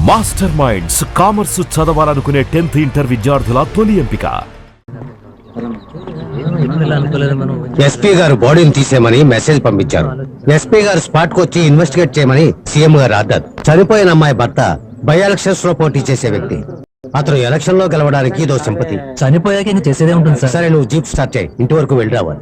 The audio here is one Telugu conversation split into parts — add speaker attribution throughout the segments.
Speaker 1: మాస్టర్ మైండ్స్ కామర్స్ చదవాలనుకునే 10th ఇంటర్ విద్యార్థుల తొలి ఎంపిక.
Speaker 2: ఎస్పీ గారు బాడీని తీసేయమని మెసేజ్ పంపించారు. ఎస్పీ గారు స్పాట్ కు వచ్చి ఇన్వెస్టిగేట్ చేయమని సీఎం గారు ఆర్డర్. చనిపోయిన అమ్మాయి భర్త బై ఎలక్షన్స్ లో పోటీ చేసే వ్యక్తి. అతను ఎలక్షన్ లో గెలవడానికి ఇదో సింపతి.
Speaker 3: చనిపోయాక ఇంకా చేసేదే ఉంటుంది సార్.
Speaker 2: సరే నువ్వు జీప్ స్టార్ట్ చేయి, ఇంటి వరకు వెళ్ళి రావాలి.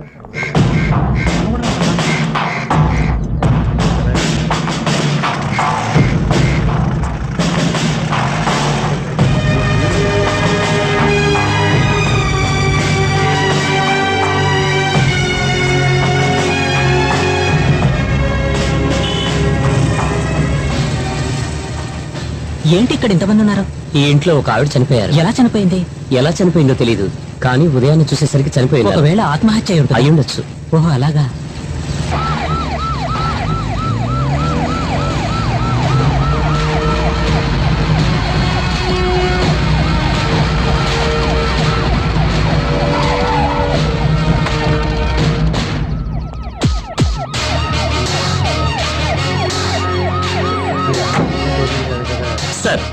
Speaker 3: ఏంటి ఇక్కడ ఇంతమంది ఉన్నారు?
Speaker 4: ఈ ఇంట్లో ఒక ఆవిడ చనిపోయారు.
Speaker 3: ఎలా చనిపోయింది?
Speaker 4: ఎలా చనిపోయిందో తెలీదు, కానీ ఉదయాన్నే చూసేసరికి చనిపోయింది.
Speaker 3: ఒకవేళ ఆత్మహత్య
Speaker 4: అయి ఉండొచ్చు.
Speaker 3: ఓహో అలాగా.
Speaker 4: సార్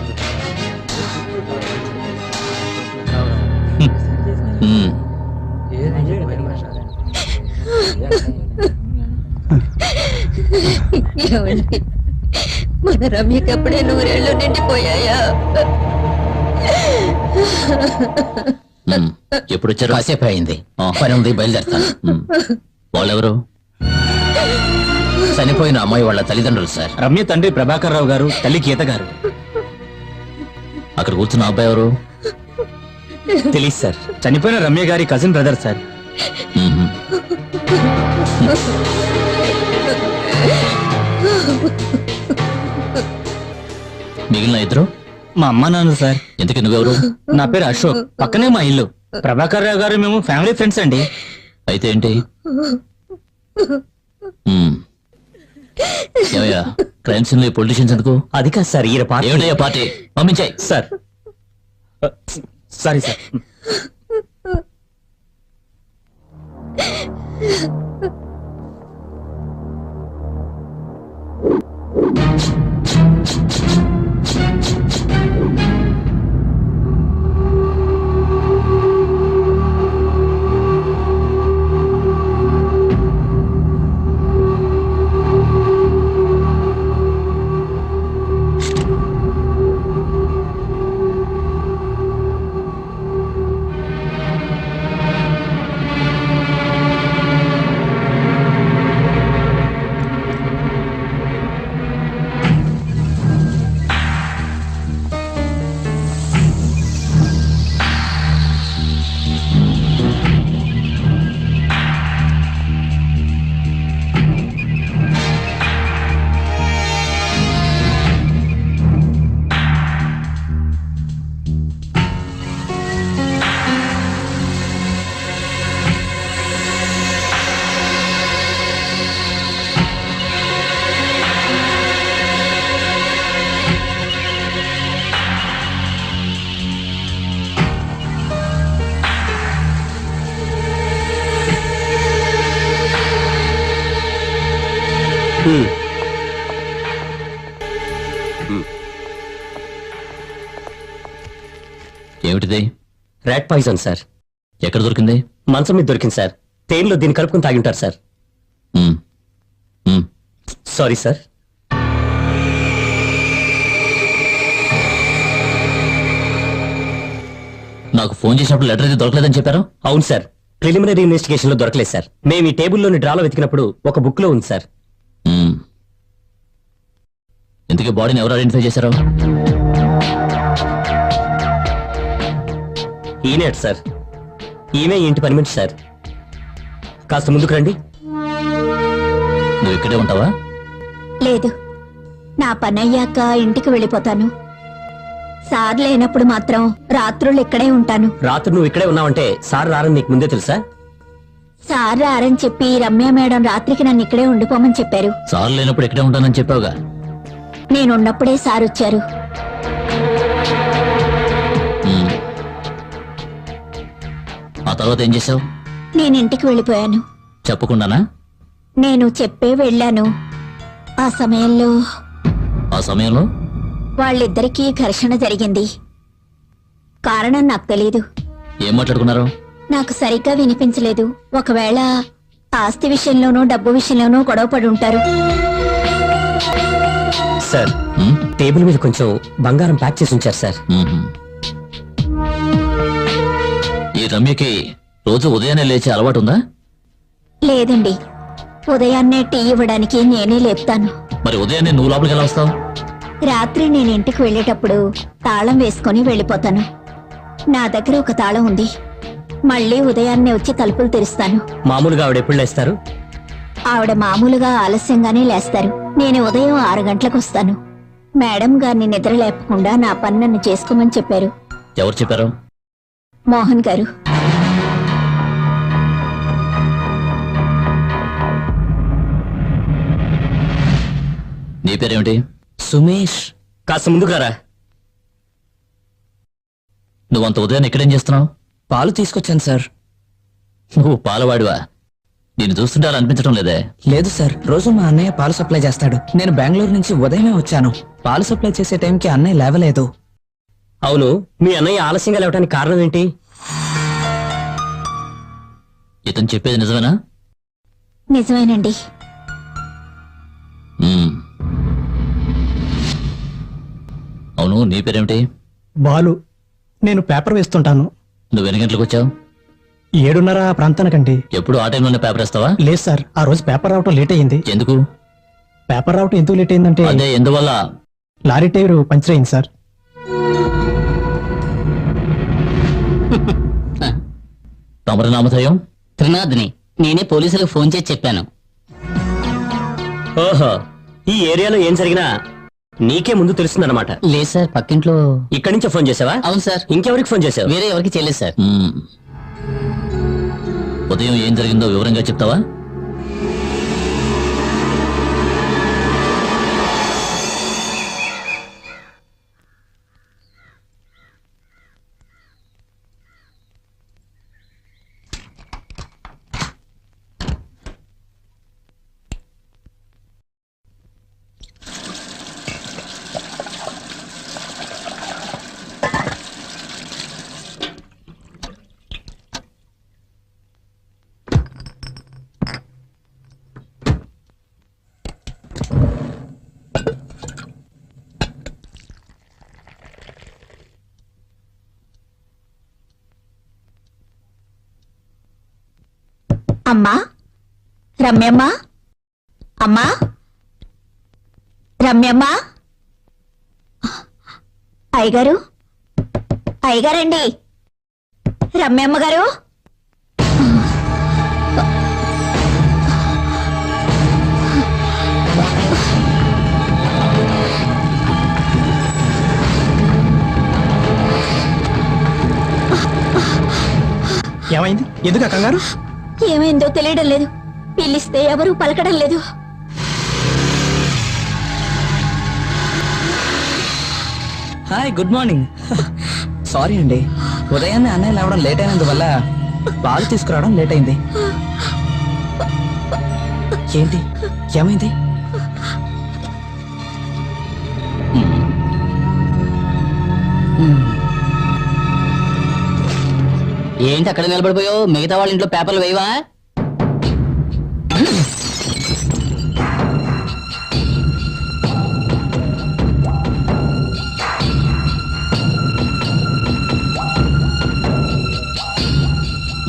Speaker 5: మన రమ్యకప్పుడే 100 ఏళ్ళు నిండిపోయాయా?
Speaker 4: ఎప్పుడు వచ్చారు? కాసేపు అయింది. పని ఉంది, బయలుదేరుతాను. వాళ్ళెవరు? చనిపోయిన అమ్మాయి వాళ్ళ తల్లిదండ్రులు సార్.
Speaker 3: రమ్య తండ్రి ప్రభాకర్ రావు గారు, తల్లి గీత గారు.
Speaker 4: అక్కడ కూర్చున్న అబ్బాయి ఎవరు?
Speaker 3: తెలియదు సార్. చనిపోయిన రమ్య గారి కజిన్ బ్రదర్ సార్.
Speaker 4: మిగిలిన ఇద్దరు
Speaker 3: మా అమ్మ నాన్న సార్.
Speaker 4: ఎందుకు నువ్వెవరు?
Speaker 3: నా పేరు అశోక్, పక్కనే మా ఇల్లు. ప్రభాకర్ రావు గారు మేము ఫ్యామిలీ ఫ్రెండ్స్ అండి.
Speaker 4: అయితే ఏంటి? క్రైమ్ సీన్ లో పొలిటీషియన్స్ ఎందుకు?
Speaker 3: అది కాదు సార్, ఈ పార్టీ.
Speaker 4: ఏమిటయ్యా పార్టీ? పంపించాయి
Speaker 3: సార్. Sorry sir.
Speaker 4: ఏమిటిది?
Speaker 3: Rat poison sir.
Speaker 4: ఎక్కడ దొరికింది?
Speaker 3: మంచం మీద దొరికింది సార్. తేనెలో దీన్ని కలుపుకుని తాగి ఉంటారు సార్. Sorry sir.
Speaker 4: నాకు ఫోన్ చేసినప్పుడు లెటర్ అయితే దొరకలేదని చెప్పారు.
Speaker 3: అవును సార్, ప్రిలిమినరీ ఇన్వెస్టిగేషన్ లో దొరకలేదు సార్. మేము ఈ టేబుల్లోని డ్రాలో వెతికినప్పుడు ఒక బుక్ లో ఉంది సార్.
Speaker 4: ఇంతకీ బాడీని ఎవరు ఐడెంటిఫై చేశారు?
Speaker 3: ఈయనే సార్. ఈమె ఇంటి పని మనిషి సార్. కాస్త ముందుకు రండి.
Speaker 4: నువ్వు ఇక్కడే ఉంటావా?
Speaker 5: లేదు, నా పని అయ్యాక ఇంటికి వెళ్ళిపోతాను. సార్ లేనప్పుడు మాత్రం రాత్రులు ఇక్కడే ఉంటాను.
Speaker 3: రాత్రి నువ్వు ఇక్కడే ఉన్నావంటే సార్ రారని నీకు ముందే తెలుసా?
Speaker 5: సార్ రారని చెప్పి రమ్య మేడం రాత్రికి నన్ను ఇక్కడే ఉండిపోమని చెప్పారు.
Speaker 4: సార్ లేనప్పుడు ఇక్కడే ఉంటానని చెప్పావుగా.
Speaker 5: నేనున్నప్పుడే సార్ వచ్చారు.
Speaker 4: ఆ తర్వాత ఏం చేసావు?
Speaker 5: నేను ఇంటికి వెళ్ళిపోయాను.
Speaker 4: చెప్పకుండానా?
Speaker 5: నేను చెప్పే వెళ్ళాను. ఆ సమయంలో వాళ్ళిద్దరికీ ఘర్షణ జరిగింది. కారణం నాకు తెలీదు.
Speaker 4: ఏం మాట్లాడుకున్నారు?
Speaker 5: నాకు సరిగ్గా వినిపించలేదు. ఒకవేళ ఆస్తి విషయంలోనూ డబ్బు విషయంలోనూ గొడవ పడి ఉంటారు.
Speaker 3: సార్,
Speaker 4: ఉమ్,
Speaker 3: టేబుల్ మీద కొంచెం బంగారం ప్యాక్ చేసి ఉంచారు సార్.
Speaker 4: ఉమ్హు. ఈ రమ్యకి రోజు ఉదయాన్నే లేచే అలవాటు ఉందా?
Speaker 5: లేదండి, ఉదయాన్నే టీ ఇవ్వడానికి నేనే లేపుతాను.
Speaker 4: మరి ఉదయాన్నే నువ్వు లోపలికి ఎలా వస్తావు?
Speaker 5: రాత్రి నేను ఇంటికి వెళ్ళేటప్పుడు తాళం వేసుకొని వెళ్ళిపోతాను. నా దగ్గర ఒక తాళం ఉంది. మళ్ళీ ఉదయాన్నే వచ్చి తలుపులు తెరుస్తాను.
Speaker 3: మామూలుగా ఆవిడ ఎప్పుడు లేస్తారు?
Speaker 5: ఆవిడ మామూలుగా ఆలస్యంగానే లేస్తారు. నేను ఉదయం 6 గంటలకు వస్తాను. మేడం గారిని నిద్ర లేపకుండా నా పని నన్ను చేసుకోమని చెప్పారు.
Speaker 4: ఎవరు చెప్పారు?
Speaker 5: మోహన్ గారు.
Speaker 4: నీ పేరేమిటి?
Speaker 3: సుమేష్. కాస్త ముందుగారా.
Speaker 4: నువ్వంత ఉదయాన్నే ఇక్కడేం చేస్తున్నావు?
Speaker 3: పాలు తీసుకొచ్చాను సార్.
Speaker 4: నువ్వు పాలవాడివా? నేను చూస్తుంటే అలా అనిపించడం లేదే.
Speaker 6: లేదు సార్, రోజు మా అన్నయ్య పాలు సప్లై చేస్తాడు. నేను బెంగళూరు నుంచి ఉదయమే వచ్చాను. పాలు సప్లై చేసే టైంకి అన్నయ్య లేవలేదు.
Speaker 3: అవును, మీ అన్నయ్య ఆలస్యంగా లేవడానికి కారణం ఏంటి?
Speaker 4: ఇతను చెప్పేది నిజమేనా?
Speaker 5: నిజమేనండి.
Speaker 4: ఉమ్. అవును, నీ పేరేమిటి?
Speaker 6: బాలు. నేను పేపర్ వేస్తుంటాను.
Speaker 4: నువ్వు ఎన్ని గంటలకు వచ్చావు?
Speaker 6: 7:30 ఆ ప్రాంతానికండి.
Speaker 4: ఎప్పుడు ఆ టైంలోనే పేపర్ వేస్తావా?
Speaker 6: లేదు సార్, ఆ రోజు పేపర్ రావటం లేట్ అయింది.
Speaker 4: ఎందుకు?
Speaker 6: పేపర్ రావటం ఎందుకు లేట్ అయిందంటే
Speaker 4: అదే ఎందువల్ల?
Speaker 6: లారీ టైర్ పంచర్ అయింది సార్.
Speaker 4: తమరి నామధేయం?
Speaker 7: త్రినాథ్ని. నేనే పోలీసులకు ఫోన్ చేసి చెప్పాను.
Speaker 3: ఓహో, ఈ ఏరియాలో ఏం జరిగినా నీకే ముందు తెలుస్తుందన్నమాట.
Speaker 7: లేదు సార్, పక్కింట్లో.
Speaker 3: ఇక్కడి నుంచే ఫోన్ చేసావా?
Speaker 7: అవును సార్.
Speaker 3: ఇంకెవరికి ఫోన్ చేసావు?
Speaker 7: వేరే ఎవరికి చేయలేదు సార్.
Speaker 4: ఉమ్. ఉదయం ఏం జరిగిందో వివరంగా చెప్తావా?
Speaker 5: అమ్మా, రమ్యమ్మా, అమ్మా, రమ్యమ్మా. అయ్యగారు, అయ్యగారండి, రమ్యమ్మ గారు.
Speaker 6: ఏమైంది? ఎందుకు ఆ కంగారు?
Speaker 5: ఏమైందో తెలియడం లేదు. పిలిస్తే ఎవరూ పలకడం లేదు.
Speaker 6: Hi, good morning. సారీ అండి, ఉదయాన్నే అన్నయ్య లేవడం లేట్ అయినందువల్ల పాలు తీసుకురావడం లేట్ అయింది. ఏంటి, ఏమైంది?
Speaker 7: ఏంటి అక్కడ నిలబడిపోయావు? మిగతా వాళ్ళ ఇంట్లో పేపర్లు వేయవా?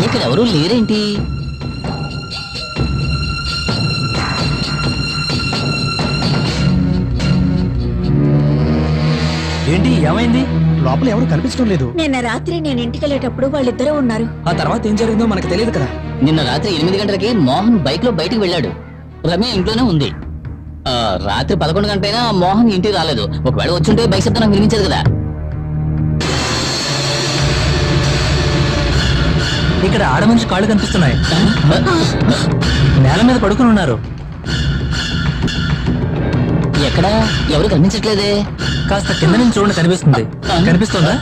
Speaker 7: ఇక్కడ ఎవరూ లేరేంటి?
Speaker 6: ఏంటి, ఏమైంది? లోపల ఎవరు కనిపించడం లేదు.
Speaker 5: నిన్న రాత్రి నేను ఇంటికి వెళ్ళేటప్పుడు వాళ్ళిద్దరూ ఉన్నారు.
Speaker 6: ఆ తర్వాత ఏం జరిగిందో మనకు తెలియదు కదా.
Speaker 7: నిన్న రాత్రి 8 గంటలకి మోహన్ బైక్ లో బయటికి వెళ్ళాడు. రమ్య ఇంట్లోనే ఉంది. రాత్రి 11 గంటలైనా మోహన్ ఇంటికి రాలేదు. ఒకవేళ వచ్చుంటే బైక్ శబ్దం నాకు వినిపించదు కదా.
Speaker 6: ఇక్కడ ఆడమనిషి కాళ్ళు కనిపిస్తున్నాయి. నేల మీద పడుకుని ఉన్నారు.
Speaker 7: ఎక్కడ ఎవరు కనిపించట్లేదే.
Speaker 6: కాస్త కింద నుంచి చూడండి, కనిపిస్తుంది. కనిపిస్తుందా?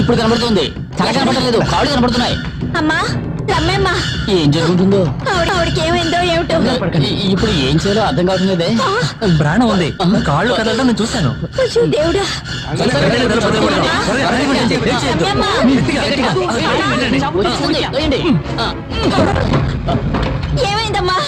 Speaker 7: ఇప్పుడు కనబడుతుంది. తల కనబడలేదు, కాళ్ళు కనబడుతున్నాయి.
Speaker 5: అమ్మా, రమ్మేమ్మ,
Speaker 7: ఏం జరుగుతుందో
Speaker 5: ఆవిడకి ఏమైందో ఏమిటో.
Speaker 7: ఇప్పుడు ఏం చేయాలో అర్థం కావట్లేదే.
Speaker 6: ప్రాణం ఉంది, కాళ్ళు కదలడం నేను చూశాను.
Speaker 5: అయ్యో దేవుడా. రమ్మేమ్మ,
Speaker 7: వచ్చేస్తుంది, వేయండి.
Speaker 5: ఏమైందమ్మా?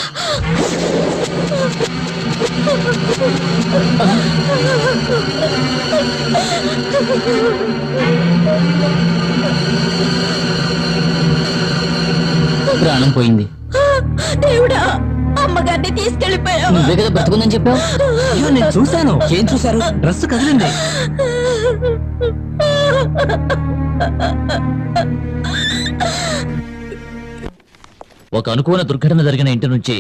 Speaker 7: ప్రాణం పోయింది.
Speaker 5: దేవుడా, అమ్మగారిని తీసుకెళ్లిపోయావు.
Speaker 7: నువ్వే కదా బ్రతుకుందని చెప్పావు.
Speaker 6: అయ్యో నేను చూశాను. ఏం చూశారు? డ్రెస్ కదిలింది.
Speaker 4: ఒక అనుకోని దుర్ఘటన జరిగిన ఇంటి నుంచి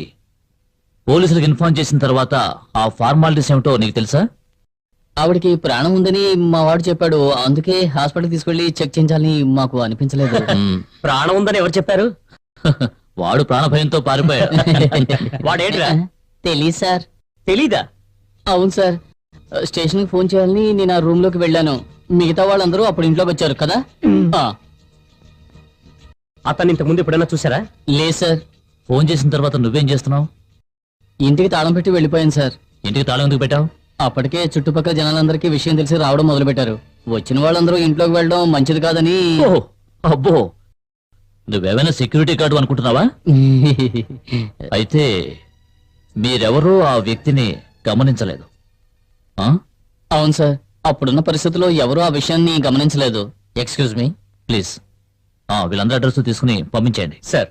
Speaker 4: పోలీసులకు ఇన్ఫార్మ్ చేసిన తర్వాత ఆ ఫార్మాలిటీస్ ఏమిటో నీకు తెలుసా?
Speaker 7: ఆవిడకి ప్రాణం ఉందని మా వాడు చెప్పాడు. అందుకే హాస్పిటల్ తీసుకెళ్లి చెక్ చేయించాలని మాకు అనిపించలేదు.
Speaker 3: ప్రాణం ఉందని ఎవరు చెప్పారు?
Speaker 4: వాడు ప్రాణ భయంతో పారిపోయాడు.
Speaker 3: వాడేంట్రా?
Speaker 7: తెలీదు సార్.
Speaker 3: తెలీదా?
Speaker 7: అవును సార్, స్టేషన్ కి ఫోన్ చేయాలని నేను ఆ రూమ్ లోకి వెళ్ళాను. మిగతా వాళ్ళందరూ అప్పుడు ఇంట్లోకి వచ్చారు కదా.
Speaker 3: అతన్ని ఇంతకు ముందు ఎప్పుడైనా చూసారా?
Speaker 7: లేదు సార్.
Speaker 4: ఫోన్ చేసిన తర్వాత నువ్వేం చేస్తున్నావు?
Speaker 7: ఇంటికి తాళం పెట్టి వెళ్ళిపోయాను సార్.
Speaker 4: ఇంటికి తాళం ఎందుకు పెట్టావు?
Speaker 7: అప్పటికే చుట్టుపక్కల జనాలందరికీ విషయం తెలిసి రావడం మొదలు పెట్టారు. వచ్చిన వాళ్ళందరూ ఇంట్లోకి వెళ్ళడం మంచిది కాదని.
Speaker 4: ఓహ్, అబ్బో, నువ్వేమైనా సెక్యూరిటీ గార్డు అనుకుంటున్నావా? అయితే మీరెవరూ ఆ వ్యక్తిని గమనించలేదు. ఆ?
Speaker 7: అవును సార్, అప్పుడున్న పరిస్థితుల్లో ఎవరూ ఆ విషయాన్ని గమనించలేదు.
Speaker 4: Excuse me please. వీళ్ళందరూ అడ్రస్ తీసుకుని పంపించండి.
Speaker 3: Sir.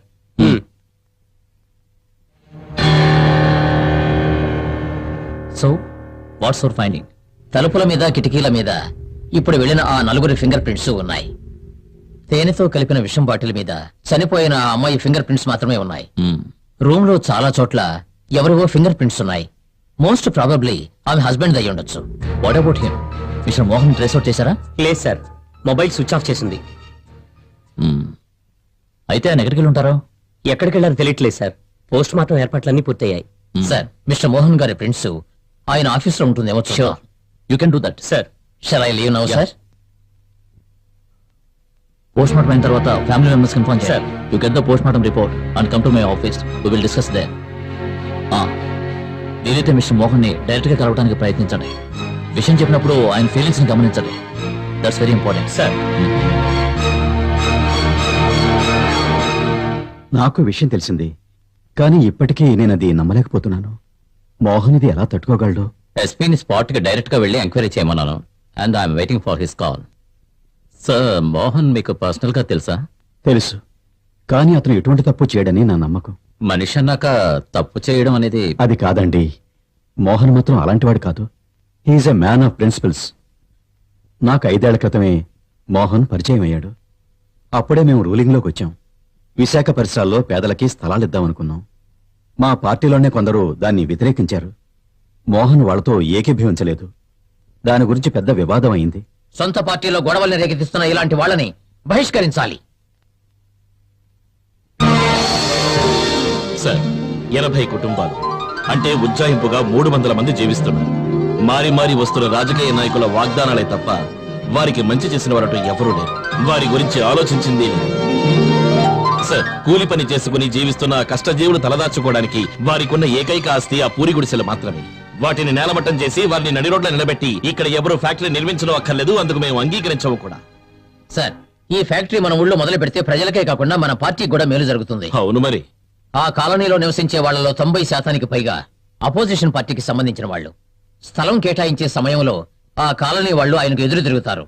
Speaker 4: So what's your finding?
Speaker 7: తలుపుల మీద కిటికీల మీద ఇప్పుడు వెళ్ళిన ఆ నలుగురి ఫింగర్ ప్రింట్స్ ఉన్నాయి. తేనెతో కలిపిన విషం బాటిల్ మీద చనిపోయిన ఆ అమ్మాయి ఫింగర్ ప్రింట్స్ మాత్రమే ఉన్నాయి. రూమ్ లో చాలా చోట్ల ఎవరివో ఫింగర్ ప్రింట్స్ ఉన్నాయి. మోస్ట్ ప్రాబబ్లీ ఆమె హస్బెండ్ అయి ఉండొచ్చు.
Speaker 4: What about him? Mister Mohan trace out చేశారా?
Speaker 3: లేదు సార్, మొబైల్ స్విచ్ ఆఫ్ చేసింది.
Speaker 4: అయితే ఆయన ఎక్కడికి వెళ్ళి ఉంటారో?
Speaker 3: ఎక్కడికి వెళ్ళారో తెలియట్లేదు సార్. పోస్ట్ మార్టం ఏర్పాట్లన్నీ పూర్తయ్యాయి.
Speaker 7: సార్, మిస్టర్ మోహన్ గారి ప్రింట్స్ ఆయన ఆఫీస్ లో ఉంటుందేమో.
Speaker 4: Sure, you can do that.
Speaker 3: Sir.
Speaker 7: Shall I leave now sir?
Speaker 4: Post mortem అయిన తర్వాత ఫ్యామిలీ మెంబర్స్ ఇన్ఫార్మ్
Speaker 3: Sir.
Speaker 4: చేయాలి. You get the post mortem report and come to my office. We will discuss there. వీలైతే మిస్టర్ మోహన్ ని డైరెక్ట్ గా కలవడానికి ప్రయత్నించండి. విషయం చెప్పినప్పుడు ఆయన ఫీలింగ్స్ ని గమనించండి. That's very important.
Speaker 3: సార్.
Speaker 8: నాకు విషయం తెలిసింది, కానీ ఇప్పటికీ నేను అది నమ్మలేకపోతున్నాను. మోహన్ ఇది ఎలా తట్టుకోగలడు?
Speaker 7: ఎస్పీని స్పాట్ కి డైరెక్ట్ గా వెళ్ళి ఎంక్వైరీ చేయమన్నాను. And I'm waiting for his call. Sir, Mohan మీకు పర్సనల్ గా తెలుసా?
Speaker 8: తెలుసు, కానీ అతను ఎటువంటి తప్పు చేయడని నా నమ్మకం.
Speaker 7: మనిషి అన్నాక తప్పు చేయడం అనేది.
Speaker 8: అది కాదండి, మోహన్ మాత్రం అలాంటివాడు కాదు. He's a man of principles. నాకు 5 ఏళ్ల క్రితమే మోహన్ పరిచయం అయ్యాడు. అప్పుడే మేము రూలింగ్లోకి వచ్చాం. విశాఖ పరిసరాల్లో పేదలకి స్థలాలు ఇద్దామనుకున్నాం. మా పార్టీలోనే కొందరు దాన్ని వ్యతిరేకించారు. మోహన్ వాళ్ళతో ఏకీభవించలేదు. దాని గురించి పెద్ద వివాదం అయింది.
Speaker 7: సొంత పార్టీలో గొడవల్ని రేకెత్తిస్తున్న ఇలాంటి వాళ్ళని బహిష్కరించాలి.
Speaker 9: సార్, 80 కుటుంబాలు అంటే ఉజ్జాయింపుగా 300 మంది జీవిస్తున్నారు. మారి మారి వస్తున్న రాజకీయ నాయకుల వాగ్దానాలే తప్ప వారికి మంచి చేసిన వారంటూ ఎవరూ లేరు. వారి గురించి ఆలోచించింది లేదు. సార్, కూలి పని చేసుకుని జీవిస్తున్న కష్టజీవులు తలదాచుకోవడానికి వారికున్న ఏకైక ఆస్తి ఆ పూరి గుడిసెలు మాత్రమే. వాటిని నేలమట్టం చేసి వారిని నడి రోడ్ల నిలబెట్టి ఇక్కడ ఎవరు ఫ్యాక్టరీ నిర్మించడం అక్కర్లేదు, అందుకు మేము అంగీకరించము కూడా.
Speaker 7: సార్, ఈ ఫ్యాక్టరీ మన ఊళ్ళో మొదలు పెడితే ప్రజలకే కాకుండా మన పార్టీకి కూడా మేలు జరుగుతుంది.
Speaker 9: అవును మరి.
Speaker 7: ఆ కాలనీలో నివసించే వాళ్ళలో 90% పైగా అపోజిషన్ పార్టీకి సంబంధించిన వాళ్ళు. స్థలం కేటాయించే సమయంలో ఆ కాలనీ వాళ్ళు ఆయనకు ఎదురు తిరుగుతారు.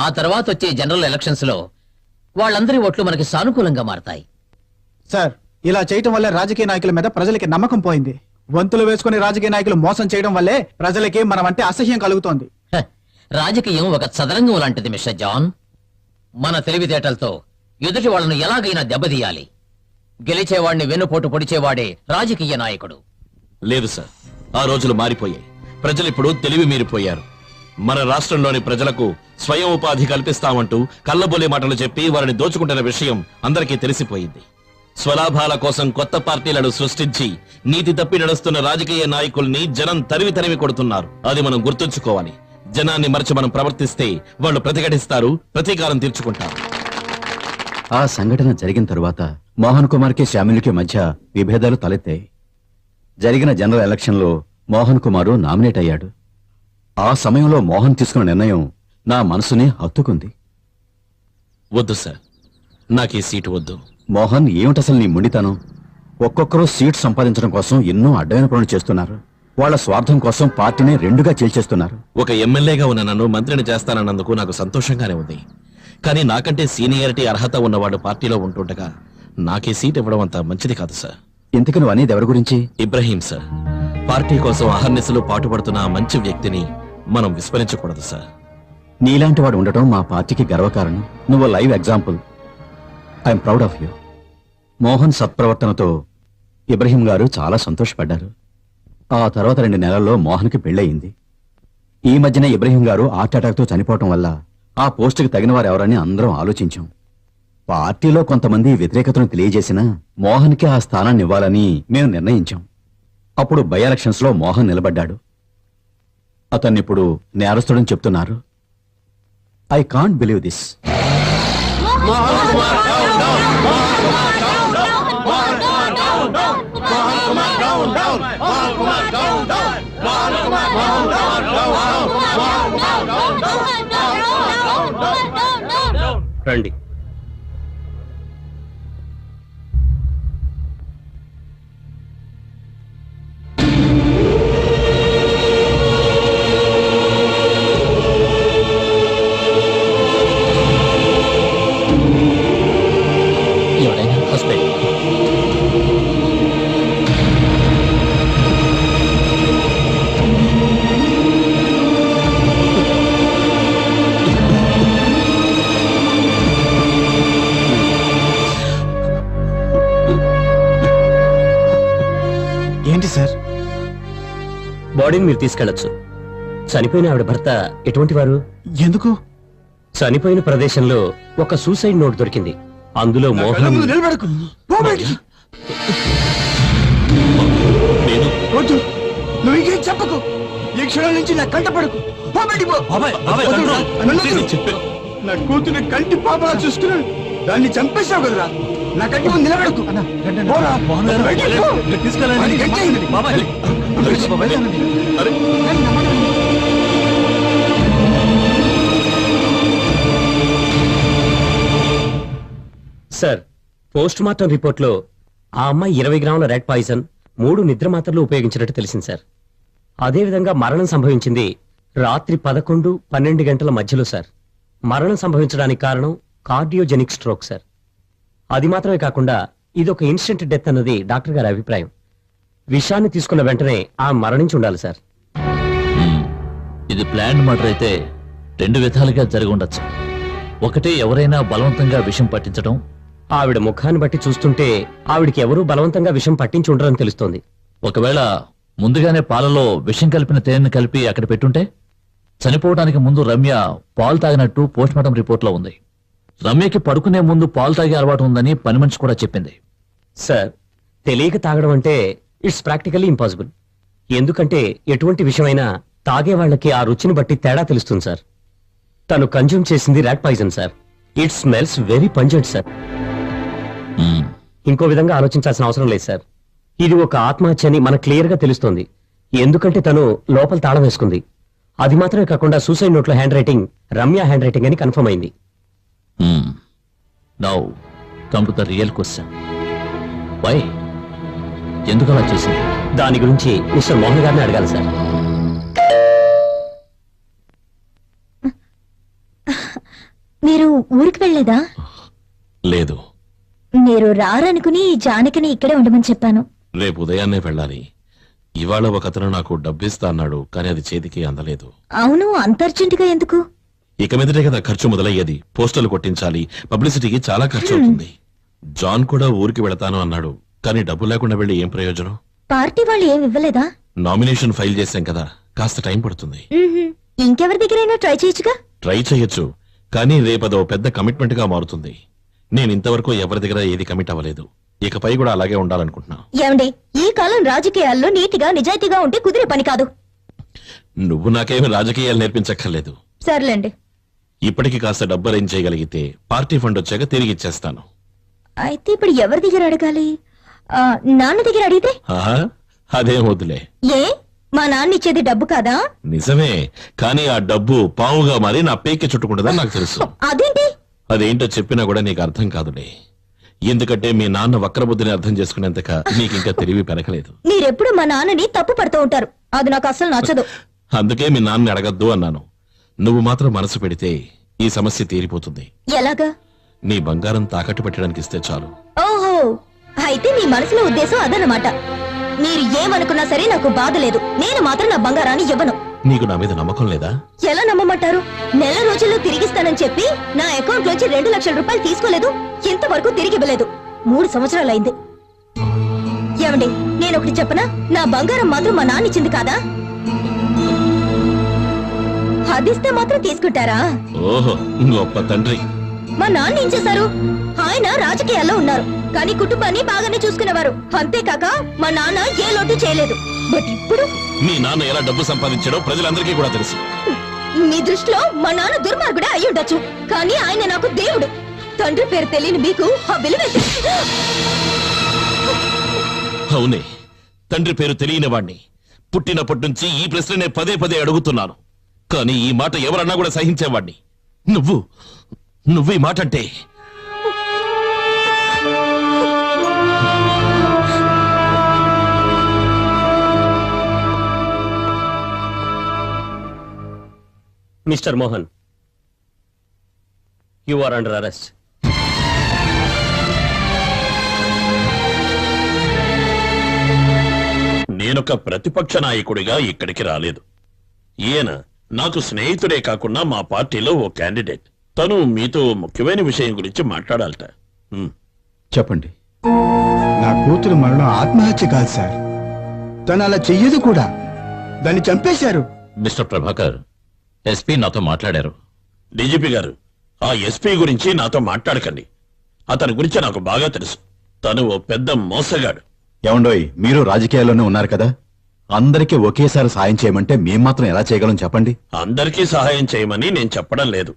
Speaker 7: ఆ తర్వాత వచ్చే జనరల్ ఎలక్షన్స్ లో వాళ్ళందరి ఓట్లు మనకి సానుకూలంగా మారతాయి.
Speaker 10: సార్, ఇలా చేయటం వల్లే రాజకీయ నాయకుల మీద ప్రజలకి నమ్మకం పోయింది. వంతులు వేసుకుని రాజకీయ నాయకులు మోసం చేయడం వల్లే ప్రజలకి మనమంటే అసహ్యం కలుగుతోంది.
Speaker 7: రాజకీయం ఒక చదరంగం లాంటిది మిస్టర్ జాన్. మన తెలివితేటలతో ఎదుటి వాళ్ళను ఎలాగైనా దెబ్బతీయాలి. గెలిచేవాడిని వెన్నుపోటు పొడిచేవాడే రాజకీయ నాయకుడు.
Speaker 9: లేదు సార్, ఆ రోజులు మారిపోయాయి. ప్రజలు ఇప్పుడు తెలివి మీరిపోయారు. మన రాష్ట్రంలోని ప్రజలకు స్వయం ఉపాధి కల్పిస్తామంటూ కళ్ళబొల్లి మాటలు చెప్పి వారిని దోచుకుంటున్న విషయం అందరికీ తెలిసిపోయింది. స్వలాభాల కోసం కొత్త పార్టీలను సృష్టించి నీతి తప్పి నడుస్తున్న రాజకీయ నాయకుల్ని జనం తరివి తరివి కొడుతున్నారు. అది మనం గుర్తుంచుకోవాలి. జనాన్ని మరచి మనం ప్రవర్తిస్తే వాళ్ళు ప్రతిఘటిస్తారు, ప్రతీకారం తీర్చుకుంటారు.
Speaker 8: ఆ సంఘటన జరిగిన తరువాత మోహన్ కుమార్కి శ్యామిలికి మధ్య విభేదాలు తలెత్తాయి. జరిగిన జనరల్ ఎలక్షన్లో మోహన్ కుమారు నామినేట్ అయ్యాడు. ఆ సమయంలో మోహన్ తీసుకున్న నిర్ణయం నా మనసుని హత్తుకుంది.
Speaker 9: వద్దు సార్, నాకు ఈ సీటు వద్దు.
Speaker 8: మోహన్, ఏమిటసలు నీ మొండితనం? ఒక్కొక్కరు సీట్ సంపాదించడం కోసం ఎన్నో అడ్డమైన పనులు చేస్తున్నారు. వాళ్ళ స్వార్థం కోసం పార్టీని రెండుగా చీల్చేస్తున్నారు.
Speaker 9: ఒక ఎమ్మెల్యేగా ఉన్న నన్ను మంత్రిని చేస్తానన్నందుకు నాకు సంతోషంగానే ఉంది. కానీ నాకంటే సీనియారిటీ అర్హత ఉన్నవాడు పార్టీలో ఉంటుండగా నాకే సీట్ ఇవ్వడం అంత మంచిది కాదు సార్.
Speaker 8: ఇంతకు నువ్వు అనేది ఎవరి గురించి?
Speaker 9: ఇబ్రహీం సార్. పార్టీ కోసం అహర్నిశలు పాటుపడుతున్న ఆ మంచి వ్యక్తిని మనం విస్మరించకూడదు సార్.
Speaker 8: నీలాంటి వాడు ఉండటం మా పార్టీకి గర్వకారణం. నువ్వు live example. I'm proud of you. Mohan సత్ప్రవర్తనతో ఇబ్రహీం గారు చాలా సంతోషపడ్డారు. ఆ తర్వాత 2 నెలల్లో మోహన్కి పెళ్ళయింది. ఈ మధ్యనే ఇబ్రహీం గారు హార్ట్అటాక్తో చనిపోవటం వల్ల ఆ పోస్టుకి తగిన వారు ఎవరని అందరం ఆలోచించాం. పార్టీలో కొంతమంది వ్యతిరేకతను తెలియజేసినా మోహన్కి ఆ స్థానాన్ని ఇవ్వాలని మేము నిర్ణయించాం. అప్పుడు బై ఎలక్షన్స్ లో మోహన్ నిలబడ్డాడు. అతన్నిప్పుడు నేరస్తుడని చెప్తున్నారు. I can't believe this.
Speaker 3: రండి.
Speaker 7: ఎవరైనా
Speaker 3: హస్బెండ్.
Speaker 10: ఏంటి సార్?
Speaker 3: బాడీని మీరు తీసుకెళ్లొచ్చు. చనిపోయిన ఆవిడ భర్త ఎటువంటి వారు?
Speaker 10: ఎందుకు?
Speaker 3: చనిపోయిన ప్రదేశంలో ఒక సూసైడ్ నోట్ దొరికింది. అందులో మోహన్
Speaker 10: నిలబడకు. నువ్వు ఇంకేం చెప్పకు. ఈ క్షణం నుంచి నా కంట పడకు. నా కూతురు కంటి పాపలా చూస్తున్నాడు. దాన్ని చంపేశావు కదరా. నా కంటి ముందు నిలబడకు.
Speaker 3: సార్, పోస్ట్ మార్టం రిపోర్ట్ లో ఆ అమ్మాయి 20 గ్రాముల రెడ్ పాయిజన్, 3 నిద్ర మాత్రలు ఉపయోగించినట్టు తెలిసింది సార్. అదేవిధంగా మరణం సంభవించింది రాత్రి 11-12 గంటల మధ్యలో సార్. మరణం సంభవించడానికి కారణం కార్డియోజెనిక్ స్ట్రోక్ సార్. అది మాత్రమే కాకుండా ఇదొక ఇన్స్టెంట్ డెత్ అన్నది డాక్టర్ గారి అభిప్రాయం. విషాన్ని తీసుకున్న వెంటనే ఆ మరణించి ఉండాలి సార్.
Speaker 4: ఇది ప్లాన్ మర్డర్ అయితే 2 విధాలుగా జరిగి ఉండొచ్చు. ఒకటి, ఎవరైనా బలవంతంగా విషం పట్టించడం.
Speaker 3: ఆవిడ ముఖాన్ని బట్టి చూస్తుంటే ఆవిడికి ఎవరూ బలవంతంగా విషం పట్టించి ఉండరని తెలుస్తోంది.
Speaker 4: ఒకవేళ ముందుగానే పాలలో విషం కలిపిన తేనెను కలిపి అక్కడ పెట్టుంటే? చనిపోవడానికి ముందు రమ్య పాలు తాగినట్టు పోస్ట్ మార్టం రిపోర్ట్ లో ఉంది. రమ్యకి పడుకునే ముందు పాలు తాగే అలవాటు ఉందని పని మనిషి కూడా చెప్పింది.
Speaker 3: సార్, తెలియక తాగడం అంటే ఇట్స్ ప్రాక్టికల్లీ ఇంపాసిబుల్. ఎందుకంటే ఎటువంటి విషయమైనా తాగే వాళ్ళకి ఆ రుచిని బట్టి తేడా తెలుస్తుంది సార్. తను కన్జ్యూమ్ చేసింది rat poison sir. It smells very pungent sir. ఇంకో విధంగా ఆలోచించాల్సిన అవసరం లేదు సార్. ఇది ఒక ఆత్మహత్య అని మనకు క్లియర్ గా తెలుస్తోంది. ఎందుకంటే తను లోపల తాళం వేసుకుంది. అది మాత్రమే కాకుండా సూసైడ్ నోట్ లో handwriting Ramya handwriting అని కన్ఫర్మ్ అయింది.
Speaker 4: Now come to the real question. Why? ఎందుకు అలా చేసింది?
Speaker 3: దాని గురించి మిస్టర్ మోహన్ గారిని అడగాలి సార్.
Speaker 5: మీరు ఊరికి వెళ్ళలేదా?
Speaker 9: లేదు.
Speaker 5: మీరు రారనుకుని జానకిని ఇక్కడే ఉండమని చెప్పాను.
Speaker 9: రేపు ఉదయాన్నే వెళ్ళాలి. ఇవాళ ఒక అతను నాకు డబ్బిస్తా అన్నాడు, కానీ అది చేతికి అందలేదు.
Speaker 5: అవును, అంత అర్జెంటుగా ఎందుకు?
Speaker 9: ఇక మీదటే కదా ఖర్చు మొదలయ్యేది. పోస్టర్లు కొట్టించాలి, పబ్లిసిటీకి చాలా ఖర్చు అవుతుంది. జాన్ కూడా ఊరికి వెళతాను అన్నాడు, కానీ డబ్బు లేకుండా వెళ్ళి ఏం ప్రయోజనం?
Speaker 5: పార్టీ వాళ్ళు ఏమి ఇవ్వలేదా?
Speaker 9: నామినేషన్ ఫైల్ చేశాం కదా, కాస్త టైం పడుతుంది.
Speaker 5: ఇంకెవరి దగ్గరైనా ట్రై చేయొచ్చుగా.
Speaker 9: ట్రై చేయొచ్చు, కానీ రేపదో పెద్ద కమిట్మెంట్ గా మారుతుంది. నేను ఇంతవరకు ఎవరి దగ్గర ఏది కమిట్ అవ్వలేదు. ఇకపై కూడా అలాగే ఉండాలనుకుంటున్నా.
Speaker 5: ఏమండి, ఈ కాలం రాజకీయాల్లో నీతిగా నిజాయితీగా ఉంటే కుదిరే పని కాదు.
Speaker 9: నువ్వు నాకేమి రాజకీయాలు నేర్పించక్కర్లేదు.
Speaker 5: సర్లేండి.
Speaker 9: ఇప్పటికి కాస్త డబ్బు అరేంజ్ చేయగలిగితే పార్టీ ఫండ్ వచ్చాక తిరిగి ఇచ్చేస్తాను.
Speaker 5: అయితే ఇప్పుడు ఎవరి దగ్గర అడగాలి? నాన్న దగ్గర అడిగితే?
Speaker 9: ఆహా, అదేం వద్దులే.
Speaker 5: ఏ, మా నాన్న ఇచ్చేది డబ్బు కాదా?
Speaker 9: నిజమే, కానీ ఆ డబ్బు పావుగా మారి నా పేకి చుట్టుకుంటుందని నాకు తెలుసు.
Speaker 5: అదేంటి?
Speaker 9: అదేంటో చెప్పినా కూడా నీకు అర్థం కాదులే. ఎందుకంటే మీ నాన్న వక్రబుద్ధిని అర్థం చేసుకునేంతగా నీకింకా తెలివి పెరగలేదు.
Speaker 5: మీరెప్పుడు మా నాన్నని తప్పు పడుతూ ఉంటారు, అది నాకు అసలు నచ్చదు.
Speaker 9: అందుకే మీ నాన్నని అడగద్దు అన్నాను. నువ్వు మాత్రం మనసు పెడితే ఈ సమస్య తీరిపోతుంది.
Speaker 5: ఎలాగా?
Speaker 9: నీ బంగారం తాకట్టు పెట్టడానికి ఇస్తే చాలు.
Speaker 5: ఓహో, అయితే మీ మనసులో ఉద్దేశం అదనమాట. మీరు ఏమనుకున్నా సరే నాకు బాధ లేదు, నేను మాత్రం నా బంగారాన్ని ఇవ్వను.
Speaker 9: నీకు నా మీద నమ్మకం లేదా?
Speaker 5: ఎలా నమ్మమంటారు? నెల రోజుల్లో తిరిగిస్తానని చెప్పి నా అకౌంట్ లోంచి 2 లక్షల రూపాయలు తీసుకోలేదు, ఇంతవరకు తిరిగి ఇవ్వలేదు. 3 సంవత్సరాలైంది. ఏమండి, నేను ఒకటి చెప్పనా? నా బంగారం మాత్రం మా నాన్న ఇచ్చింది కాదా? అదిస్తే మాత్రం తీసుకుంటారా?
Speaker 9: ఓహో, గొప్ప తండ్రి.
Speaker 5: మా నాన్న ఏం చేశారు? ఆయన రాజకీయాల్లో ఉన్నారు, కానీ కుటుంబాన్ని బాగానే చూసుకునేవారు. అంతేకాక మా నాన్న ఏ లోటు చేయలేదు. బట్ ఇప్పుడు
Speaker 9: మీ నాన్న ఎలా డబ్బు సంపాదించాడో ప్రజలందరికీ కూడా తెలుసు.
Speaker 5: మీ దృష్టిలో మా నాన్న దుర్మార్గుడే అయి ఉండొచ్చు, కానీ ఆయన నాకు దేవుడు. తండ్రి పేరు తెలియని మీకు ఆ విలువేంటి?
Speaker 9: అవునే, తండ్రి పేరు తెలియని వాణ్ణి. పుట్టినప్పటి నుంచి ఈ ప్రశ్ననే పదే పదే అడుగుతున్నాను, కానీ ఈ మాట ఎవరన్నా కూడా సహించేవాణ్ణి. నువ్వు ఈ మాట అంటే
Speaker 3: mister Mohan, you are under arrest.
Speaker 9: నేనొక ప్రతిపక్ష నాయకుడిగా ఇక్కడికి రాలేదు. ఈయన నాకు స్నేహితుడే కాకుండా మా పార్టీలో ఓ క్యాండిడేట్. తను మీతో ముఖ్యమైన విషయం గురించి మాట్లాడాలట.
Speaker 8: చెప్పండి.
Speaker 10: నా కూతురు మరణం ఆత్మహత్య కాదు సార్, తను అలా చెయ్యదు కూడా, దాన్ని చంపేశారు.
Speaker 4: మిస్టర్ ప్రభాకర్, ఎస్పీ నాతో మాట్లాడారు.
Speaker 9: డీజీపీ గారు, ఆ ఎస్పీ గురించి నాతో మాట్లాడకండి. అతని గురించి నాకు బాగా తెలుసు. తను ఓ పెద్ద మోసగాడు.
Speaker 8: ఏమండోయ్, మీరు రాజకీయాల్లోనే ఉన్నారు కదా, అందరికీ ఒకేసారి సాయం చేయమంటే మేం మాత్రం ఎలా చేయగలం చెప్పండి.
Speaker 9: అందరికీ సహాయం చేయమని నేను చెప్పడం లేదు.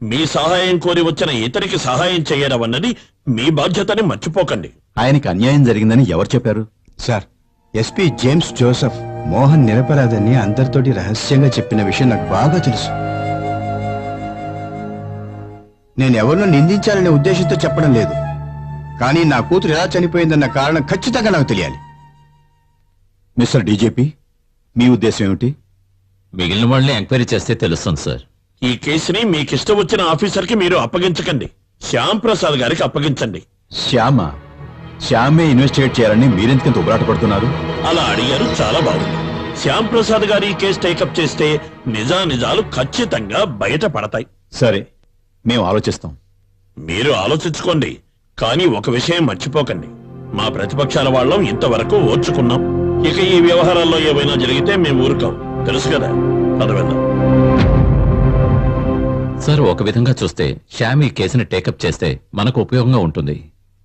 Speaker 9: మీ సహాయం కోరి వచ్చిన ఇతరికి సహాయం చేయడం అన్నది మీ బాధ్యతని మర్చిపోకండి.
Speaker 8: ఆయనకి అన్యాయం జరిగిందని ఎవరు చెప్పారు?
Speaker 10: Sir, SP James Joseph Mohan నిరపరాధని అందరితోటి రహస్యంగా చెప్పిన విషయం నాకు బాగా తెలుసు. నేను ఎవరినో నిందించాలనే ఉద్దేశంతో చెప్పడం లేదు, కానీ నా కూతురు ఎలా చనిపోయిందన్న కారణం ఖచ్చితంగా నాకు తెలియాలి.
Speaker 8: మిస్టర్ డీజీపీ, మీ ఉద్దేశం ఏమిటి?
Speaker 4: మిగిలిన వాళ్ళని ఎంక్వైరీ చేస్తే తెలుస్తుంది సార్.
Speaker 9: ఈ కేసుని మీకిష్టం వచ్చిన ఆఫీసర్కి మీరు అప్పగించకండి. శ్యామ్ ప్రసాద్ గారికి అప్పగించండి.
Speaker 8: శ్యామే ఇన్వెస్టిగేట్ చేయాలని మీరెందుకంత ఉబరాట పడుతున్నారు?
Speaker 9: అలా అడిగారు, చాలా బాగుంది. శ్యామ్ ప్రసాద్ గారి ఈ కేసు టేకప్ చేస్తే నిజానిజాలు ఖచ్చితంగా బయటపడతాయి.
Speaker 8: సరే, మేము ఆలోచిస్తాం.
Speaker 9: మీరు ఆలోచించుకోండి, కానీ ఒక విషయం మర్చిపోకండి. మా ప్రతిపక్షాల వాళ్ళం ఇంతవరకు ఓర్చుకున్నాం. ఇక ఈ వ్యవహారాల్లో ఏవైనా జరిగితే మేము ఊరుకోం, తెలుసు కదా. పదవేద్దాం.
Speaker 4: సార్, ఒక విధంగా చూస్తే శ్యామ్ ఈ కేసుని టేకప్ చేస్తే మనకు ఉపయోగంగా ఉంటుంది.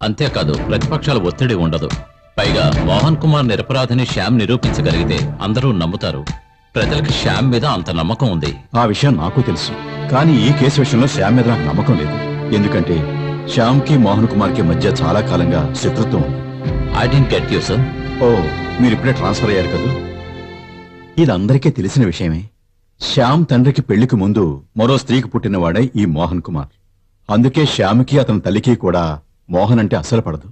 Speaker 4: అంతేకాదు, ప్రతిపక్షాల ఒత్తిడి ఉండదు. పైగా మోహన్ కుమార్ నిరపరాధిని శ్యామ్ నిరూపించగలిగితే అందరూ నమ్ముతారు. ప్రజలకు శ్యామ్ మీద అంత నమ్మకం ఉంది.
Speaker 8: ఆ విషయం నాకు తెలుసు, కానీ ఈ కేసు విషయంలో శ్యామ్ మీద నాకు నమ్మకం లేదు. ఎందుకంటే శ్యామ్ కి మోహన్ కుమార్ కి మధ్య చాలా కాలంగా శత్రుత్వం ఉంది.
Speaker 4: I don't get you sir.
Speaker 8: Oh, మీరు ఇప్పుడే ట్రాన్స్ఫర్ అయ్యారు కదా. ఇది అందరికీ తెలిసిన విషయమే. శ్యామ్ తండ్రికి పెళ్లికి ముందు మరో స్త్రీకి పుట్టినవాడే ఈ మోహన్ కుమార్. అందుకే శ్యామ్కి అతని తల్లికి కూడా మోహన్ అంటే అస్సలు పడదు.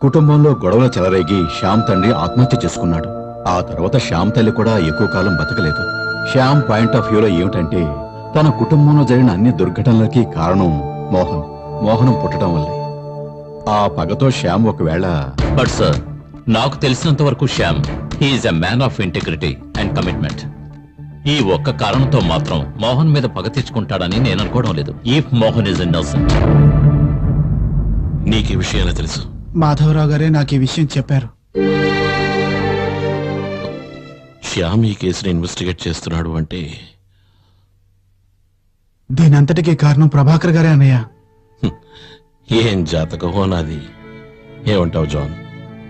Speaker 8: కుటుంబంలో గొడవలు చెలరేగి శ్యామ్ తండ్రి ఆత్మహత్య చేసుకున్నాడు. ఆ తర్వాత శ్యామ్ తల్లి కూడా ఎక్కువ కాలం బతకలేదు. శ్యామ్ పాయింట్ ఆఫ్ వ్యూలో ఏమిటంటే, తన కుటుంబంలో జరిగిన అన్ని దుర్ఘటనలకి కారణం మోహనం పుట్టడం వల్లే. ఆ పగతో శ్యామ్ ఒకవేళ...
Speaker 4: బట్ సార్, నాకు తెలిసినంత వరకు Shyam he's a man of integrity and commitment. ఈ ఒక్క కారణంతో మాత్రం మోహన్ మీద పగ తెచ్చుకుంటాడని నేను అనుకోవడం లేదు. If Mohan is innocent.
Speaker 9: నీకు ఈ విషయాన్ని తెలుసు?
Speaker 10: మాధవరావు గారే నాకు ఈ విషయం చెప్పారు.
Speaker 9: శ్యామ్ ఈ కేసుని ఇన్వెస్టిగేట్ చేస్తున్నాడు అంటే
Speaker 10: దీనంతటికీ కారణం ప్రభాకర్ గారే అన్నయ్య.
Speaker 9: ఏం జాతకమో నాది. ఏమంటావు జాన్?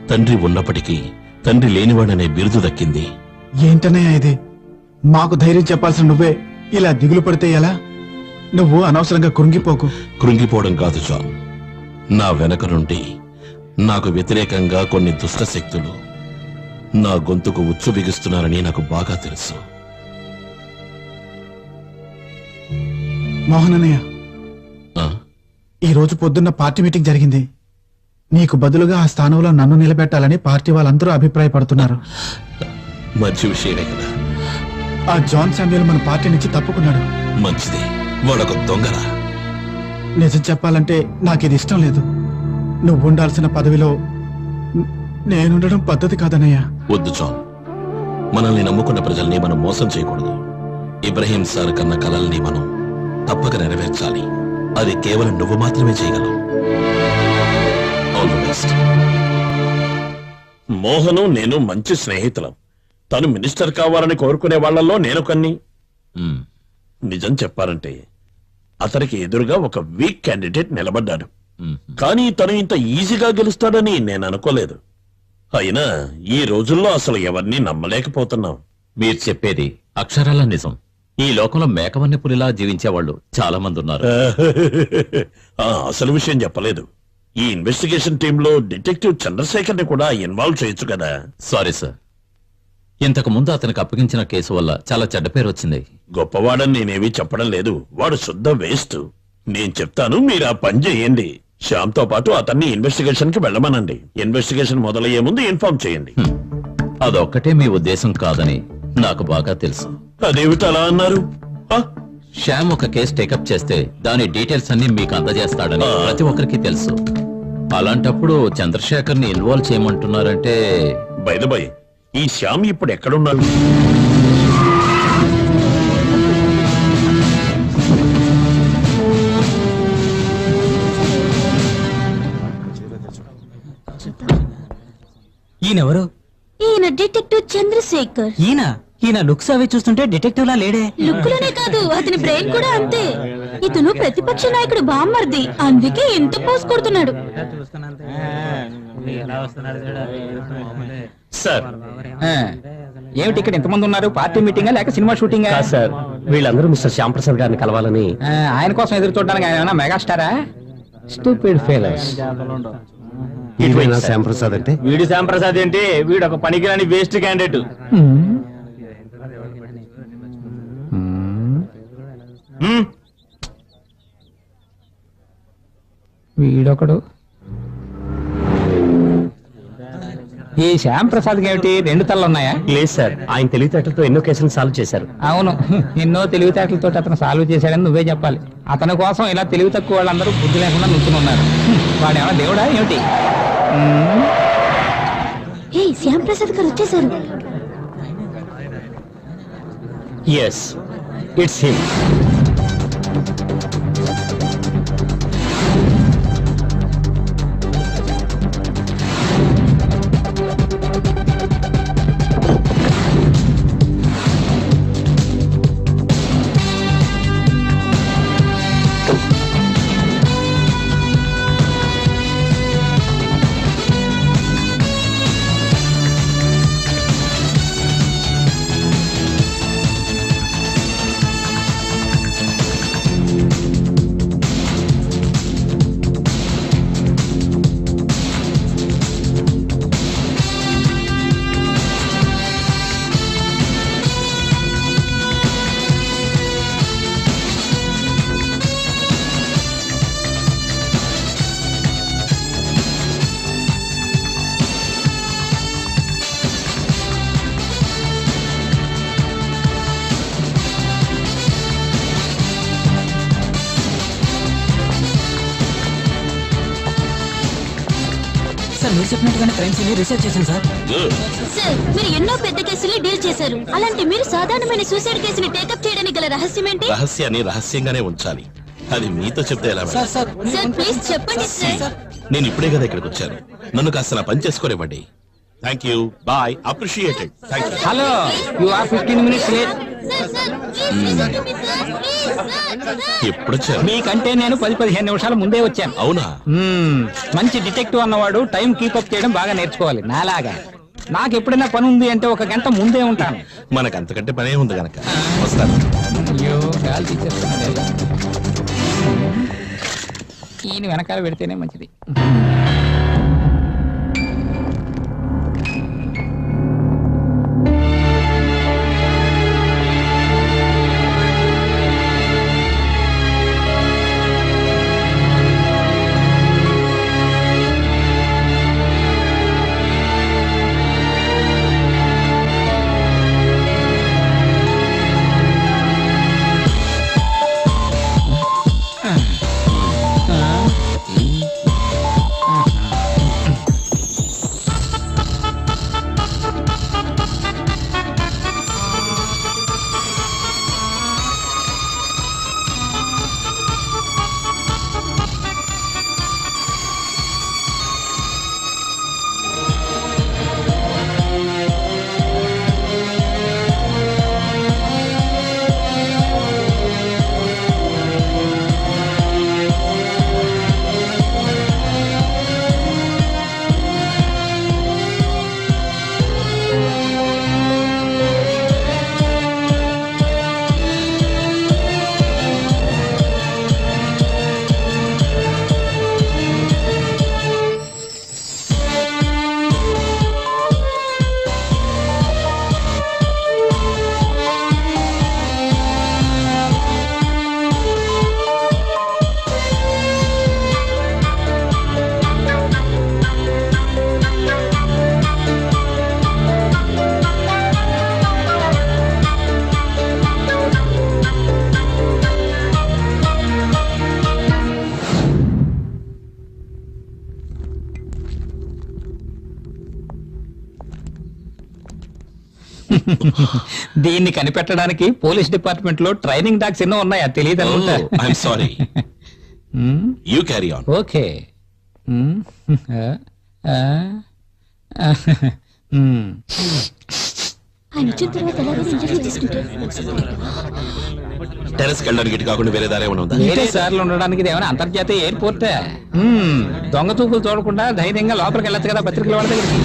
Speaker 9: తండ్రి ఉన్నప్పటికీ తండ్రి లేనివాడనే బిరుదు దక్కింది.
Speaker 10: ఏంటన్నయ్య ఇది? మాకు ధైర్యం చెప్పాల్సిన నువ్వే ఇలా దిగులు పడితే ఎలా? నువ్వు అనవసరంగా కృంగిపోకు.
Speaker 9: కృంగిపోవడం కాదు జాన్, నా వెనక నుండి నాకు వ్యతిరేకంగా కొన్ని దుష్ట శక్తులు నా గొంతుకు ఉచ్చు బిగిస్తున్నారని నాకు బాగా తెలుసు.
Speaker 10: మోహన్ అన్నయ్య,
Speaker 9: ఆ?
Speaker 10: ఈ రోజు పొద్దున్న పార్టీ మీటింగ్ జరిగింది. నీకు బదులుగా ఆ స్థానంలో నన్ను నిలబెట్టాలని పార్టీ వాళ్ళందరూ అభిప్రాయపడుతున్నారు.
Speaker 9: మంచి విషయమే కదా.
Speaker 10: ఆ జాన్ శామ్యూల్ మన పార్టీ నుంచి తప్పుకున్నాడు.
Speaker 9: మంచిది, వాడొక దొంగరా.
Speaker 10: నిజం చెప్పాలంటే నాకు ఇది ఇష్టం లేదు. నువ్వు ఉండాల్సిన పదవిలో నేనుండడం పద్ధతి కాదనయ్యా.
Speaker 9: వద్దు జాన్, మనల్ని నమ్ముకున్న ప్రజల్ని మనం మోసం చేయకూడదు. ఇబ్రహీం సార్ కన్న కలల్ని మనం తప్పక నెరవేర్చాలి. అది కేవలం నువ్వు మాత్రమే చేయగలవు. All the best.
Speaker 11: మోహను నేను మంచి స్నేహితులం. తను మినిస్టర్ కావాలని కోరుకునే వాళ్లలో నేను కొన్ని. నిజం చెప్పాలంటే అతనికి ఎదురుగా ఒక వీక్ క్యాండిడేట్ నిలబడ్డాడు. కానీ తను ఇంత ఈజీగా గెలుస్తాడని నేను అనుకోలేదు. అయినా ఈ రోజుల్లో అసలు ఎవరిని నమ్మలేకపోతున్నాం.
Speaker 4: మీరు చెప్పేది అక్షరాల నిజం. ఈ లోకంలో మేకవన్నె పులిలా జీవించేవాళ్ళు చాలా మంది ఉన్నారు.
Speaker 11: అసలు విషయం చెప్పలేదు. ఈ ఇన్వెస్టిగేషన్ టీంలో డిటెక్టివ్ చంద్రశేఖర్ ని కూడా ఇన్వాల్వ్ చేయొచ్చు కదా.
Speaker 4: సారీ సార్, ఇంతకు ముందు అతనికి అప్పగించిన కేసు వల్ల చాలా చెడ్డ పేరు వచ్చింది.
Speaker 11: గొప్పవాడని నేనేమీ చెప్పడం లేదు. వాడు శుద్ధ వేస్ట్. నేను చెప్తాను, మీరు ఆ పని చేయండి. శ్యామ్ తో పాటు అతన్ని ఇన్వెస్టిగేషన్ కి వెళ్ళమనండి. ఇన్వెస్టిగేషన్ మొదలయ్యే ముందు ఇన్ఫార్మ్ చేయండి.
Speaker 4: అదొక్కటే మీ ఉద్దేశం కాదని నాకు బాగా తెలుసు.
Speaker 11: అదేమిటి అలా అన్నారు?
Speaker 4: శ్యామ్ ఒక కేసు టేకప్ చేస్తే దాని డీటెయిల్స్ అన్ని మీకు అందజేస్తాడని ప్రతి ఒక్కరికి తెలుసు. అలాంటప్పుడు చంద్రశేఖర్ ని ఇన్వాల్వ్ చేయమంటున్నారంటే?
Speaker 11: బై ద బై, ఈ శ్యామ్ ఇప్పుడు ఎక్కడున్నాడు?
Speaker 6: ఈయనెవరు?
Speaker 5: ఈయన డిటెక్టివ్ చంద్రశేఖర్.
Speaker 6: ఈయన లుక్స్ అవి చూస్తుంటే డిటెక్టివ్ లా లేడే.
Speaker 5: లుక్కులోనే కాదు, అతని బ్రెయిన్ కూడా అంతే. ఇతను ప్రతిపక్ష నాయకుడు బామ్మర్ది, అందుకే ఎంత పోస్ కొడుతున్నాడు.
Speaker 3: సార్,
Speaker 6: ఏమిటి ఇక్కడ ఎంతమంది ఉన్నారు? పార్టీ మీటింగా లేక సినిమా షూటింగా?
Speaker 3: సార్, వీళ్ళందరూ మిస్టర్ శ్యామ్ ప్రసాద్ గారిని కలవాలని.
Speaker 6: ఆయన కోసం ఎదురు చూడడానికి ఆయన ఏమైనా మెగాస్టారా?
Speaker 3: Stupid fellows.
Speaker 2: శ్యాంప్రసాద్ అంటే
Speaker 11: వీడు శ్యామ్ ప్రసాద్ ఏంటి? వీడు ఒక పనికిరాని వేస్ట్ క్యాండిడేట్.
Speaker 6: వీడొకడు. ఈ శ్యామ్ ప్రసాద్ ఏమిటి రెండు తలలు ఉన్నాయా?
Speaker 3: లేదు సార్, ఆయన తెలివితేటలతో ఎన్నో కేసులు సాల్వ్ చేశారు.
Speaker 6: అవును, ఎన్నో తెలివితేటలతో అతను సాల్వ్ చేశాడని నువ్వే చెప్పాలి. అతని కోసం ఇలా తెలివి తక్కువ వాళ్ళందరూ బుద్ధి లేకుండా నుంచుని ఉన్నారు. వాడు ఏమన్నా దేవుడా ఏమిటి?
Speaker 5: శ్యామ్ ప్రసాద్ గారు వచ్చేసారు.
Speaker 3: Yes, it's him.
Speaker 6: మీరు చెప్పినట్టుగానే క్రైమ్స్ ని రీసెర్చ్ చేశాను సార్.
Speaker 5: సార్, మీరు ఎన్నో పెద్ద కేసులు డీల్ చేశారు. అలాంటి మీరు సాధారణమైన సూసైడ్ కేసుని టేకప్ చేయడానికి గల రహస్యం ఏంటి?
Speaker 9: రహస్యాన్ని రహస్యంగానే ఉంచాలి. అది మీతో చెప్తే ఎలా?
Speaker 5: సార్ ప్లీజ్ చెప్పండి సార్.
Speaker 9: నేను ఇప్పుడే కదా ఇక్కడికి వచ్చాను. నన్ను కాస్త నా పని చేసుకోనివ్వండి. Thank you, bye, appreciated. Thank you.
Speaker 6: Hello, you are 15 minutes late.
Speaker 9: ఎప్పుడు వచ్చారు?
Speaker 6: మీకంటే నేను 10-15 నిమిషాల ముందే వచ్చాను.
Speaker 9: అవునా?
Speaker 6: మంచి డిటెక్టివ్ అన్నవాడు టైం కీపప్ చేయడం బాగా నేర్చుకోవాలి నాలాగా. నాకు ఎప్పుడైనా పని ఉంది అంటే 1 గంట ముందే ఉంటాను.
Speaker 9: మనకు అంతకంటే పనే ఉంది గనక వస్తాను.
Speaker 6: అయ్యో గాలి తీసేస్తున్నాడు. ఈయన వెనకాల పెడితేనే మంచిది. దీన్ని కనిపెట్టడానికి పోలీస్ డిపార్ట్మెంట్ లో ట్రైనింగ్ డాగ్స్ ఎన్నో ఉన్నాయా తెలియదు అనుకుంటా.
Speaker 9: I'm sorry. You carry on.
Speaker 6: Okay.
Speaker 9: Terrace వెళ్ళడానికి ఇటు కాకుండా వేరే దారి ఏమైనా ఉందా?
Speaker 6: వేరే సార్లు ఉండడానికి ఇది ఏమైనా అంతర్జాతీయ ఎయిర్పోర్టే? దొంగ తూపులు చూడకుండా ధైర్యంగా లోపలికి వెళ్ళొచ్చు కదా పత్రికల వాళ్ళ దగ్గరికి.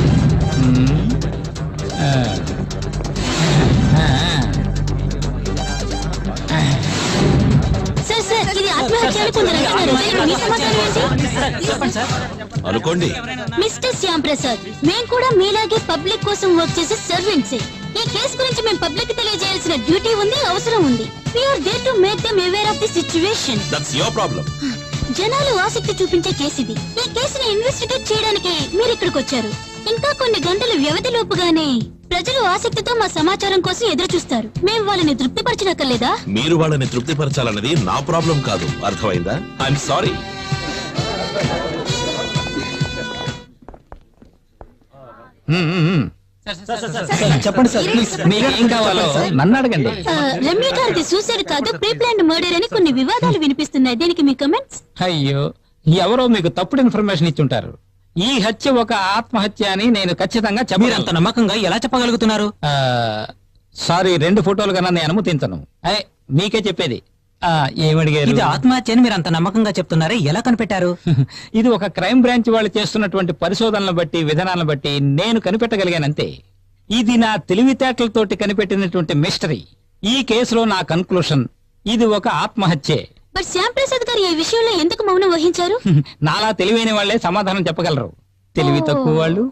Speaker 9: అనుకోండి
Speaker 5: మిస్టర్ శ్యామ్ ప్రసాద్, మేము కూడా మీలాగే పబ్లిక్ కోసం వర్క్ చేసే సర్వెంట్స్. ఈ కేసు గురించి మేము పబ్లిక్ తెలియజేయాల్సిన డ్యూటీ ఉంది, అవసరం ఉంది. We are there to make them aware of the situation.
Speaker 9: That's your problem.
Speaker 5: జనాలు ఆసక్తి చూపించే కేసు ఇది. ఈ కేసుని ఇన్వెస్టిగేట్ చేయడానికి మీరు ఇక్కడికి వచ్చారు. ఇంకా కొన్ని గంటల వ్యవధి లోపుగానే ప్రజలు ఆసక్తితో మా సమాచారం కోసం ఎదురు చూస్తారు. మేము వాళ్ళని తృప్తిపరచనక్కర్లేదా?
Speaker 9: మీరు వాళ్ళని తృప్తిపరచాలన్నది నా ప్రాబ్లం కాదు, అర్థమైందా? I'm sorry.
Speaker 6: చెప్పండి సార్, మీకు ఏం కావాలో నన్ను అడగండి.
Speaker 5: రమ్య గారిది సూసైడ్ కాదు, ప్రీ ప్లాన్డ్ మర్డర్ అని కొన్ని వివాదాలు వినిపిస్తున్నాయి. దీనికి మీ కమెంట్స్?
Speaker 6: అయ్యో, ఎవరో మీకు తప్పుడు ఇన్ఫర్మేషన్ ఇచ్చుంటారు. ఈ హత్య ఒక ఆత్మహత్య అని నేను ఖచ్చితంగా చెప్పను.
Speaker 3: అంత నమ్మకంగా ఎలా చెప్పగలుగుతున్నారు?
Speaker 6: సారీ, 2 ఫోటోలు కన్నా నేను అనుమతించను. మీకే చెప్పేది. ఏమడిగారు?
Speaker 3: ఇది ఆత్మహత్య అని మీరు అంత నమ్మకంగా చెప్తున్నారే, ఎలా కనిపెట్టారు?
Speaker 6: ఇది ఒక క్రైమ్ బ్రాంచ్ వాళ్ళు చేస్తున్నటువంటి పరిశోధనలను బట్టి, విధానాలను బట్టి నేను కనిపెట్టగలిగానంతే. ఇది నా తెలివితేటలతోటి కనిపెట్టినటువంటి మిస్టరీ. ఈ కేసులో నా కన్క్లూషన్ ఇది ఒక ఆత్మహత్యే.
Speaker 5: బట్ శ్యామ్ ప్రసాద్ గారు ఈ విషయంలో ఎందుకు మౌనం వహించారు?
Speaker 6: నాలా తెలివైన వాళ్లే సమాధానం చెప్పగలరు, తెలివి తక్కువ వాళ్ళు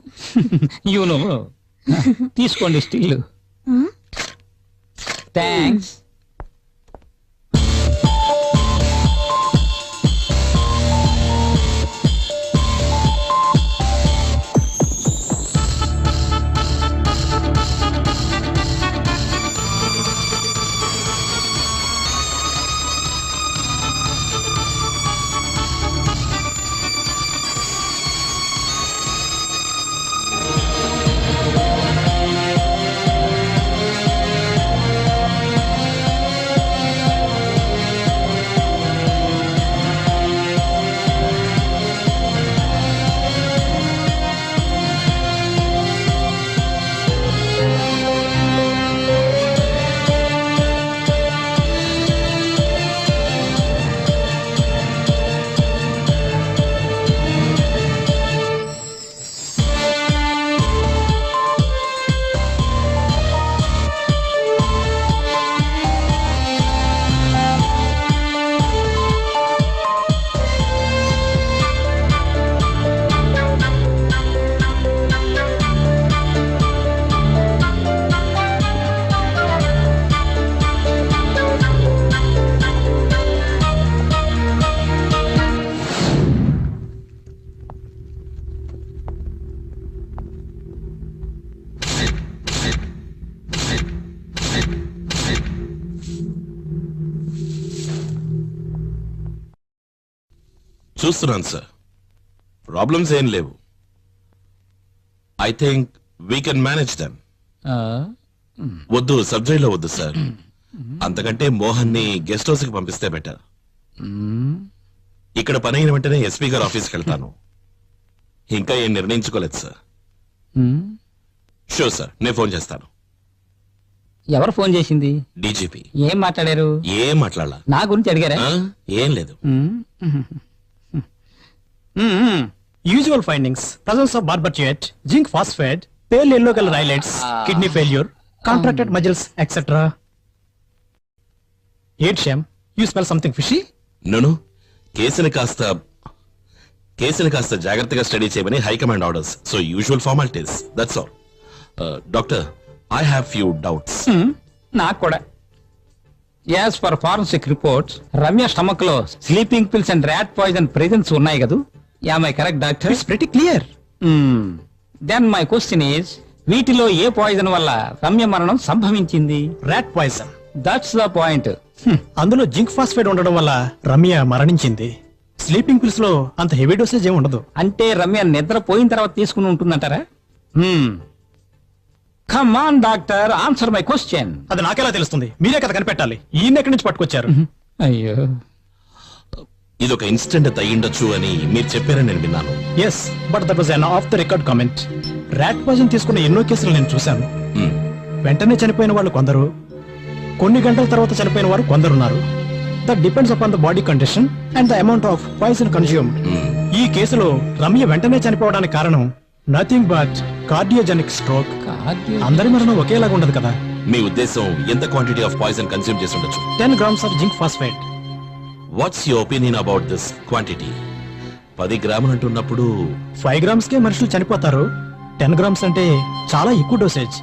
Speaker 6: యూనో. తీసుకోండి స్టిల్. థ్యాంక్స్.
Speaker 11: చూస్తున్నాను సార్, ప్రాబ్లమ్స్ ఏం లేవు. I think we can manage them. వద్దు, సబ్జెక్ట్లో వద్దు సార్. అంతకంటే మోహన్ ని గెస్ట్ హౌస్ కి పంపిస్తే బెటర్. ఇక్కడ పని అయిన వెంటనే ఎస్పీ గారు ఆఫీస్కి వెళ్తాను. ఇంకా ఏం నిర్ణయించుకోలేదు సార్. షూర్ సార్, నేను ఫోన్ చేస్తాను.
Speaker 6: ఎవరు ఫోన్ చేసింది?
Speaker 11: డీజీపీ.
Speaker 6: ఏం మాట్లాడారు?
Speaker 11: ఏం మాట్లాడాల?
Speaker 6: నా గురించి అడిగారా?
Speaker 11: ఏం లేదు.
Speaker 12: Usual findings: presence of barbiturate, zinc phosphate, pale yellow color eyelids, kidney failure, contracted muscles, etc. Eight Shyam, you smell something fishy?
Speaker 11: నోను, కేసుని కాస్త జాగ్రత్తగా స్టడీ చేయమని high command orders. So usual formalities, that's all. Doctor, I have few doubts.
Speaker 6: నాకు కూడా. As for forensic reports, Ramya stomach లో sleeping pills and rat poison presence ఉన్నాయి కదా? Am I correct doctor?
Speaker 12: It's pretty clear.
Speaker 6: Then my question is, వీటిలో ఏ పాయిజన్ వల్ల రమ్య మరణం సంభవించింది?
Speaker 12: Rat poison.
Speaker 6: That's the point.
Speaker 12: అందులో జింక్ ఫాస్ఫేట్ ఉండడం వల్ల రమ్య మరణించింది. స్లీపింగ్ పిల్స్ లో అంత హెవీ డోసేజ్ ఏమి ఉండదు.
Speaker 6: అంటే రమ్య నిద్ర పోయిన తర్వాత తీసుకుని ఉంటుందంటారా? Come on doctor, answer my question.
Speaker 12: అది నాకెలా తెలుస్తుంది? మీరే కదా కనిపెట్టాలి. ఈయన ఎక్కడి నుంచి పట్టుకొచ్చారు?
Speaker 6: అయ్యో,
Speaker 11: ఇది ఒక ఇన్సిడెంట్ అయ్యిండొచ్చు అని మీరు చెప్పారని నేను విన్నాను.
Speaker 12: Yes, but that was an off the record comment. Rat poison తీసుకున్న ఎన్నో కేసులు నేను చూశాను. వెంటనే చనిపోయిన వాళ్ళు కొందరు, కొన్ని గంటల తర్వాత చనిపోయిన వారు కొందరున్నారు. That depends upon the body condition and the amount of poison consumed. ఈ కేసులో రమ్య వెంటనే చనిపోవడానికి కారణం నథింగ్ బట్ కార్డియోజెనిక్ స్ట్రోక్. అందరి మరణం ఒకేలాగా ఉండదు కదా.
Speaker 11: మీ ఉద్దేశం ఎంత క్వాంటిటీ ఆఫ్ పాయిజన్ కన్స్యూమ్ చేసి ఉండొచ్చు?
Speaker 12: 10 grams of zinc phosphate.
Speaker 11: What's your opinion about this quantity? 10 గ్రాములు అంటున్నప్పుడు
Speaker 12: 5 grams కే మనుషులు చనిపోతారు. 10 grams అంటే చాలా ఎక్కువ డోసేజ్.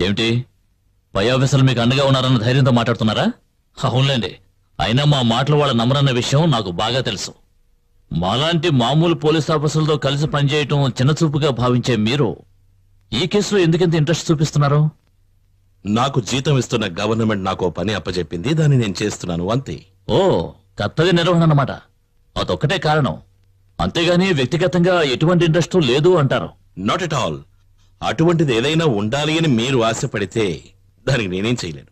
Speaker 4: ఏమిటి, పై ఆఫీసర్లు మీకు అండగా ఉన్నారన్న ధైర్యంతో మాట్లాడుతున్నారా? అవునులేండి, అయినా మా మాటలు వాళ్ళ నమ్మరన్న విషయం నాకు బాగా తెలుసు. మాలాంటి మామూలు పోలీస్ ఆఫీసర్లతో కలిసి పనిచేయటం చిన్నచూపుగా భావించే మీరు ఈ కేసులో ఎందుకంత ఇంట్రెస్ట్ చూపిస్తున్నారు?
Speaker 11: నాకు జీతం ఇస్తున్న గవర్నమెంట్ నాకు పని అప్పచెప్పింది, దాన్ని నేను చేస్తున్నాను అంతే.
Speaker 4: ఓ, కర్తవ్య నిర్వహణ అన్నమాట. అదొక్కటే కారణం, అంతేగాని వ్యక్తిగతంగా ఎటువంటి ఇంట్రెస్ట్ లేదు అంటారు?
Speaker 11: Not at all. అటువంటిది ఏదైనా ఉండాలి అని మీరు ఆశపడితే దానికి నేనేం చేయలేను.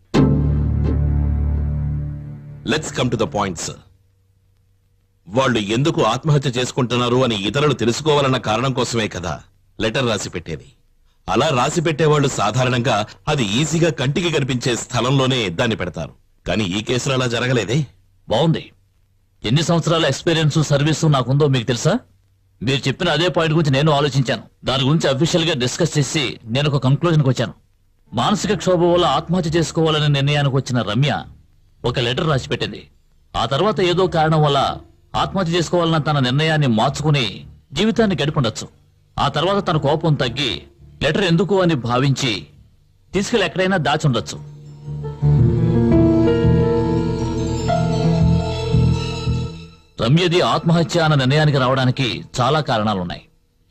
Speaker 11: Let's come to the point sir. వాళ్ళు ఎందుకు ఆత్మహత్య చేసుకుంటున్నారు అని ఇతరులు తెలుసుకోవాలన్న కారణం కోసమే కదా లెటర్ రాసి పెట్టేది. అలా రాసి పెట్టేవాళ్ళు సాధారణంగా అది ఈజీగా కంటికి కనిపించే స్థలంలోనే దాన్ని పెడతారు. కానీ ఈ కేసులో అలా జరగలేదే.
Speaker 4: బాగుంది. ఎన్ని సంవత్సరాల ఎక్స్పీరియన్స్ సర్వీసు నాకుందో మీకు తెలుసా? మీరు చెప్పిన అదే పాయింట్ గురించి నేను ఆలోచించాను. దాని గురించి అఫీషియల్ గా డిస్కస్ చేసి నేను ఒక కంక్లూజన్కి వచ్చాను. మానసిక క్షోభ వల్ల ఆత్మహత్య చేసుకోవాలనే నిర్ణయానికి వచ్చిన రమ్య ఒక లెటర్ రాసి పెట్టింది. ఆ తర్వాత ఏదో కారణం వల్ల ఆత్మహత్య చేసుకోవాలన్న తన నిర్ణయాన్ని మార్చుకుని జీవితాన్ని గడిపుండొచ్చు. ఆ తర్వాత తన కోపం తగ్గి లెటర్ ఎందుకు అని భావించి తీసుకెళ్లి ఎక్కడైనా దాచుండొచ్చు. రమ్యది ఆత్మహత్య అన్న నిర్ణయానికి రావడానికి చాలా కారణాలున్నాయి.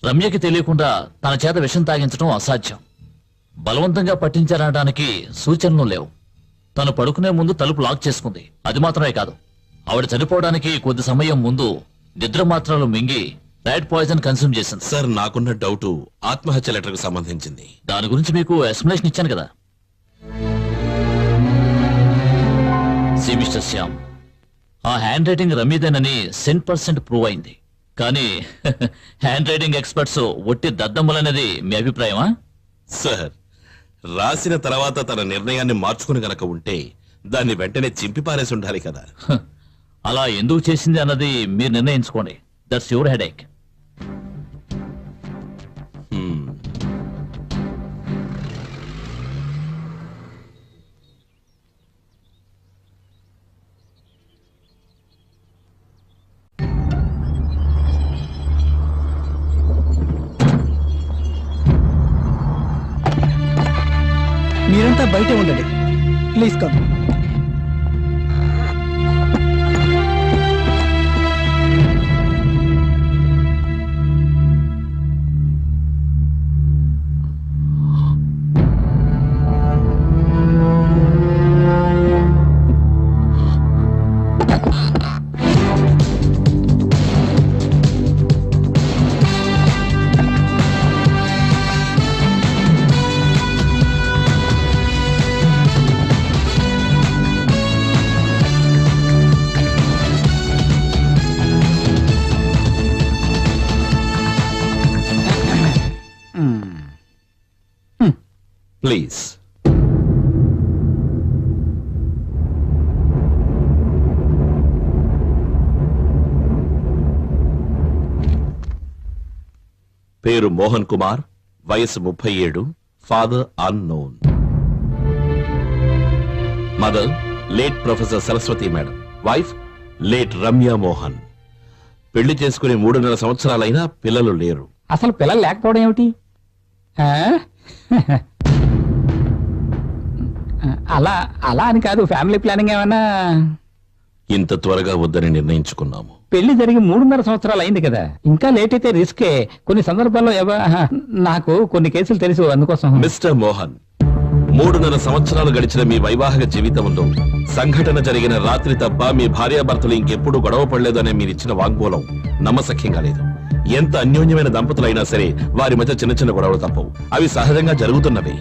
Speaker 4: రమ్యకి తెలియకుండా తన చేత విషం తాగించడం అసాధ్యం. బలవంతంగా పట్టించారనడానికి సూచనలు లేవు. తను పడుకునే ముందు తలుపు లాక్ చేసుకుంది. అది మాత్రమే కాదు, ఆవిడ చనిపోవడానికి కొద్ది సమయం ముందు నిద్ర మాత్రలు మింగి రైట్ పాయిజన్ కన్స్యూమ్ చేసింది.
Speaker 11: సార్, నాకున్న డౌట్ ఆత్మహత్య లెటర్ కు సంబంధించింది.
Speaker 4: దాని గురించి మీకు ఎక్స్ప్లెనేషన్ ఇచ్చాను కదా. సి మిస్టర్ శ్యామ్, ఆ హ్యాండ్ రైటింగ్ రమ్యదేనని 100% ప్రూవ్ అయింది. కానీ హ్యాండ్ రైటింగ్ ఎక్స్పర్ట్స్ ఒట్టి దద్దమ్మలనేది మీ అభిప్రాయమా?
Speaker 11: సార్, రాసిన తర్వాత తన నిర్ణయాన్ని మార్చుకుని గనక ఉంటే దాన్ని వెంటనే చింపి పారేసి ఉండాలి కదా.
Speaker 4: అలా ఎందుకు చేసింది అన్నది మీరు నిర్ణయించుకోండి. That's your headache.
Speaker 10: మీరంతా బయటే ఉండండి, ప్లీజ్ కమ్.
Speaker 9: ప్లీజ్. పేరు మోహన్ కుమార్, వయసు 37, father unknown. Mother late professor Saraswati madam, wife late Ramya Mohan. పెళ్లి చేసుకుని 3.5 సంవత్సరాలైనా పిల్లలు లేరు.
Speaker 6: అసలు పిల్లలు లేకపోవడం ఏమిటి? ఆ? అలా అలా అని కాదు, ఫ్యామిలీ ప్లానింగ్ ఏమన్నా?
Speaker 9: ఇంత త్వరగా వద్దని నిర్ణయించుకున్నాము.
Speaker 6: పెళ్లి జరిగి 3.5 సంవత్సరాలు అయింది కదా, ఇంకా లేట్ అయితే రిస్కే. కొన్ని సందర్భాల్లో నాకు కొన్ని కేసులు తెలుసు, అందుకోసం.
Speaker 9: మిస్టర్ మోహన్, 3.5 సంవత్సరాలు గడిచిన మీ వైవాహిక జీవితంలో సంఘటన జరిగిన రాత్రి తప్ప మీ భార్యాభర్తలు ఇంకెప్పుడు గొడవ పడలేదనే మీరిచ్చిన వాగ్మూలం నమ్మశక్యంగా లేదు. ఎంత అన్యోన్యమైన దంపతులైనా సరే వారి మధ్య చిన్న చిన్న గొడవలు తప్పవు. అవి సహజంగా జరుగుతున్నవి.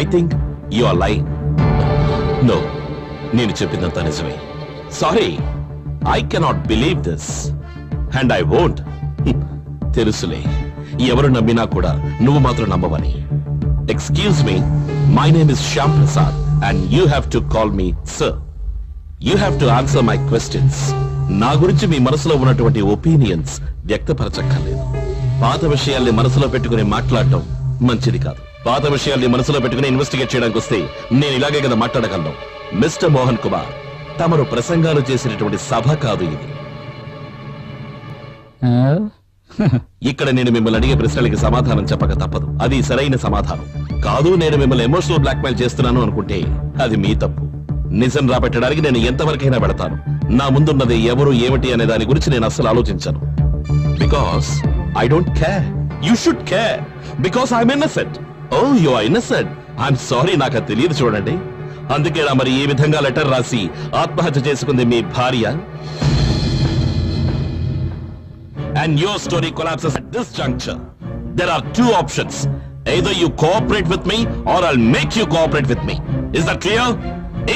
Speaker 9: I think you are lying. No, నేను చెప్పిందంతా నిజమే. Sorry, I cannot believe this and I won't. తెలుసులే, ఎవరు నమ్మినా కూడా నువ్వు మాత్రం నమ్మవని. Excuse me, my name is Shyam Prasad and you have to call me sir. You have to answer my questions. నా గురించి మీ మనసులో ఉన్నటువంటి ఒపీనియన్స్ వ్యక్తపరచక్కర్లేదు. పాత విషయాల్ని మనసులో పెట్టుకుని మాట్లాడటం మంచిది కాదు. పాత విషయాల్ని మనసులో పెట్టుకుని ఇన్వెస్టిగేట్ చేయడానికి వస్తే నేను ఇలాగే కదా మాట్లాడగలను. మిస్టర్ మోహన్ కుమార్, తమరు ప్రసంగాలు చేసినటువంటి సభ కాదు ఇది. ఇక్కడ నేను మిమ్మల్ని అడిగే ప్రశ్నలకి సమాధానం చెప్పక తప్పదు. అది సరైన సమాధానం కాదు. నేను మిమ్మల్ని ఎమోషనల్ బ్లాక్మెయిల్ చేస్తున్నాను అనుకుంటే అది మీ తప్పు. నిజం రాబట్టడానికి నేను ఎంతవరకైనా పెడతాను. నా ముందున్నది ఎవరు ఏమిటి అనే దాని గురించి నేను అస్సలు ఆలోచించను. Because I don't care. You should care because I'm innocent. Oh, you are innocent. I'm sorry, నాకు అది తెలియదు చూడండి. అందుకేనా మరి ఈ విధంగా లెటర్ రాసి ఆత్మహత్య చేసుకుంది మీ భార్య? And your story collapses at this juncture. There are two options. Either you cooperate with me or I'll make you cooperate with me. Is that clear?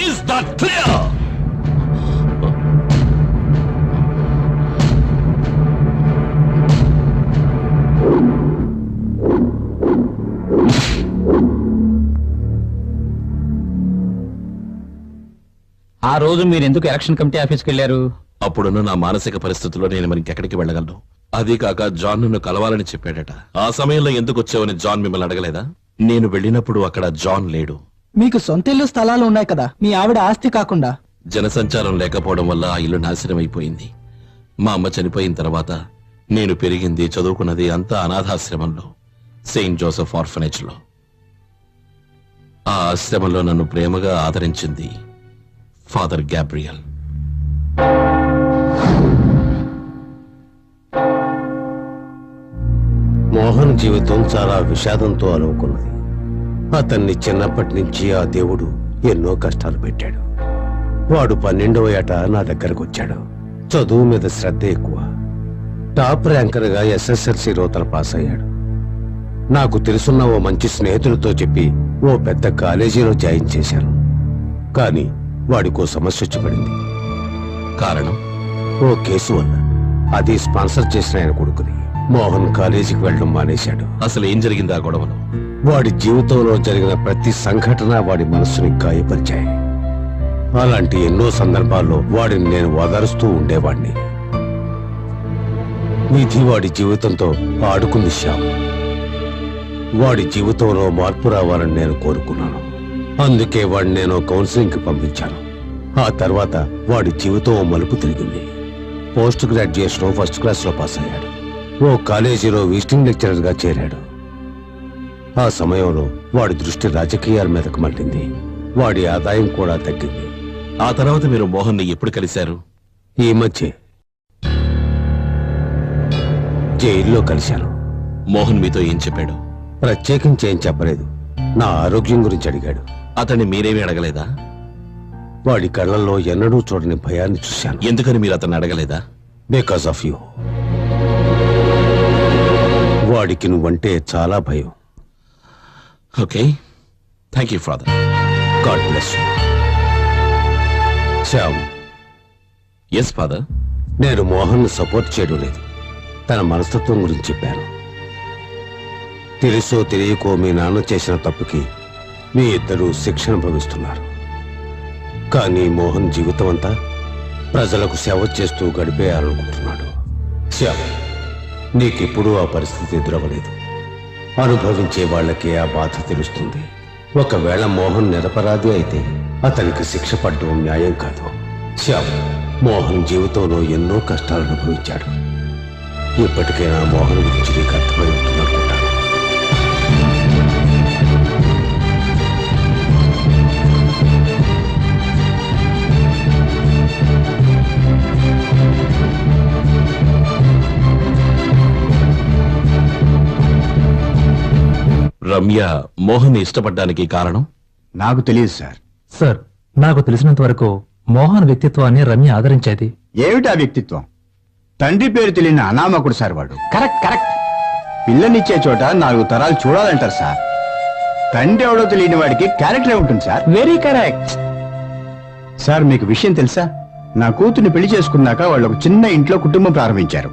Speaker 9: Is that clear?
Speaker 6: ఆ రోజు మీరు ఎందుకు ఎలక్షన్ కమిటీ ఆఫీస్కి వెళ్ళారు?
Speaker 9: అప్పుడున్న నా మానసిక పరిస్థితుల్లో నేను మరి ఇంకెక్కడికి వెళ్ళగలను? అదీ కాక జాన్ నన్ను కలవాలని చెప్పాడట. ఆ సమయంలో ఎందుకు వచ్చావని జాన్ మిమ్మల్ని అడగలేదా? నేను వెళ్ళినప్పుడు అక్కడ జాన్ లేడు.
Speaker 10: మీకు సొంత ఇల్లు స్థలాలు ఉన్నాయి కదా, మీ ఆవిడ ఆస్తి కాకుండా.
Speaker 9: జనసంచారం లేకపోవడం వల్ల ఆ ఇల్లు నాశనం అయిపోయింది. మా అమ్మ చనిపోయిన తర్వాత నేను పెరిగింది, చదువుకున్నది అంతా అనాథాశ్రమంలో, సెయింట్ జోసెఫ్ ఆర్ఫనేజ్ లో. ఆ ఆశ్రమంలో నన్ను ప్రేమగా ఆదరించింది ఫాదర్ గ్యాబ్రియల్.
Speaker 2: మోహన్ జీవితం చాలా విషాదంతో అలుముకున్నది. అతన్ని చిన్నప్పటి నుంచి ఆ దేవుడు ఎన్నో కష్టాలు పెట్టాడు. వాడు 12వ ఏట నా దగ్గరకు వచ్చాడు. చదువు మీద శ్రద్ధ ఎక్కువ. టాప్ ర్యాంకర్ గా SSLC రోతలు పాస్ అయ్యాడు. నాకు తెలుసున్న ఓ మంచి స్నేహితులతో చెప్పి ఓ పెద్ద కాలేజీలో జాయిన్ చేశాను. కానీ వాడికో సమస్య వచ్చి పడింది.
Speaker 9: కారణం
Speaker 2: ఓ కేసు వల్ల. అది స్పాన్సర్ చేసిన ఆయన కొడుకుని. మోహన్ కాలేజీకి వెళ్ళడం మానేశాడు.
Speaker 9: అసలు ఏం జరిగింది ఆ గొడవలో?
Speaker 2: వాడి జీవితంలో జరిగిన ప్రతి సంఘటన వాడి మనస్సుని గాయపరిచాయి. అలాంటి ఎన్నో సందర్భాల్లో వాడిని నేను ఓదారుస్తూ ఉండేవాడిని. విధి వాడి జీవితంతో ఆడుకుంది శ్యామ్. వాడి జీవితంలో మార్పు రావాలని నేను కోరుకున్నాను. అందుకే వాడిని నేను కౌన్సిలింగ్ కి పంపించాను. ఆ తర్వాత వాడి జీవితం ఓ మలుపు తిరిగింది. పోస్ట్ గ్రాడ్యుయేషన్ ఫస్ట్ క్లాస్ లో పాస్ అయ్యాడు. ఓ కాలేజీలో విజిటింగ్ లెక్చరర్ గా చేరాడు. ఆ సమయంలో వాడి దృష్టి రాజకీయాల మీదకు మళ్ళింది. వాడి ఆదాయం కూడా తగ్గింది.
Speaker 9: ఆ తర్వాత మీరు మోహన్ ని ఎప్పుడు కలిశారు?
Speaker 2: ఈ మధ్య జైల్లో కలిశాను.
Speaker 9: మోహన్ మీతో ఏం చెప్పాడు?
Speaker 2: ప్రత్యేకించి ఏం చెప్పలేదు. నా ఆరోగ్యం గురించి అడిగాడు.
Speaker 9: అతన్ని మీరేమీ అడగలేదా?
Speaker 2: వాడి కళ్ళల్లో ఎన్నడూ చూడని భయాన్ని చూశాను.
Speaker 9: ఎందుకని మీరు అతన్ని అడగలేదా?
Speaker 2: Because of you. వాడికి నువ్వంటే చాలా భయం.
Speaker 9: Okay, thank you father.
Speaker 2: God bless you. Shyam.
Speaker 9: Yes father.
Speaker 2: నేను మోహన్ సపోర్ట్ చేయడం లేదు. తన మనస్తత్వం గురించి చెప్పాను. తెలుసో తెలియకో మీ నాన్న చేసిన తప్పుకి మీ ఇద్దరూ శిక్ష అనుభవిస్తున్నారు. కానీ మోహన్ జీవితం అంతా ప్రజలకు సేవ చేస్తూ గడిపేయాలనుకుంటున్నాడు. శ్యామ్, నీకిప్పుడు ఆ పరిస్థితి ఎదురవ్వలేదు. అనుభవించే వాళ్ళకే ఆ బాధ తెలుస్తుంది. ఒకవేళ మోహన్ నిరపరాధి అయితే అతనికి శిక్ష పడడం న్యాయం కాదు. శ్యామ్, మోహన్ జీవితంలో ఎన్నో కష్టాలు అనుభవించాడు. ఇప్పటికైనా మోహన్ గురించి నీకు అర్థమవుతుందనుకుంటాను.
Speaker 9: రమ్య మోహన్ ఇష్టపడ్డానికి కారణం?
Speaker 8: నాకు తెలియదు సార్.
Speaker 12: సార్, నాకు తెలిసినంత వరకు మోహన్ వ్యక్తిత్వాన్ని రమ్య ఆదరించేది.
Speaker 8: ఏమిటా వ్యక్తిత్వం? తండ్రి పేరు తెలియని అనామకుడు సార్ వాడు.
Speaker 6: Correct correct.
Speaker 8: పిల్లనిచ్చే చోట 4 తరాలు చూడాలంటారు సార్. తండ్రి ఎవడో తెలియని వాడికి క్యారెక్టర్ ఉంటుంది సార్.
Speaker 6: Very correct.
Speaker 8: సార్, మీకు విషయం తెలుసా? నా కూతుర్ని పెళ్లి చేసుకున్నాక వాళ్ళు ఒక చిన్న ఇంట్లో కుటుంబం ప్రారంభించారు.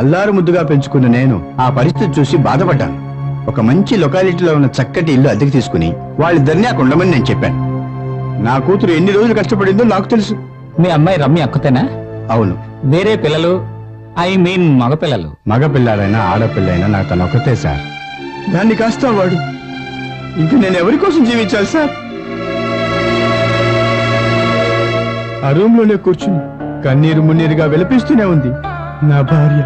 Speaker 8: అల్లారు ముద్దుగా పెంచుకున్న నేను ఆ పరిస్థితి చూసి బాధపడ్డాను. ఒక మంచి లొకాలిటీలో ఉన్న చక్కటి ఇల్లు అద్దెకి తీసుకుని వాళ్ళిద్దరిని అక్కడ ఉండమని నేను చెప్పాను. నా కూతురు ఎన్ని రోజులు కష్టపడిందో నాకు తెలుసు.
Speaker 6: మీ అమ్మాయి రమ్య అక్కతేనా?
Speaker 8: అవును.
Speaker 6: వేరే పిల్లలు, ఐ మీన్ మగపిల్లలు?
Speaker 8: మగపిల్లాడైనా ఆడపిల్లైనా నాకు తను ఒకతే సార్. దాన్ని కాస్త వాడు. ఇంక నేను ఎవరి కోసం జీవించాలి సార్? ఆ రూమ్ లోనే కూర్చుని కన్నీరు మున్నీరుగా విలపిస్తూనే ఉంది నా భార్య.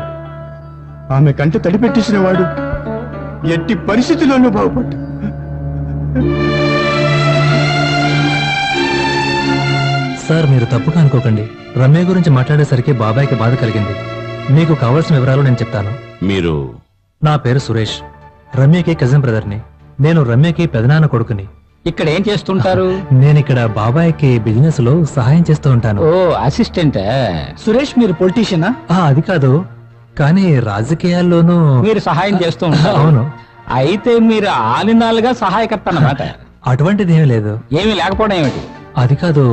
Speaker 8: ఆమె కంట తడిపెట్టేసిన వాడు ఎట్టి పరిస్థితుల్లోనూ బాగుపడ్డా.
Speaker 12: సార్, మీరు తప్పుగా అనుకోకండి. రమ్య గురించి మాట్లాడేసరికి బాబాయ్కి బాధ కలిగింది. మీకు కావాల్సిన వివరాలు నేను చెప్తాను.
Speaker 9: మీరు?
Speaker 12: నా పేరు సురేష్. రమ్యకి కజిన్ బ్రదర్ని. నేను రమ్యకి పెదనాన్న కొడుకుని.
Speaker 6: ఇక్కడ ఏం చేస్తుంటారు?
Speaker 12: నేను ఇక్కడ బాబాయ్కి బిజినెస్ లో సహాయం చేస్తూ ఉంటాను.
Speaker 6: ఓ, అసిస్టెంట్.
Speaker 10: సురేష్, మీరు పొలిటీషియనా?
Speaker 12: అది కాదు, కానీ రాజకీయాల్లోనూ
Speaker 6: మీరు సహాయం చేస్తూ ఉంటారు.
Speaker 12: అవును.
Speaker 6: అయితే మీరు ఆలినాలుగా సహాయకర్త అన్నమాట.
Speaker 12: అటువంటిది ఏమీ లేదు.
Speaker 6: ఏమీ లేకపోవడం ఏమిటి?
Speaker 12: అది కాదు,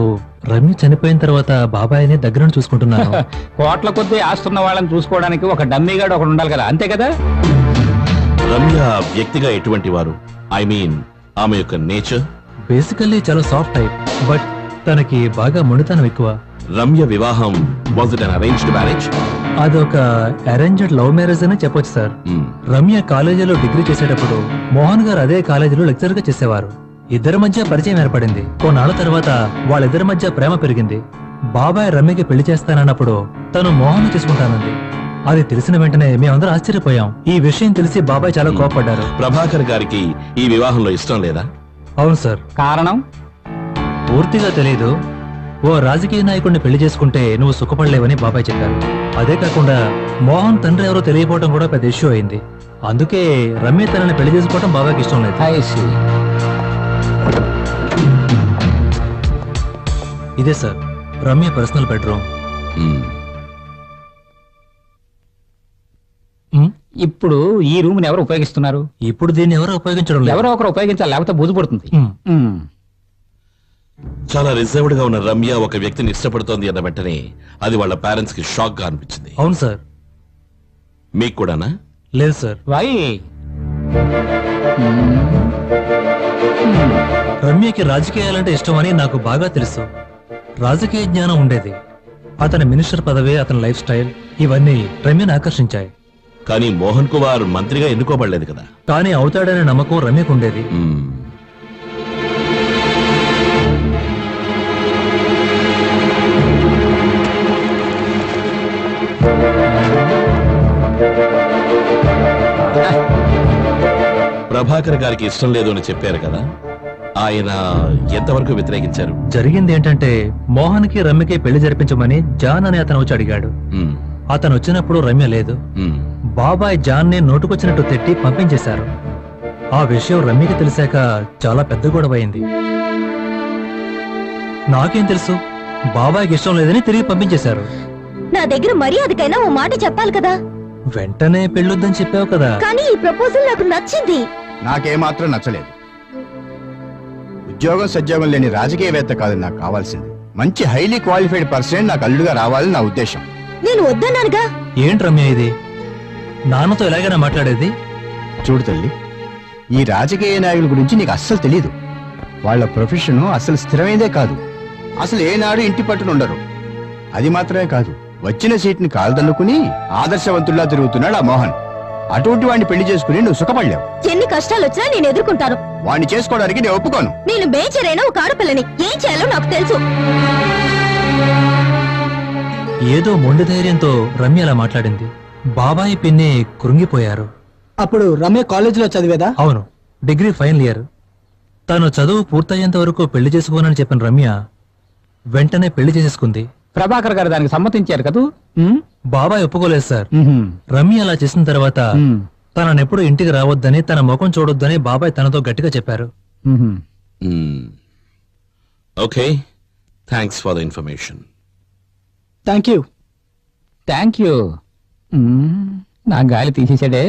Speaker 12: రమ్య చనిపోయిన తర్వాత బాబాయ్ని దగ్గర నుండి చూసుకుంటున్నాను.
Speaker 6: కోట్ల కొద్దీ ఆస్తున్న వాళ్ళని చూసుకోవడానికి ఒక డమ్మీగాడు ఒకడు ఉండాలి కదా, అంతే కదా?
Speaker 9: రమ్య వ్యక్తిగా ఎటువంటి వారు? ఐ మీన్ ఆమె యొక్క నేచర్?
Speaker 12: బేసికల్లీ చాలా సాఫ్ట్ టైప్, బట్ తనకి బాగా మొండితనం ఎక్కువ.
Speaker 9: రమ్య వివాహం was it an arranged marriage?
Speaker 12: అదొక అరేంజ్డ్ లవ్ మ్యారేజ్ అని చెప్పొచ్చు సార్. రమ్య కాలేజీలో డిగ్రీ చేసేటప్పుడు మోహన్ గారు అదే కాలేజీలో లెక్చర్ గా చేసేవారు. ఇద్దరి మధ్య పరిచయం ఏర్పడింది. కొన్నాళ్ళ తర్వాత వాళ్ళిద్దరి మధ్య ప్రేమ పెరిగింది. బాబాయ్ రమ్యకి పెళ్లి చేస్తానన్నప్పుడు తను మోహన్ చేసుకుంటానంది. అది తెలిసిన వెంటనే మేమందరం ఆశ్చర్యపోయాం. ఈ విషయం తెలిసి బాబాయ్ చాలా కోపడ్డారు.
Speaker 9: ప్రభాకర్ గారికి ఈ వివాహంలో ఇష్టం లేదా?
Speaker 12: అవును సార్.
Speaker 6: కారణం
Speaker 12: పూర్తిగా తెలియదు. ఓ రాజకీయ నాయకుడిని పెళ్లి చేసుకుంటే నువ్వు సుఖపడలేవని బాబాయ్ చెప్పారు. అదే కాకుండా మోహన్ తండ్రి ఎవరో తెలియపోవడం కూడా పెద్ద ఇష్యూ అయింది. అందుకే రమ్య తనని పెళ్లి చేసుకోవడం బాబాయ్కి ఇష్టం లేదు. ఇదే సార్ రమ్య పర్సనల్ బెడ్రూమ్.
Speaker 6: ఇప్పుడు ఈ రూమ్ ని ఎవరు ఉపయోగిస్తున్నారు?
Speaker 12: ఇప్పుడు దీన్ని ఎవరు ఉపయోగించడం లేదు.
Speaker 6: ఎవరో ఒకరు ఉపయోగించాలి, లేకపోతే బూజు పడుతుంది.
Speaker 9: చాలా రిజర్వ్డ్ గా ఉన్న రమ్య ఒక వ్యక్తిని ఇష్టపడుతోంది అన్న వెంటనే అది వాళ్ళ పేరెంట్స్ కి షాక్ గా అనిపించింది.
Speaker 12: అవును సార్.
Speaker 9: మీకు కూడానా?
Speaker 12: లేదు సార్.
Speaker 6: వై?
Speaker 12: రమ్యకి రాజకీయాలంటే ఇష్టమని నాకు బాగా తెలుసు. రాజకీయ జ్ఞానం ఉండేది. అతని మినిస్టర్ పదవి, అతని లైఫ్ స్టైల్ ఇవన్నీ రమ్యను ఆకర్షించాయి.
Speaker 9: కానీ మోహన్ కుమార్ మంత్రిగా ఎన్నుకోబడలేదు కదా.
Speaker 12: కానీ అవుతాడనే నమ్మకం రమ్యకు ఉండేది.
Speaker 9: ప్రభాకర్ గారికి ఇష్టం లేదు అని చెప్పారు కదా, ఆయన ఎంతవరకు వ్యతిరేకించారు?
Speaker 12: జరిగింది ఏంటంటే మోహన్ కి రమ్యకి పెళ్లి జరిపించమని జాన్ అని అతను వచ్చి అడిగాడు. అతను వచ్చినప్పుడు రమ్య లేదు. బాబాయ్ జాన్ ని నోటుకొచ్చినట్టు తిట్టి పంపించేశారు. ఆ విషయం రమ్యకి తెలిసాక చాలా పెద్ద గొడవైంది. నాకేం తెలుసు, బాబాయ్కి ఇష్టం లేదని తిరిగి పంపించేశారు.
Speaker 5: నా దగ్గర మర్యాదకైనా ఓ మాట చెప్పాలి కదా.
Speaker 12: వెంటనే పెళ్ళొద్దని చెప్పావు కదా.
Speaker 5: కానీ ఈ ప్రపోజల్ నాకు నచ్చింది.
Speaker 8: నాకేమాత్రం నచ్చలేదు. ఉద్యోగం సద్యోగం లేని రాజకీయవేత్త కాదు నాకు కావాల్సింది. మంచి హైలీ క్వాలిఫైడ్ పర్సన్ నాకు అల్లుడుగా రావాలని నా ఉద్దేశం.
Speaker 5: నేను వద్దన్నానుగా.
Speaker 12: ఏంటి రమ్య ఇది? నాన్నతో ఎలాగైనా మాట్లాడేది?
Speaker 8: చూడు తల్లి, ఈ రాజకీయ నాయకుల గురించి నీకు అస్సలు తెలియదు. వాళ్ళ ప్రొఫెషన్ అసలు స్థిరమైందే కాదు. అసలు ఏనాడు ఇంటి పట్టునుండరు. అది మాత్రమే కాదు, వచ్చిన సీట్ని కాల్దన్నుకుని ఆదర్శవంతుల్లా తిరుగుతున్నాడు ఆ మోహన్. అటువంటి వాడిని పెళ్లి చేసుకుని నువ్వు సుఖపడలేవు.
Speaker 5: ఎన్ని కష్టాలు వచ్చినా నేను ఎదుర్కొంటాను.
Speaker 8: వాడిని చేసుకోవడానికి నేను ఒప్పుకోను.
Speaker 5: నేను మేజర్ అయిన ఒక ఆడపిల్లని, ఏం చేయాలో నాకు తెలుసు.
Speaker 13: ఏదో మొండి ధైర్యంతో రమ్య అలా మాట్లాడింది. బాబాయి పిన్ని కృంగిపోయారు.
Speaker 10: అప్పుడు రమ్య కాలేజీలో చదివేదా?
Speaker 13: అవును, డిగ్రీ ఫైనల్ ఇయర్. తను చదువు పూర్తయ్యేంత వరకు పెళ్లి చేసుకోనని చెప్పిన రమ్య వెంటనే పెళ్లి చేసేసుకుంది.
Speaker 6: ప్రభాకర్ గారు దానికి సమ్మతించారు కదూ?
Speaker 13: బాబాయ్ ఒప్పుకోలేదు సార్. రమ్య అలా చేసిన తర్వాత తననెప్పుడు ఇంటికి రావద్దని, తన ముఖం చూడొద్దని బాబాయ్ తనతో గట్టిగా చెప్పారు.
Speaker 9: Okay, thanks for the information.
Speaker 6: Thank you. నా గాలి తీసేసాడే.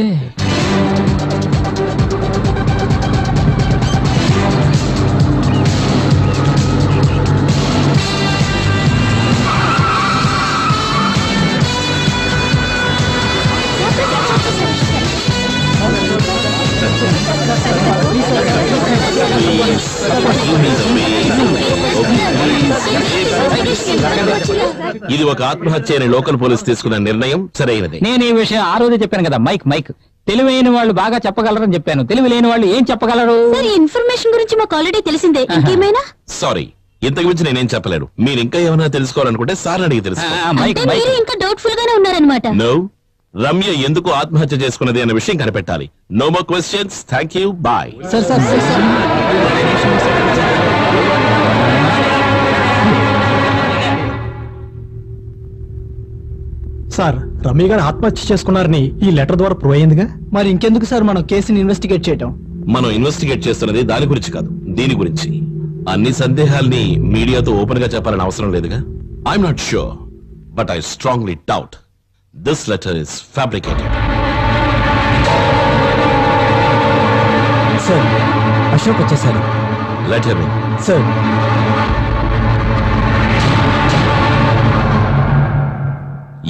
Speaker 9: ఇది ఒక ఆత్మహత్య అని లోకల్ పోలీస్ తీసుకున్న నిర్ణయం సరైనది.
Speaker 6: నేను ఈ విషయం ఆ రోజే చెప్పాను కదా, మైక్ తెలివైన వాళ్ళు బాగా చెప్పగలరని చెప్పాను. తెలివి లేని వాళ్ళు ఏం చెప్పగలరు?
Speaker 5: ఈ ఇన్ఫర్మేషన్ గురించి మాకు ఆల్రెడీ తెలిసిందే. ఇంకేమైనా?
Speaker 9: సారీ, ఇంతకు మించి నేనేం చెప్పలేను. మీరు ఇంకా ఏమైనా తెలుసుకోవాలనుకుంటే సార్ అడిగి తెలుసుకో.
Speaker 5: అంటే మీరు ఇంకా డౌట్ఫుల్ గానే ఉన్నారనమాట.
Speaker 9: నో, రమ్య ఎందుకు ఆత్మహత్య చేసుకున్నది అనే విషయం కనిపెట్టాలి. No more questions. Thank you, bye.
Speaker 12: Sir, Ramya గారు ఆత్మహత్య చేసుకున్నారని ఈ లెటర్ ద్వారా ప్రూవ్ అయిందిగా.
Speaker 10: మరి ఇంకెందుకు సార్ మనం కేసుని ఇన్వెస్టిగేట్ చేయటం?
Speaker 9: మనం ఇన్వెస్టిగేట్ చేస్తున్నది దాని గురించి కాదు, దీని గురించి. అన్ని సందేహాల్ని మీడియాతో ఓపెన్ గా చెప్పాలని అవసరం లేదుగా. I'm not sure, but I strongly doubt this letter is fabricated.
Speaker 13: Sir, Ashok వచ్చేసారు.
Speaker 9: Let him in.
Speaker 13: సార్,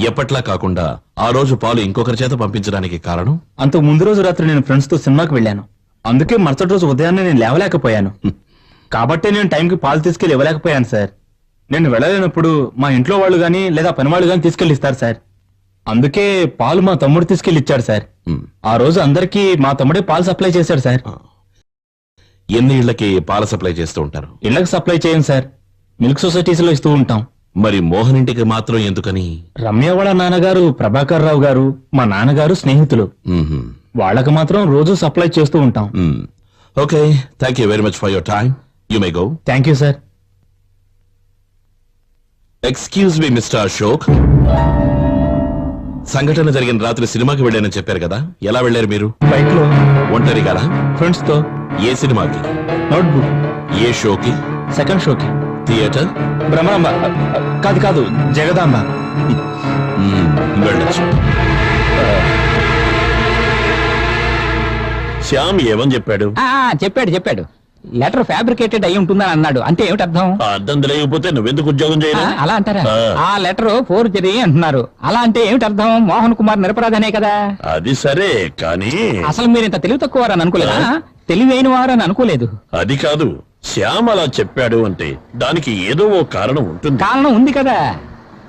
Speaker 9: ఎప్పట్లా కాకుండా ఆ రోజు పాలు ఇంకొకరి చేత పంపించడానికి కారణం?
Speaker 8: అంతకు ముందు రోజు రాత్రి నేను ఫ్రెండ్స్ తో సినిమాకి వెళ్ళాను. అందుకే మరుసటి రోజు ఉదయాన్నే నేను లేవలేకపోయాను. కాబట్టే నేను టైంకి పాలు తీసుకెళ్లి ఇవ్వలేకపోయాను సార్. నేను వెళ్ళలేనప్పుడు మా ఇంట్లో వాళ్ళు గాని లేదా పని వాళ్ళు గాని తీసుకెళ్లి ఇస్తారు సార్. అందుకే పాలు మా తమ్ముడు తీసుకెళ్లి ఇచ్చాడు సార్. ఆ రోజు అందరికీ మా తమ్ముడే పాలు సప్లై చేశాడు సార్.
Speaker 9: ఎన్ని ఇళ్లకి పాల సప్లై చేస్తూ ఉంటారు?
Speaker 8: ఇళ్లకు సప్లై చేయం సార్, మిల్క్ సొసైటీస్ లో ఇస్తూ ఉంటాం.
Speaker 9: మరి మోహన్ ఇంటికి మాత్రం ఎందుకని?
Speaker 8: రమ్య వాళ్ళ నాన్నగారు ప్రభాకర్ రావు గారు మా నాన్నగారు స్నేహితులు. వాళ్ళకి మాత్రం రోజు సప్లై చేస్తూ ఉంటాం.
Speaker 9: Okay, thank you very much for your time. You may go.
Speaker 8: Thank you sir.
Speaker 9: Excuse me mister Ashok, సంఘటన జరిగిన రాత్రి సినిమాకి వెళ్ళానని చెప్పారు కదా, ఎలా వెళ్ళారు మీరు?
Speaker 8: బైక్ లో.
Speaker 9: ఒంటరిగానా?
Speaker 8: ఫ్రెండ్స్ తో.
Speaker 9: ఏ సినిమాకి?
Speaker 8: నోట్బుక్.
Speaker 9: ఏ షోకి?
Speaker 8: సెకండ్ షోకి.
Speaker 9: థియేటర్?
Speaker 8: బ్రహ్మాంబ కాదు జగదాంబ.
Speaker 9: వెళ్ళొచ్చు. శ్యామ్ ఏమని చెప్పాడు?
Speaker 6: చెప్పాడు లెటర్ ఫ్యాబ్రికేటెడ్ అయి ఉంటుందని అన్నాడు. అంటే ఏమిటి అర్థం?
Speaker 9: అర్థం తెలియకపోతే నువ్వెందుకు ఉద్యోగం చేయను?
Speaker 6: అలా అంటారా? ఆ లెటర్ ఫోర్జరీ అంటున్నారు. అలా అంటే ఏమిటి అర్థం? మోహన్ కుమార్ నిరపరాధనే కదా.
Speaker 9: అది సరే, కానీ
Speaker 6: అసలు మీరు ఇంత తెలివి తక్కువారని అనుకోలేదా? తెలివైన వారని అనుకోలేదు.
Speaker 9: అది కాదు, శ్యామ్ అలా చెప్పాడు అంటే దానికి ఏదో ఓ కారణం ఉంటుంది.
Speaker 6: కారణం ఉంది కదా,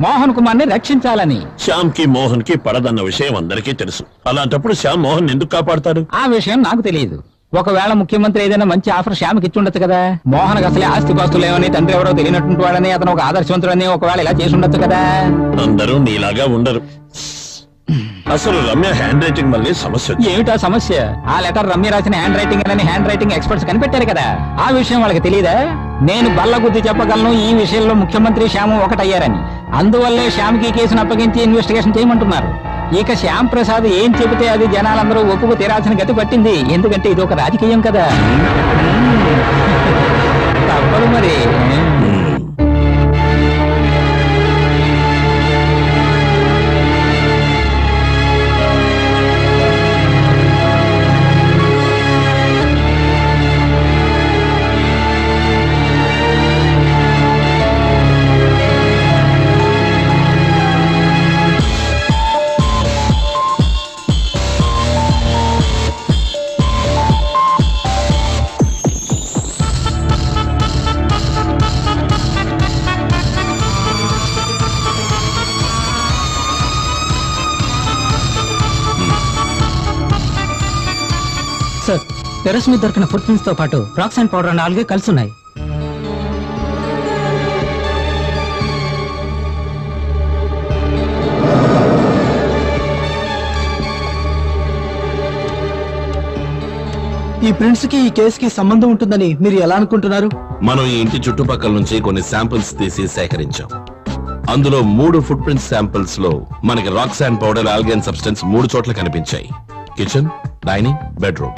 Speaker 6: మోహన్ కుమార్ ని రక్షించాలని.
Speaker 9: శ్యామ్ కి మోహన్ కి పడదన్న విషయం అందరికీ తెలుసు. అలాంటప్పుడు శ్యామ్ మోహన్ ఎందుకు కాపాడతాడు?
Speaker 6: ఆ విషయం నాకు తెలియదు. ఒకవేళ ముఖ్యమంత్రి ఏదైనా మంచి ఆఫర్ శ్యామ్కి ఇచ్చి ఉండొచ్చు కదా. మోహన్ అసలే ఆస్తి పాస్తులు ఏమని, తండ్రి ఎవరో తెలియనటువంటి వాడని, అతను ఒక ఆదర్శవంతుడని ఒకవేళ ఇలా చేసి ఉండొచ్చు కదా.
Speaker 9: అందరూ నీలాగా ఉండరు. అసలు రమ్య హ్యాండ్ రైటింగ్ వల్లే సమస్య.
Speaker 6: ఏమిటా సమస్య? ఆ లెటర్ రమ్య రాసిన హ్యాండ్ రైటింగ్ అని హ్యాండ్ రైటింగ్ ఎక్స్పర్ట్స్ కనిపెట్టారు కదా. ఆ విషయం వాళ్ళకి తెలియదా? నేను బల్లగుద్ది చెప్పగలను, ఈ విషయంలో ముఖ్యమంత్రి శ్యామ్ ఒకటయ్యారని. అందువల్లే శ్యామ్కి కేసును అప్పగించి ఇన్వెస్టిగేషన్ చేయమంటున్నారు. ఇక శ్యామ్ ప్రసాద్ ఏం చెబితే అది జనాలందరూ ఒప్పుకు తీరాల్సిన గతి పట్టింది. ఎందుకంటే ఇది ఒక రాజకీయం కదా. తప్పదు మరి. సార్ టెర్రస్ మీద దొరికిన ఫుట్ ప్రింట్స్ తో పాటు రాక్స్ అండ్ పౌడర్ 4 కలిసి ఉన్నాయి.
Speaker 10: ఈ ప్రింట్స్ కి ఈ కేసుకి సంబంధం ఉంటుందని మీరు ఎలా అనుకుంటున్నారు?
Speaker 9: మనం ఈ ఇంటి చుట్టుపక్కల నుంచి కొన్ని శాంపిల్స్ తీసి సేకరించాం. అందులో 3 ఫుట్ ప్రింట్ శాంపిల్స్ లో మనకి రాక్స్ అండ్ పౌడర్ ఆల్గైన్ సబ్స్టెన్స్ 3 చోట్ల కనిపించాయి. Kitchen, dining, bedroom.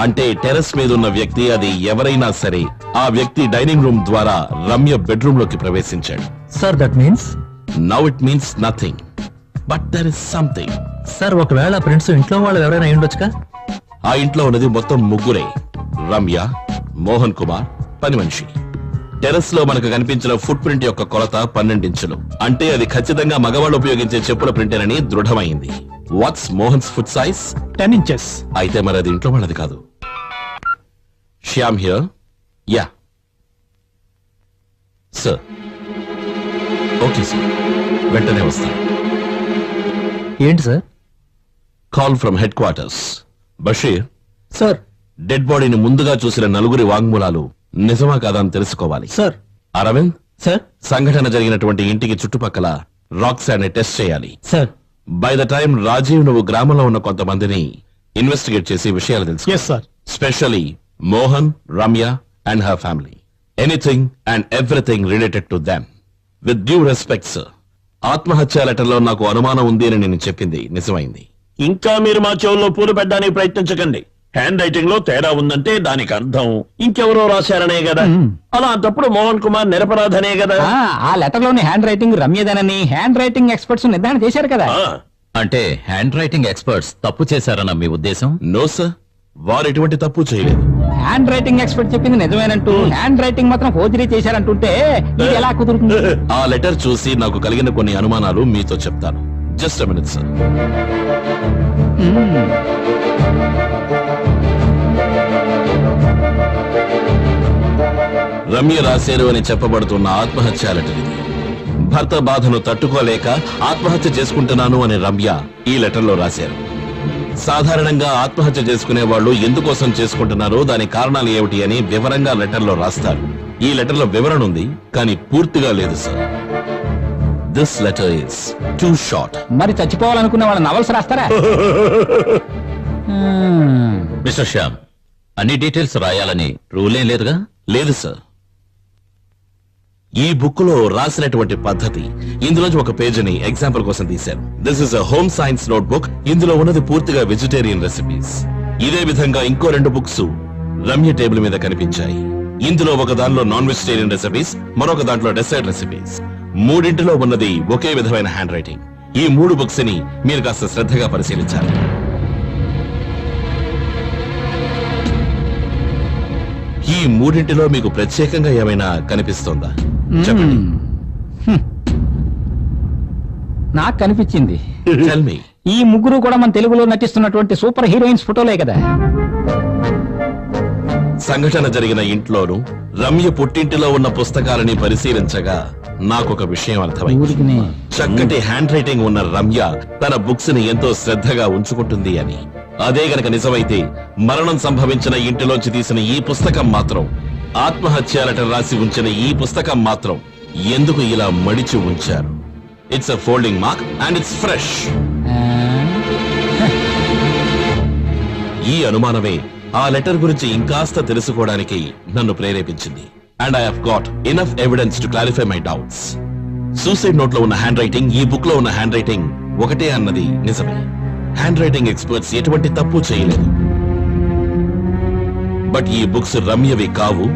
Speaker 9: అంటే టెర్రస్ మీద ఉన్న వ్యక్తి, అది ఎవరైనా సరే, ఆ వ్యక్తి డైనింగ్ రూమ్ ద్వారా రమ్య బెడ్రూమ్ లోకి ప్రవేశించాడు.
Speaker 13: Sir that means?
Speaker 9: Now it means nothing, but there is something.
Speaker 13: Sir ఒకవేళ ప్రింట్స్ ఇంట్లో వాళ్ళు ఎవరైనా అయి ఉండొచ్చుగా?
Speaker 9: ఆ ఇంట్లో ఉన్నది మొత్తం 3. రమ్య, మోహన్ కుమార్, పని మనిషి. టెర్రస్ లో మనకు కనిపించిన ఫుట్ ప్రింట్ యొక్క కొలత 12 ఇంచులు. అంటే అది ఖచ్చితంగా మగవాళ్ళు ఉపయోగించే చెప్పుల ప్రింటేనని దృఢమైంది. What's Mohan's foot size?
Speaker 12: 10 inches.
Speaker 9: అయితే మరి అది ఇంట్లో వాళ్ళది కాదు. Shyam here. Ya sir. Okay sir, వెంటనే వస్తాను.
Speaker 13: ఏంటి సార్?
Speaker 9: Call from headquarters. Basheer
Speaker 10: sir.
Speaker 9: Dead బాడీని ముందుగా చూసిన 4 వాంగ్మూలాలు నిజమా కాదా అని తెలుసుకోవాలి.
Speaker 10: సార్.
Speaker 9: అరవింద్
Speaker 10: సార్.
Speaker 9: సంఘటన జరిగినటువంటి ఇంటికి చుట్టుపక్కల రాక్ శాండ్ ని టెస్ట్ చేయాలి.
Speaker 10: Sir.
Speaker 9: By the time Rajeev నువ్వు గ్రామంలో ఉన్న కొంతమందిని ఇన్వెస్టిగేట్ చేసి విషయాలు తెలుసు.
Speaker 12: Yes, sir.
Speaker 9: Specially Mohan, Ramya and her family. Anything and everything related to them. With due respect sir, ఆత్మహత్య లెటర్లో నాకు అనుమానం ఉంది అని నేను చెప్పింది నిజమైంది.
Speaker 11: ఇంకా మీరు మా చెవుల్లో పూలు పెట్టడానికి ప్రయత్నించకండి. హ్యాండ్ రైటింగ్ లో తేడా ఉందంటే దానికి అర్థం ఇంకెవరో రాశారనే కదా. అలాంటప్పుడు మోహన్ కుమార్ నిరపరాధనే కదా.
Speaker 6: ఆ లెటర్ లోని హ్యాండ్ రైటింగ్ రమ్యదనని హ్యాండ్ రైటింగ్ ఎక్స్పర్ట్స్ నిర్ధారణ చేశారు కదా.
Speaker 4: అంటే హ్యాండ్ రైటింగ్ ఎక్స్పర్ట్స్ తప్పు చేశారన్న మీ ఉద్దేశం?
Speaker 9: నో సార్, వారు ఎటువంటి తప్పు చేయలేదు.
Speaker 6: హ్యాండ్ రైటింగ్ ఎక్స్పర్ట్ చెప్పింది నిజమేనంటూ హ్యాండ్ రైటింగ్ మాత్రం ఫోర్జరీ చేశారంటుంటే ఇది ఎలా కుదురుతుంది?
Speaker 9: ఆ లెటర్ చూసి నాకు కలిగిన కొన్ని అనుమానాలు మీతో చెప్తాను. Just a minute sir. Ramya రాశారు అని చెప్పబడుతున్న ఆత్మహత్య లెటర్ ఇది. భర్త బాధను తట్టుకోలేక ఆత్మహత్య చేసుకుంటున్నాను అని రమ్య ఈ లెటర్లో రాశారు. సాధారణంగా ఆత్మహత్య చేసుకునే వాళ్ళు ఎందుకోసం చేసుకుంటున్నారో, దాని కారణాలు ఏమిటి అని వివరంగా లెటర్లో రాస్తారు. ఈ లెటర్లో వివరణ ఉంది, కానీ పూర్తిగా లేదు sir. This letter is two short.
Speaker 6: మరి చచ్చిపోవాలనుకునే వాళ్ళ నవల్స్ రాస్తారా?
Speaker 4: మిస్టర్ శ్యామ్, అన్ని డీటెయిల్స్ రాయాలని రూల్ ఏం లేదుగా?
Speaker 9: లేదు సార్. ఈ బుక్ లో రాసినటువంటి పద్ధతి, ఇందులోంచి ఒక పేజీని ఎగ్జాంపుల్ కోసం తీశారు. This is a home science note book. ఇందులో ఉన్నది పూర్తిగా వెజిటేరియన్ రెసిపీస్. ఇదే విధంగా ఇంకో 2 బుక్స్ రమ్య టేబుల్ మీద కనిపించాయి. ఇందులో ఒక దాంట్లో నాన్ వెజిటేరియన్ రెసిపీస్, మరొక దాంట్లో డెసర్ట్ రెసిపీస్. 3 ఉన్నది ఒకే విధమైన హ్యాండ్ రైటింగ్. ఈ 3 బుక్స్ ని మీరు కాస్త శ్రద్ధగా పరిశీలించాలి. ఈ 3 మీకు ప్రత్యేకంగా ఏమైనా కనిపిస్తోందా? చెప్పండి.
Speaker 6: నాకు కనిపించింది.
Speaker 9: Tell me.
Speaker 6: ఈ 3 కూడా మన తెలుగులో నటిస్తున్నటువంటి సూపర్ హీరోయిన్స్ ఫోటోలే కదా.
Speaker 9: సంఘటన జరిగిన ఇంట్లోనూ రమ్య పుట్టింటిలో ఉన్న పుస్తకాలని పరిశీలించగా నాకొక విషయం అర్థమైంది. చక్కటి హ్యాండ్ రైటింగ్ ఉన్న రమ్య తన బుక్స్ ని ఎంతో శ్రద్ధగా ఉంచుకుంటుంది అని. అదే గనక నిజమైతే మరణం సంభవించిన ఇంటిలోంచి తీసిన ఈ పుస్తకం మాత్రం, ఆత్మహత్య లెటర్ రాసి ఉంచిన ఈ పుస్తకం మాత్రం ఎందుకు ఇలా మడిచి ఉంచారు? It's a folding mark and it's fresh. ఈ అనుమానమే ఆ లెటర్ గురించి ఇంకాస్త తెలుసుకోవడానికి నన్ను ప్రేరేపించింది. And I have got enough evidence to clarify my doubts. Suicide note లో ఉన్న హ్యాండ్ రైటింగ్, ఈ బుక్ లో ఉన్న హ్యాండ్ రైటింగ్ ఒకటే అన్నది నిజమే. హ్యాండ్ రైటింగ్ ఎక్స్పర్ట్స్ ఎటువంటి తప్పు చేయలేదు. బట్ ఈ బుక్స్ రమ్యవి కావు,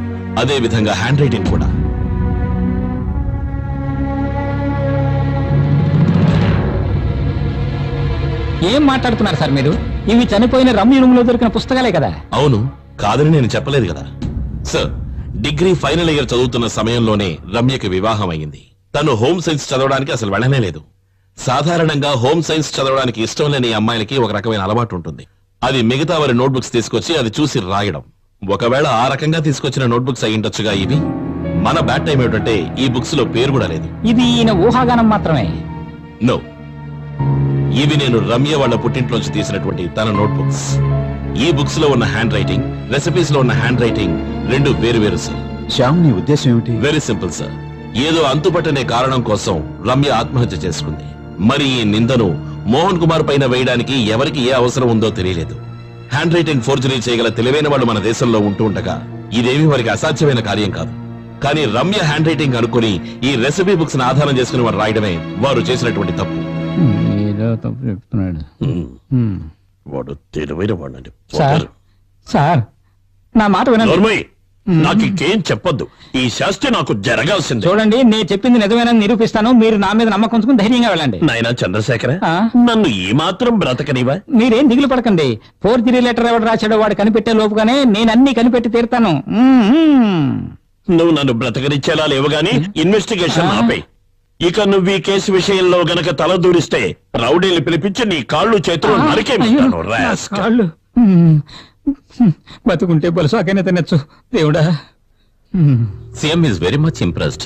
Speaker 9: అదే విధంగా హ్యాండ్ రైటింగ్ కూడా.
Speaker 6: ఏం మాట్లాడుతున్నారు సార్ మీరు? ఇవి చనిపోయిన రమ్య రూమ్ లో దొరికిన పుస్తకాలే కదా.
Speaker 9: అవును, కాదని నేను చెప్పలేదు కదా సార్. డిగ్రీ ఫైనల్ ఇయర్ చదువుతున్న సమయంలోనే రమ్యకి వివాహం అయింది. తను హోమ్ సైన్స్ చదవడానికి అసలు వెళ్ళనే లేదు. సాధారణంగా హోమ్ సైన్స్ చదవడానికి ఇష్టం లేని అమ్మాయిలకి ఒక రకమైన అలవాటు ఉంటుంది. అది మిగతా వారి నోట్బుక్స్ తీసుకొచ్చి అది చూసి రాయడం. ఒకవేళ ఆ రకంగా తీసుకొచ్చిన నోట్బుక్స్ అయ్యిండొచ్చుగా ఇవి. మన బ్యాడ్ టైం ఏమిటంటే ఈ బుక్స్ లో పేరు కూడా లేదు.
Speaker 6: ఇది ఈయన ఊహాగానం మాత్రమే.
Speaker 9: నో, ఇవి నేను రమ్య వాళ్ళ పుట్టింట్లోంచి తీసినటువంటి తన నోట్బుక్స్. ఈ బుక్స్ లో ఉన్న హ్యాండ్ రైటింగ్, రెసిపీస్ లో ఉన్న హ్యాండ్ రైటింగ్ రెండు వేరు వేరు సార్.
Speaker 8: శ్యామ్, నీ ఉద్దేశం ఏమిటి?
Speaker 9: Very simple sir. ఏదో అంతుపట్టనే కారణం కోసం రమ్య ఆత్మహత్య చేసుకుంది. మరి ఈ నిందను మోహన్ కుమార్ పైన వేయడానికి ఎవరికి ఏ అవసరం ఉందో తెలియలేదు. హ్యాండ్ రైటింగ్ ఫోర్జరీ చేయగల తెలివైన వాళ్ళు మన దేశంలో ఉంటూ ఉండగా ఇదేమీ వారికి అసాధ్యమైన కార్యం కాదు. కానీ రమ్య హ్యాండ్ రైటింగ్ అనుకుని ఈ రెసిపీ బుక్స్ ఆధారం చేసుకుని వారు రాయడమే వారు చేసినటువంటి తప్పు.
Speaker 6: ఏదో తప్పు చెప్తున్నాడు.
Speaker 11: వాడు తెలివైన వాడండి.
Speaker 6: సార్ సార్ నా మాట వినండి.
Speaker 11: నోర్మయ్, నాకు ఇంకేం చెప్పొద్దు. ఈ శాస్త్రి నాకు జరగాల్సింది.
Speaker 6: చూడండి, నేను చెప్పింది నిజమేనని నిరూపిస్తాను. మీరు నా మీద నమ్మకం ఉంచుకుని ధైర్యంగా వెళ్ళండి.
Speaker 11: నాయనా చంద్రశేఖర, నన్ను ఈ మాత్రం బ్రతకనివా?
Speaker 6: మీరేం దిగులు పడకండి. 4-3 లెటర్ ఎవడు రాశాడో వాడు కనిపెట్టే లోపుగానే నేను అన్ని కనిపెట్టి తీరుతాను.
Speaker 11: నువ్వు నన్ను బ్రతకనిచ్చేలా లేవు గాని ఇన్వెస్టిగేషన్ ఆపే. ఇక నువ్వు ఈ కేసు విషయంలో గనక తల దూరిస్తే రౌడీలు పిలిపించి నీ కాళ్ళు చేతులు నరికేమిస్తాను.
Speaker 6: కాళ్ళు బతుకుంటే బలుసాకైనా తినచ్చు. దేవుడా.
Speaker 4: CM is very much impressed.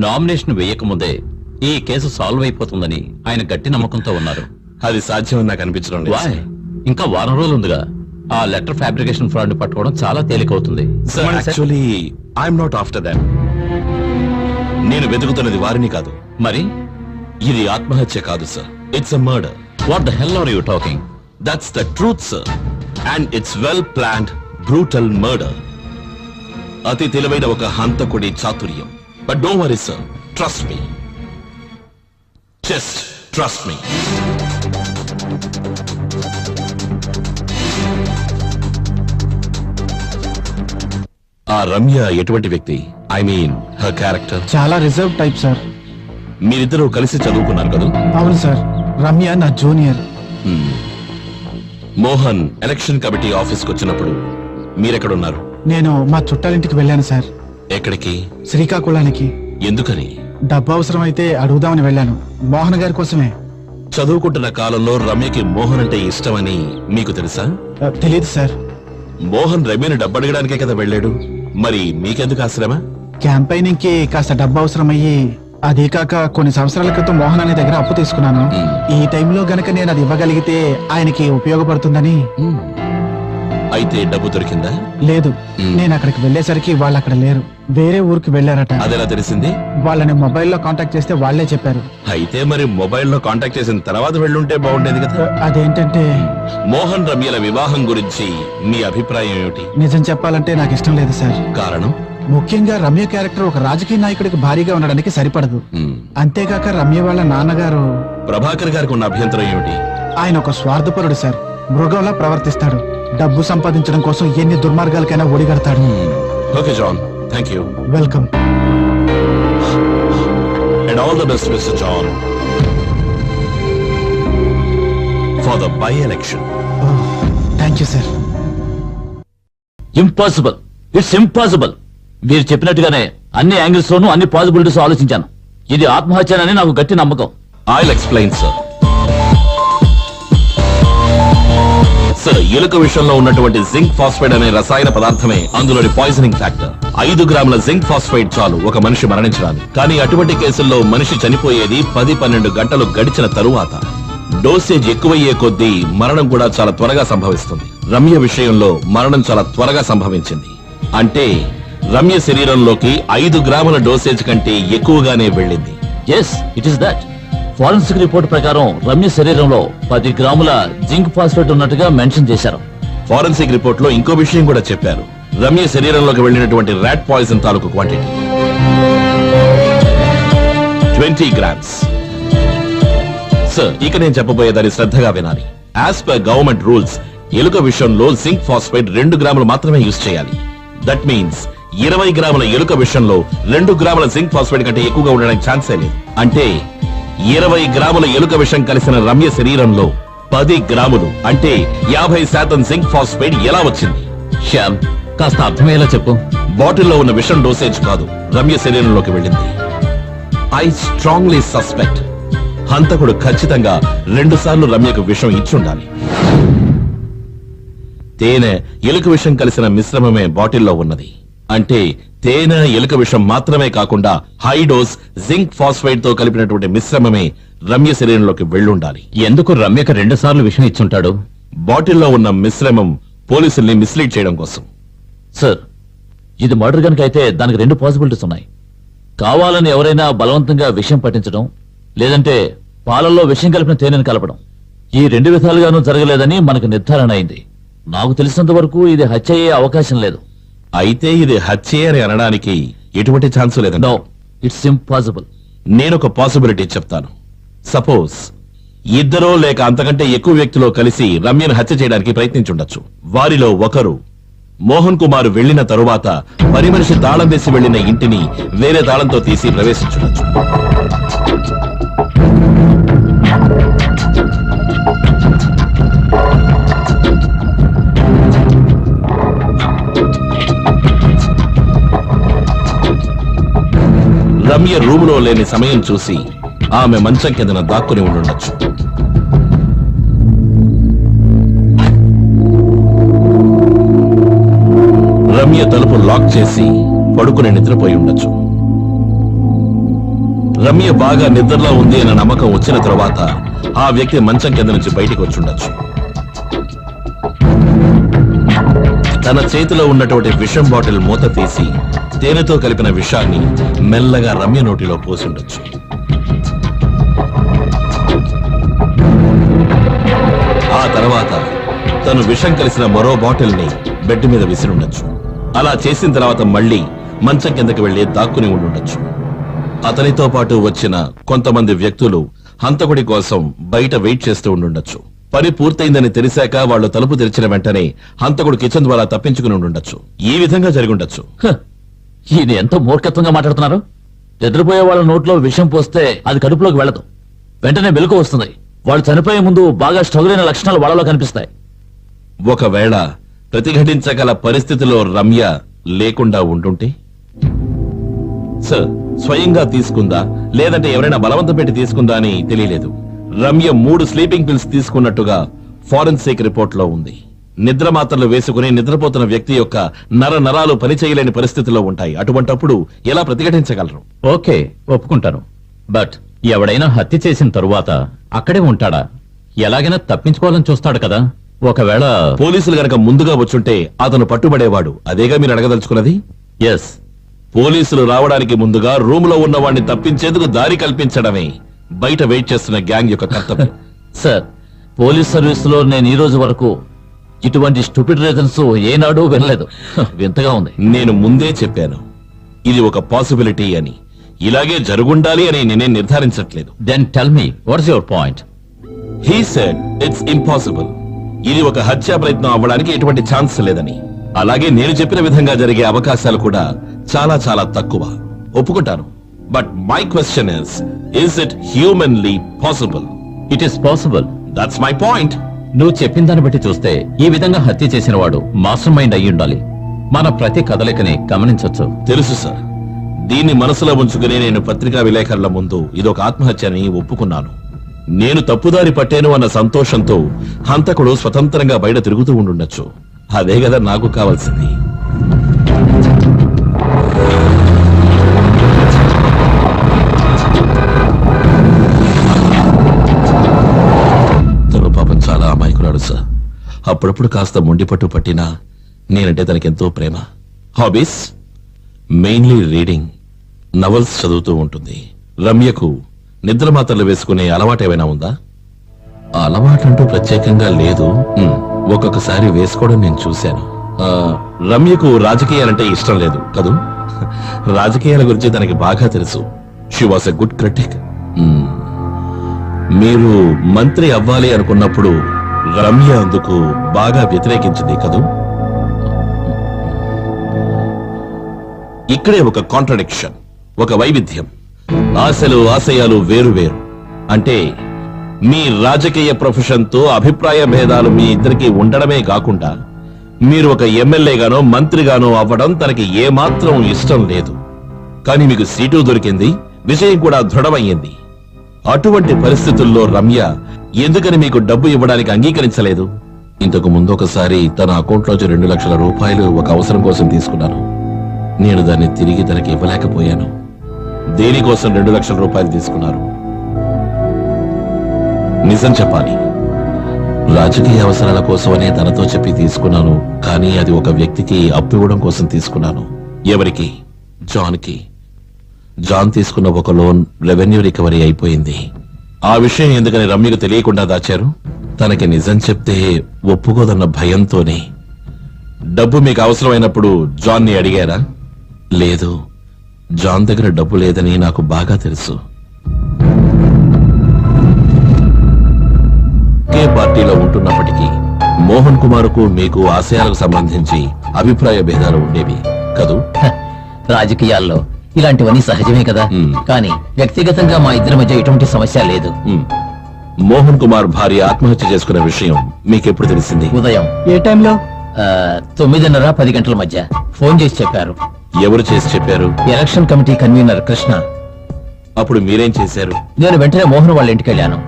Speaker 4: Nomination వేయకముందే ఈ కేసు సాల్వ్ అయిపోతుందని ఆయన గట్టి నమ్మకంతో ఉన్నారు.
Speaker 9: అది సాధ్యం నాకు అనిపించడం లేదు.
Speaker 4: Why? ఇంకా వారం రోజులు ఉందిగా. ఆ లెటర్ ఫ్యాబ్రికేషన్ ఫ్రాడ్ ని పట్టుకోవడం చాలా తేలికవుతుంది.
Speaker 9: Actually I'm not after that. నేను వెతుకుతున్నది వారిని కాదు.
Speaker 4: మరి
Speaker 9: ఇది ఆత్మహత్య కాదు సార్. It's a murder.
Speaker 4: What the hell are you talking?
Speaker 9: That's the truth sir. And it's well planned brutal murder. అతి తెలివైన ఒక హంతకుడి చాతుర్యం. But don't worry sir, trust me. Just trust me. ఆ రమ్య ఎటువంటి వ్యక్తి? I mean her character.
Speaker 10: చాలా రిజర్వ్ టైప్ సార్.
Speaker 9: మీరిద్దరూ కలిసి చదువుకున్నారు కదా?
Speaker 10: అవును సార్. రమ్య నా జూనియర్.
Speaker 9: మోహన్ ఎలక్షన్ కమిటీ ఆఫీస్కి వచ్చినప్పుడు మీరెక్కడున్నారు?
Speaker 10: నేను మా చుట్టాలింటికి వెళ్ళాను సార్.
Speaker 9: ఎక్కడికి?
Speaker 10: శ్రీకాకుళానికి.
Speaker 9: ఎందుకని?
Speaker 10: డబ్బు అవసరం అయితే అడుగుదామని వెళ్ళాను. మోహన్ గారి కోసమే.
Speaker 9: చదువుకుంటున్న కాలంలో రమ్యకి మోహన్ అంటే ఇష్టమని మీకు తెలుసా?
Speaker 10: తెలియదు సార్.
Speaker 9: మోహన్ రమ్యని డబ్బు అడగడానికే కదా వెళ్ళాడు. మరి మీకెందుకు ఆశ్రమ?
Speaker 10: క్యాంపెయినింగ్ కి కాస్త డబ్బు అవసరమయ్యి, అదే కాక కొన్ని సంవత్సరాల క్రితం మోహన్ అనే దగ్గర అప్పు తీసుకున్నాను. ఈ టైంలో గనక నేను అది ఇవ్వగలిగితే ఆయనకి ఉపయోగపడుతుందని.
Speaker 9: అయితే డబ్బు దొరికిందా?
Speaker 10: లేదు. నేను అక్కడికి వెళ్ళేసరికి వాళ్ళు అక్కడ లేరు. వేరే ఊరికి వెళ్ళారట.
Speaker 9: అదెలా తెలిసింది?
Speaker 10: వాళ్ళని మొబైల్లో కాంటాక్ట్ చేస్తే వాళ్లే చెప్పారు.
Speaker 9: అయితే మరి మొబైల్లో కాంటాక్ట్ చేసిన తర్వాత వెళ్ళుంటే బాగుండేది కదా.
Speaker 10: అదేంటంటే
Speaker 9: మోహన్ రమ్యల వివాహం గురించి మీ అభిప్రాయం ఏమిటి?
Speaker 10: నిజం చెప్పాలంటే నాకు ఇష్టం లేదు సార్.
Speaker 9: కారణం?
Speaker 10: ముఖ్యంగా రమ్య క్యారెక్టర్ ఒక రాజకీయ నాయకుడికి భారీగా ఉండడానికి సరిపడదు. అంతేకాక రమ్య వాళ్ళ నాన్నగారు
Speaker 9: ప్రభాకర్ గారికి ఉన్న అభ్యంతరం ఏమిటి?
Speaker 10: ఆయన ఒక స్వార్థపరుడు సార్. మృగంలా ప్రవర్తిస్తాడు. డబ్బు సంపాదించడం కోసం ఎన్ని దుర్మార్గాలకైనా ఒడిగడతాడు.
Speaker 9: Okay John, thank you.
Speaker 10: Welcome.
Speaker 9: And all the best mister John for the by election.
Speaker 10: Thank you sir.
Speaker 4: Impossible. It's impossible. మీరు చెప్పినట్టుగానే అన్ని యాంగిల్స్ లోనూ అన్ని పాసిబిలిటీస్ ఆలోచించాను. ఇది ఆత్మహత్యనని నాకు గట్టి నమ్మకం.
Speaker 9: I'll explain sir. సార్, ఎలుక విషయంలో ఉన్నటువంటి జింక్ ఫాస్ఫైడ్ అనే రసాయన పదార్థమే అందులోని పాయిజనింగ్ ఫ్యాక్టర్. 5 గ్రాముల జింక్ ఫాస్ఫైడ్ చాలు ఒక మనిషి మరణించడానికి. కానీ అటువంటి కేసుల్లో మనిషి చనిపోయేది 10-12 గంటలు గడిచిన తరువాత. డోసేజ్ ఎక్కువయ్యే కొద్దీ మరణం కూడా చాలా త్వరగా సంభవిస్తుంది. రమ్య విషయంలో మరణం చాలా త్వరగా సంభవించింది. అంటే రమ్య శరీరంలోకి 5 గ్రాముల డోసేజ్ కంటే ఎక్కువగానే వెళ్ళింది.
Speaker 4: Yes, it is that. Forensic report ప్రకారం రమ్య శరీరంలో 10 గ్రాముల జింక్ ఫాస్ఫేట్ ఉన్నట్టుగా మెన్షన్ చేశారు.
Speaker 9: ఫారెన్సిక్ రిపోర్ట్ లో ఇంకో విషయం కూడా చెప్పారు. రమ్య శరీరంలోకి వెళ్ళినటువంటి ర్యాట్ పాయిజన్ తాలూకు క్వాంటిటీ 20 గ్రామ్స్. సార్, ఇక నేను చెప్పబోయేదాన్ని శ్రద్ధగా వినాలి. యాజ్ పర్ గవర్నమెంట్ రూల్స్ ఎలుక విషయంలో జింక్ ఫాస్ఫేట్ 2 గ్రాములు మాత్రమే యూజ్ చేయాలి. దట్ మీన్స్ 20 గ్రాముల ఎలుక విషయంలో 2 గ్రాముల జింక్ ఫాస్ఫేట్ కంటే ఎక్కువగా ఉండడానికి ఛాన్సే లేదు. అంటే 20 గ్రాముల ఎలుక విషం కలిసిన రమ్య శరీరంలో 10 గ్రాములు అంటే 50% జింక్ ఫాస్ఫేట్ ఎలా వచ్చింది?
Speaker 4: శ్యామ్, కాస్త అర్థమయ్యేలా చెప్పు.
Speaker 9: బాటిల్లో ఉన్న విషం డోసేజ్ కాదు, రమ్య శరీరంలోకి వెళ్ళింది. ఐ స్ట్రాంగ్లీ సస్పెక్ట్ హంతకుడు ఖచ్చితంగా 2 సార్లు రమ్యకు విషం ఇచ్చుండాలి. తేనె ఎలుక విషం కలిసిన మిశ్రమమే బాటిల్లో ఉన్నది. అంటే తేనె ఎలుక విషం మాత్రమే కాకుండా హై డోస్ జింక్ ఫాస్ఫైడ్ తో కలిపినటువంటి మిశ్రమమే రమ్య శరీరంలోకి వెళ్ళుండాలి.
Speaker 4: ఎందుకు రమ్యకు 2 సార్లు విషం ఇచ్చుంటాడు?
Speaker 9: బాటిల్లో ఉన్న మిశ్రమం పోలీసుల్ని మిస్లీడ్ చేయడం కోసం.
Speaker 4: సార్, ఇది మర్డర్ కనుక అయితే దానికి 2 పాసిబిలిటీస్ ఉన్నాయి. కావాలని ఎవరైనా బలవంతంగా విషయం పట్టించడం, లేదంటే పాలల్లో విషయం కలిపిన తేనెను కలపడం. ఈ 2 విధాలుగానూ జరగలేదని మనకు నిర్ధారణ అయింది. నాకు తెలిసినంత వరకు ఇది హత్య అయ్యే అవకాశం లేదు.
Speaker 9: అయితే ఇది హత్యే అని అనడానికి ఎటువంటి ఛాన్స్ లేదండి.
Speaker 4: No, it's impossible.
Speaker 9: నేనొక పాసిబిలిటీ చెప్తాను. సపోజ్ ఇద్దరో లేక అంతకంటే ఎక్కువ వ్యక్తులు కలిసి రమ్యను హత్య చేయడానికి ప్రయత్నించుండొచ్చు. వారిలో ఒకరు మోహన్ కుమార్ వెళ్లిన తరువాత పని మనిషి తాళం వేసి వెళ్లిన ఇంటిని వేరే తాళంతో తీసి ప్రవేశించుండొచ్చు. రమ్య రూములో లేని సమయం చూసి ఆమె మంచం కిందన దాక్కుని ఉండుండొచ్చు. రమ్య తలుపు లాక్ చేసి పడుకుని నిద్రపోయి ఉండొచ్చు. రమ్య బాగా నిద్రలో ఉంది అన్న నమ్మకం వచ్చిన తర్వాత ఆ వ్యక్తి మంచం కింద నుంచి బయటికి వచ్చుండొచ్చు. తన చేతిలో ఉన్నటువంటి విషం బాటిల్ మూత తీసి తేనెతో కలిపిన విషాన్ని మెల్లగా రమ్య నోటిలో పోసుండొచ్చు. ఆ తర్వాత తను విషం కలిసిన మరో బాటిల్ ని బెడ్ మీద విసిరుండొచ్చు. అలా చేసిన తర్వాత మళ్లీ మంచం కిందకి వెళ్లి దాక్కుని ఉండుండొచ్చు. అతనితో పాటు వచ్చిన కొంతమంది వ్యక్తులు హంతకుడి కోసం బయట వెయిట్ చేస్తూ ఉండుండొచ్చు. పని పూర్తయిందని తెలిసాక వాళ్ళు తలుపు తెరిచిన వెంటనే హంతకుడు కిచెన్ ద్వారా తప్పించుకుని ఉండుండొచ్చు. ఈ విధంగా జరిగుండొచ్చు.
Speaker 4: ఈయన ఎంతో మూర్ఖత్వంగా మాట్లాడుతున్నారు. నిద్రపోయే వాళ్ళ నోట్లో విషం పోస్తే అది కడుపులోకి వెళ్ళదు, వెంటనే మెలకు వస్తుంది. వాళ్ళు చనిపోయే ముందు బాగా స్ట్రగుల్ అయిన లక్షణాలు వాళ్ళలో కనిపిస్తాయి.
Speaker 9: ఒకవేళ ప్రతిఘటించగల పరిస్థితిలో రమ్య లేకుండా ఉండుంటే సార్, స్వయంగా తీసుకుందా లేదంటే ఎవరైనా బలవంతం పెట్టి తీసుకుందా అని తెలియలేదు. రమ్య 3 స్లీపింగ్ పిల్స్ తీసుకున్నట్టుగా ఫారెన్సిక్ రిపోర్ట్ లో ఉంది. నిద్ర మాత్రలు వేసుకుని నిద్రపోతున్న వ్యక్తి యొక్క నరాలు పనిచేయలేని పరిస్థితిలో ఉంటాయి. అటువంటప్పుడు ఎలా ప్రతిఘటించగలరు?
Speaker 8: ఓకే, ఒప్పుకుంటాను. బట్ ఎవడైనా హత్య చేసిన తరువాత అక్కడే ఉంటాడా? ఎలాగైనా తప్పించుకోవాలని చూస్తాడు కదా. ఒకవేళ
Speaker 9: పోలీసులు గనక ముందుగా వచ్చుంటే అతను పట్టుబడేవాడు. అదేగా మీరు అడగదలుచుకున్నది?
Speaker 8: ఎస్,
Speaker 9: పోలీసులు రావడానికి ముందుగా రూమ్ లో ఉన్న వాడిని తప్పించేందుకు దారి కల్పించడమే బయట వెయిట్ చేస్తున్న గ్యాంగ్ యొక్క కర్తవ్యం.
Speaker 4: సార్, పోలీస్ సర్వీస్ లో నేను ఈ రోజు వరకు ఇటువంటి స్టూపిడ్ రీజన్స్ ఏనాడు వినలేదు. వింతగా ఉంది.
Speaker 9: నేను ముందే చెప్పాను ఇది ఒక పాసిబిలిటీ అని. ఇలాగే జరుగుండాలి అని నేనేం నిర్ధారించట్లేదు.
Speaker 8: Then tell me what's your point?
Speaker 9: He said it's impossible. ఇది ఒక హత్యా ప్రయత్నం అవ్వడానికి ఎటువంటి ఛాన్స్ లేదని. అలాగే నేను చెప్పిన విధంగా జరిగే అవకాశాలు కూడా చాలా చాలా తక్కువ. ఒప్పుకుంటాను. But my question is it humanly possible?
Speaker 8: It is possible.
Speaker 9: That's my point.
Speaker 8: నువ్వు చెప్పిన దాన్ని బట్టి చూస్తే ఈ విధంగా హత్య చేసిన వాడు మాస్టర్ మైండ్ అయి ఉండాలి. మన ప్రతి కదలికని గమనించొచ్చు.
Speaker 9: తెలుసు సార్. దీన్ని మనసులో ఉంచుకుని నేను పత్రికా విలేకరుల ముందు ఇదొక ఆత్మహత్య అని ఒప్పుకున్నాను. నేను తప్పుదారి పట్టాను అన్న సంతోషంతో హంతకుడు స్వతంత్రంగా బయట తిరుగుతూ ఉండుండొచ్చు. అదే కదా నాకు కావాల్సింది. తను పాపం చాలా అమాయకురాడు సార్. అప్పుడప్పుడు కాస్త మొండిపట్టు పట్టినా నేనంటే తనకెంతో ప్రేమ. హాబీస్ మెయిన్లీ రీడింగ్, నవల్స్ చదువుతూ ఉంటుంది. రమ్యకు నిద్ర మాత్రలు వేసుకునే అలవాటు ఏమైనా ఉందా? అలవాటంటూ ప్రత్యేకంగా లేదు. ఒక్కొక్కసారి వేసుకోవడం నేను చూశాను. రమ్యకు రాజకీయాలంటే ఇష్టం లేదు కదూ? రాజకీయాల గురించి తనకి బాగా తెలుసు. She was a good critic. మీరు మంత్రి అవ్వాలి అనుకున్నప్పుడు రమ్య అందుకు బాగా వ్యతిరేకించింది కదూ? ఇక్కడే ఒక కాంట్రడిక్షన్, ఒక వైవిధ్యం. ఆశలు ఆశయాలు వేరు వేరు. అంటే మీ రాజకీయ ప్రొఫెషన్ తో అభిప్రాయ భేదాలు మీ ఇద్దరికి ఉండడమే కాకుండా మీరు ఒక ఎమ్మెల్యేగానో మంత్రిగానో అవ్వడం తనకి ఏమాత్రం ఇష్టం లేదు. కానీ మీకు సీటు దొరికింది, విజయం కూడా దృఢమయ్యింది. అటువంటి పరిస్థితుల్లో రమ్య ఎందుకని మీకు డబ్బు ఇవ్వడానికి అంగీకరించలేదు? ఇంతకు ముందు ఒకసారి తన అకౌంట్లోంచి 2 లక్షల రూపాయలు ఒక అవసరం కోసం తీసుకున్నాను. నేను దాన్ని తిరిగి తనకి ఇవ్వలేకపోయాను. దేనికోసం 2 లక్షల రూపాయలు తీసుకున్నారు? నిజం చెప్పాలి. రాజకీయ అవసరాల కోసమనే తనతో చెప్పి తీసుకున్నాను, కానీ అది ఒక వ్యక్తికి అప్పు ఇవ్వడం కోసం తీసుకున్నాను. ఎవరికి? జాన్కి. జాన్ తీసుకున్న ఒక లోన్ రెవెన్యూ రికవరీ అయిపోయింది. ఆ విషయం ఎందుకని రమ్యకు తెలియకుండా దాచారు? తనకి నిజం చెప్తే ఒప్పుకోదన్న భయంతోనే. డబ్బు మీకు అవసరమైనప్పుడు జాన్ని అడిగారా? లేదు, జాన్ దగ్గర డబ్బు లేదని నాకు బాగా తెలుసు. ఒకే పార్టీలో ఉంటున్నప్పటికీ మోహన్ కుమార్కు మీకు ఆశయాలకు సంబంధించి అభిప్రాయ భేదాలు ఉండేవి కదూ?
Speaker 7: రాజకీయాల్లో ఇలాంటివన్నీ సహజమే కదా. కానీ వ్యక్తిగతంగా మా ఇద్దరి మధ్య ఎటువంటి సమస్య లేదు.
Speaker 9: మోహన్ కుమార్ భార్య ఆత్మహత్య చేసుకున్న విషయం మీకెప్పుడు తెలిసింది?
Speaker 7: ఉదయం
Speaker 10: ఏ టైంలో?
Speaker 7: 9:30, 10 గంటల మధ్య ఫోన్ చేసి చెప్పారు.
Speaker 9: ఎవరు చేసి చెప్పారు?
Speaker 7: Election committee convener Krishna.
Speaker 9: అప్పుడు మీరేం చేశారు?
Speaker 7: నేను వెంటనే మోహన్ వాళ్ళ ఇంటికి వెళ్ళాను.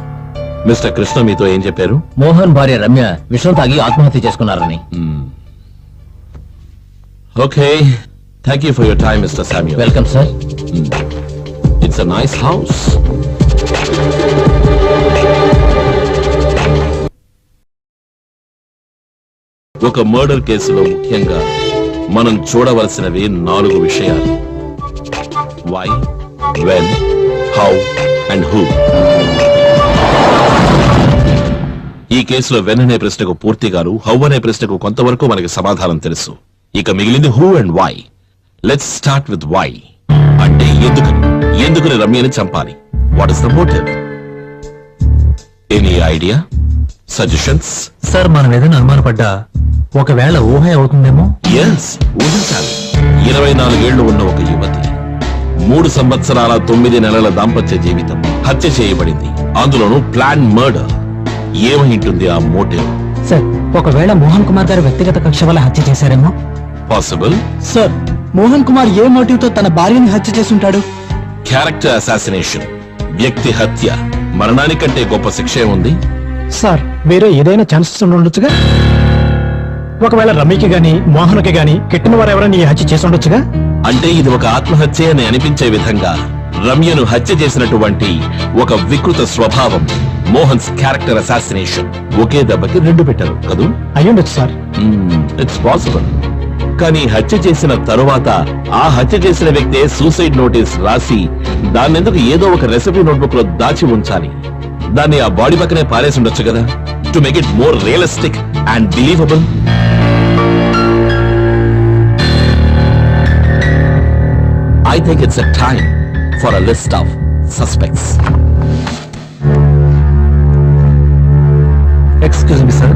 Speaker 9: మిస్టర్ కృష్ణ మీతో ఏం చెప్పారు?
Speaker 7: మోహన్ భార్య రమ్య విషం తాగి ఆత్మహత్య చేసుకున్నారని.
Speaker 9: Okay, thank you for your time mister Samuel.
Speaker 7: Welcome sir.
Speaker 9: It's a nice house. ఒక మర్డర్ కేసులో ముఖ్యంగా మనం చూడవలసినవి 4 విషయాలు: why, when, how and who. ఈ కేసులో వెన్ అనే ప్రశ్నకు పూర్తిగాను, హౌ అనే ప్రశ్నకు కొంతవరకు మనకి సమాధానం తెలుసు. ఇక మిగిలింది who and why. Let's start with why. అంటే ఎందుకని రమ్యని చంపాలి? What is the motive? Any idea, suggestions?
Speaker 13: Sir, మనం ఏదైనా అనుమానపడ్డా ఒకవేళ ఊహ అవుతుందేమో.
Speaker 9: ఎస్, ఊహించాలి. 24 ఏళ్లు ఉన్న ఒక యువతి, 3 సంవత్సరాల 9 నెలల దాంపత్య జీవితం హత్య చేయబడింది. అందులోనూ ప్లాన్ మర్డర్. ఏమైంటుంది ఆ మోటివ్?
Speaker 14: సార్, ఒకవేళ మోహన్ కుమార్ గారు వ్యక్తిగత కక్ష వల్ల హత్య చేశారేమో.
Speaker 9: పాసిబుల్.
Speaker 10: సార్, మోహన్ కుమార్ ఏ మోటివ్ తో తన భార్యని హత్య చేసుంటాడు?
Speaker 9: క్యారెక్టర్ అసాసినేషన్, వ్యక్తి హత్య. మరణానికంటే గొప్ప శిక్ష ఏముంది?
Speaker 12: సార్, వేరే ఏదైనా ఛాన్సెస్ ఉండొచ్చుగా. ఒకవేళ రమ్యకి గాని మోహన్కి గాని కిట్టిన వారు ఎవరైనా ఈ హత్య చేసి ఉండొచ్చుగా.
Speaker 9: అంటే ఇది ఒక ఆత్మహత్య అని అనిపించే విధంగా రమ్యను హత్య చేసినటువంటి ఒక వికృత స్వభావం మోహన్స్ క్యారెక్టర్ అసాసినేషన్. ఒకే దెబ్బకి 2 పెట్టారు కదూ?
Speaker 12: అయ్యుండొచ్చు సార్.
Speaker 9: It's possible. కానీ హత్య చేసిన తరువాత ఆ హత్య చేసిన వ్యక్తే సూసైడ్ నోటీస్ రాసి దాన్నెందుకు ఏదో ఒక రెసిపీ నోట్బుక్ లో దాచి ఉంచాలి? దాన్ని ఆ బాడీ పక్కనే పారేసి ఉండొచ్చు కదా, to make it more realistic and believable. I think it's a time for a list of suspects.
Speaker 13: Excuse me sir,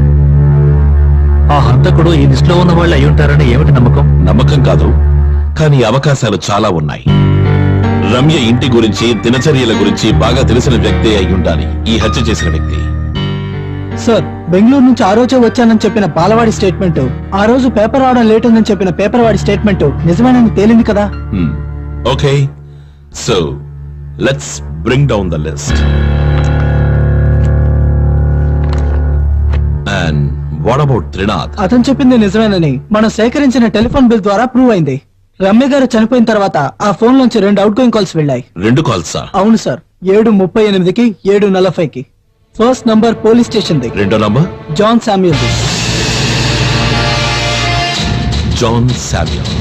Speaker 13: ఆ హంతకుడు ఈ లిస్ట్ లో ఉన్న వాళ్ళు అయి ఉంటారని ఏమిటి నమ్మకం?
Speaker 9: నమ్మకం కాదు, కానీ అవకాశాలు చాలా ఉన్నాయి. రమ్య ఇంటి గురించి, దినచర్యల గురించి బాగా తెలిసిన వ్యక్తే అయి ఉండాలి ఈ హత్య చేసిన వ్యక్తి.
Speaker 10: సార్, బెంగళూరు నుంచి ఆ రోజే వచ్చానని చెప్పిన పాలవాడి స్టేట్మెంట్, ఆ రోజు పేపర్ రావడం లేట్ ఉందని చెప్పిన పేపర్ వాడి స్టేట్మెంట్ నిజమేనని తేలింది కదా.
Speaker 9: Okay, so let's bring down the list. And what about Trinath?
Speaker 10: అతను చెప్పింది నిజమేనని మనం సేకరించిన టెలిఫోన్ బిల్ ద్వారా ప్రూవ్ అయింది. రమ్య గారు చనిపోయిన తర్వాత ఆ ఫోన్ నుంచి 2 అవుట్ గోయింగ్ కాల్స్ వెళ్ళాయి.
Speaker 9: 2 కాల్సా?
Speaker 10: అవును సార్, 7:38కి 7:40కి. ఫస్ట్ నంబర్ పోలీస్ స్టేషన్ ది.
Speaker 9: రెండో నంబర్
Speaker 10: జాన్ శామ్యూల్ ది.
Speaker 9: John Samuel.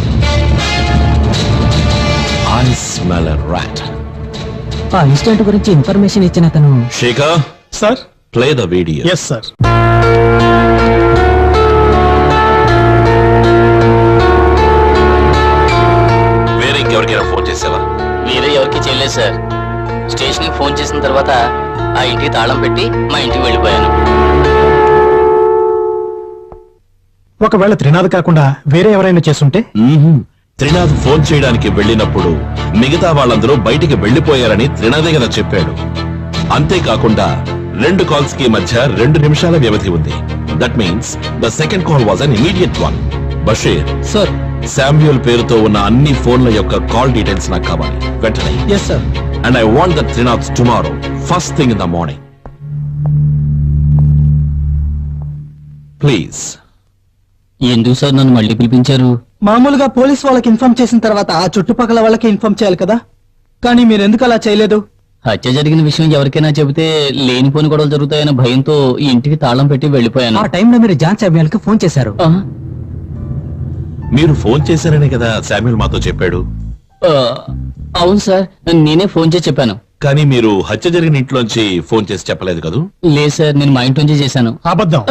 Speaker 9: I smell a rat.
Speaker 14: ఆ ఇన్సిడెంట్ గురించి ఇన్ఫర్మేషన్ ఇచ్చిన అతను.
Speaker 9: Shekhar
Speaker 12: sir,
Speaker 9: play the video.
Speaker 12: Yes sir.
Speaker 9: వేరే ఇంకెవరికైనా ఫోన్ చేసావా?
Speaker 7: వేరే ఎవరికి చేయలేదు సార్. స్టేషన్ కి ఫోన్ చేసిన తర్వాత ఆ ఇంటికి తాళం పెట్టి మా ఇంటికి వెళ్ళిపోయాను.
Speaker 12: ఒకవేళ త్రినాథ్ కాకుండా వేరే ఎవరైనా చేస్తుంటే?
Speaker 9: త్రినాథ్ ఫోన్ చేయడానికి వెళ్ళినప్పుడు మిగతా వాళ్ళందరూ బయటికి వెళ్లిపోయారని త్రినాథే కదా చెప్పాడు. అంతేకాకుండా 2 కాల్స్ కి మధ్య 2 నిమిషాల వ్యవధి ఉంది. That means the second call was an immediate one. Basheer
Speaker 10: sir,
Speaker 9: Samuel పేరుతో ఉన్న అన్ని ఫోన్ల యొక్క కాల్ డీటెయిల్స్ నాకు కావాలి వెంటనే.
Speaker 10: Yes sir.
Speaker 9: And I want that Trinath tomorrow first thing in the morning. Please.
Speaker 7: ఎందుకు సార్ నన్ను మళ్ళీ పిలిపించారు?
Speaker 10: మామూలుగా పోలీస్ వాళ్ళకి ఇన్ఫార్మ్ చేసిన తర్వాత ఆ చుట్టుపక్కల వాళ్ళకి ఇన్ఫార్మ్ చేయాలి కదా, కానీ మీరు ఎందుకు అలా చేయలేదు?
Speaker 7: హత్య జరిగిన విషయం ఎవరికైనా చెబితే లేనిపోని గొడవలు జరుగుతాయన్న భయంతో ఈ ఇంటికి తాళం పెట్టి వెళ్ళిపోయాను.
Speaker 14: ఆ టైంలో మీరు జాన్ శామ్యూయల్ కి ఫోన్ చేశారు.
Speaker 9: మీరు ఫోన్ చేశారనే కదా శామ్యూల్ మాతో చెప్పాడు.
Speaker 7: అవును సార్, నేనే ఫోన్ చేసి చెప్పాను.
Speaker 9: కానీ మీరు హత్య జరిగిన ఇంట్లోంచి ఫోన్ చేసి చెప్పలేదు కదూ?
Speaker 7: లేదు సార్, నేను మా ఇంట్లోంచి చేశాను.
Speaker 12: అబద్ధం.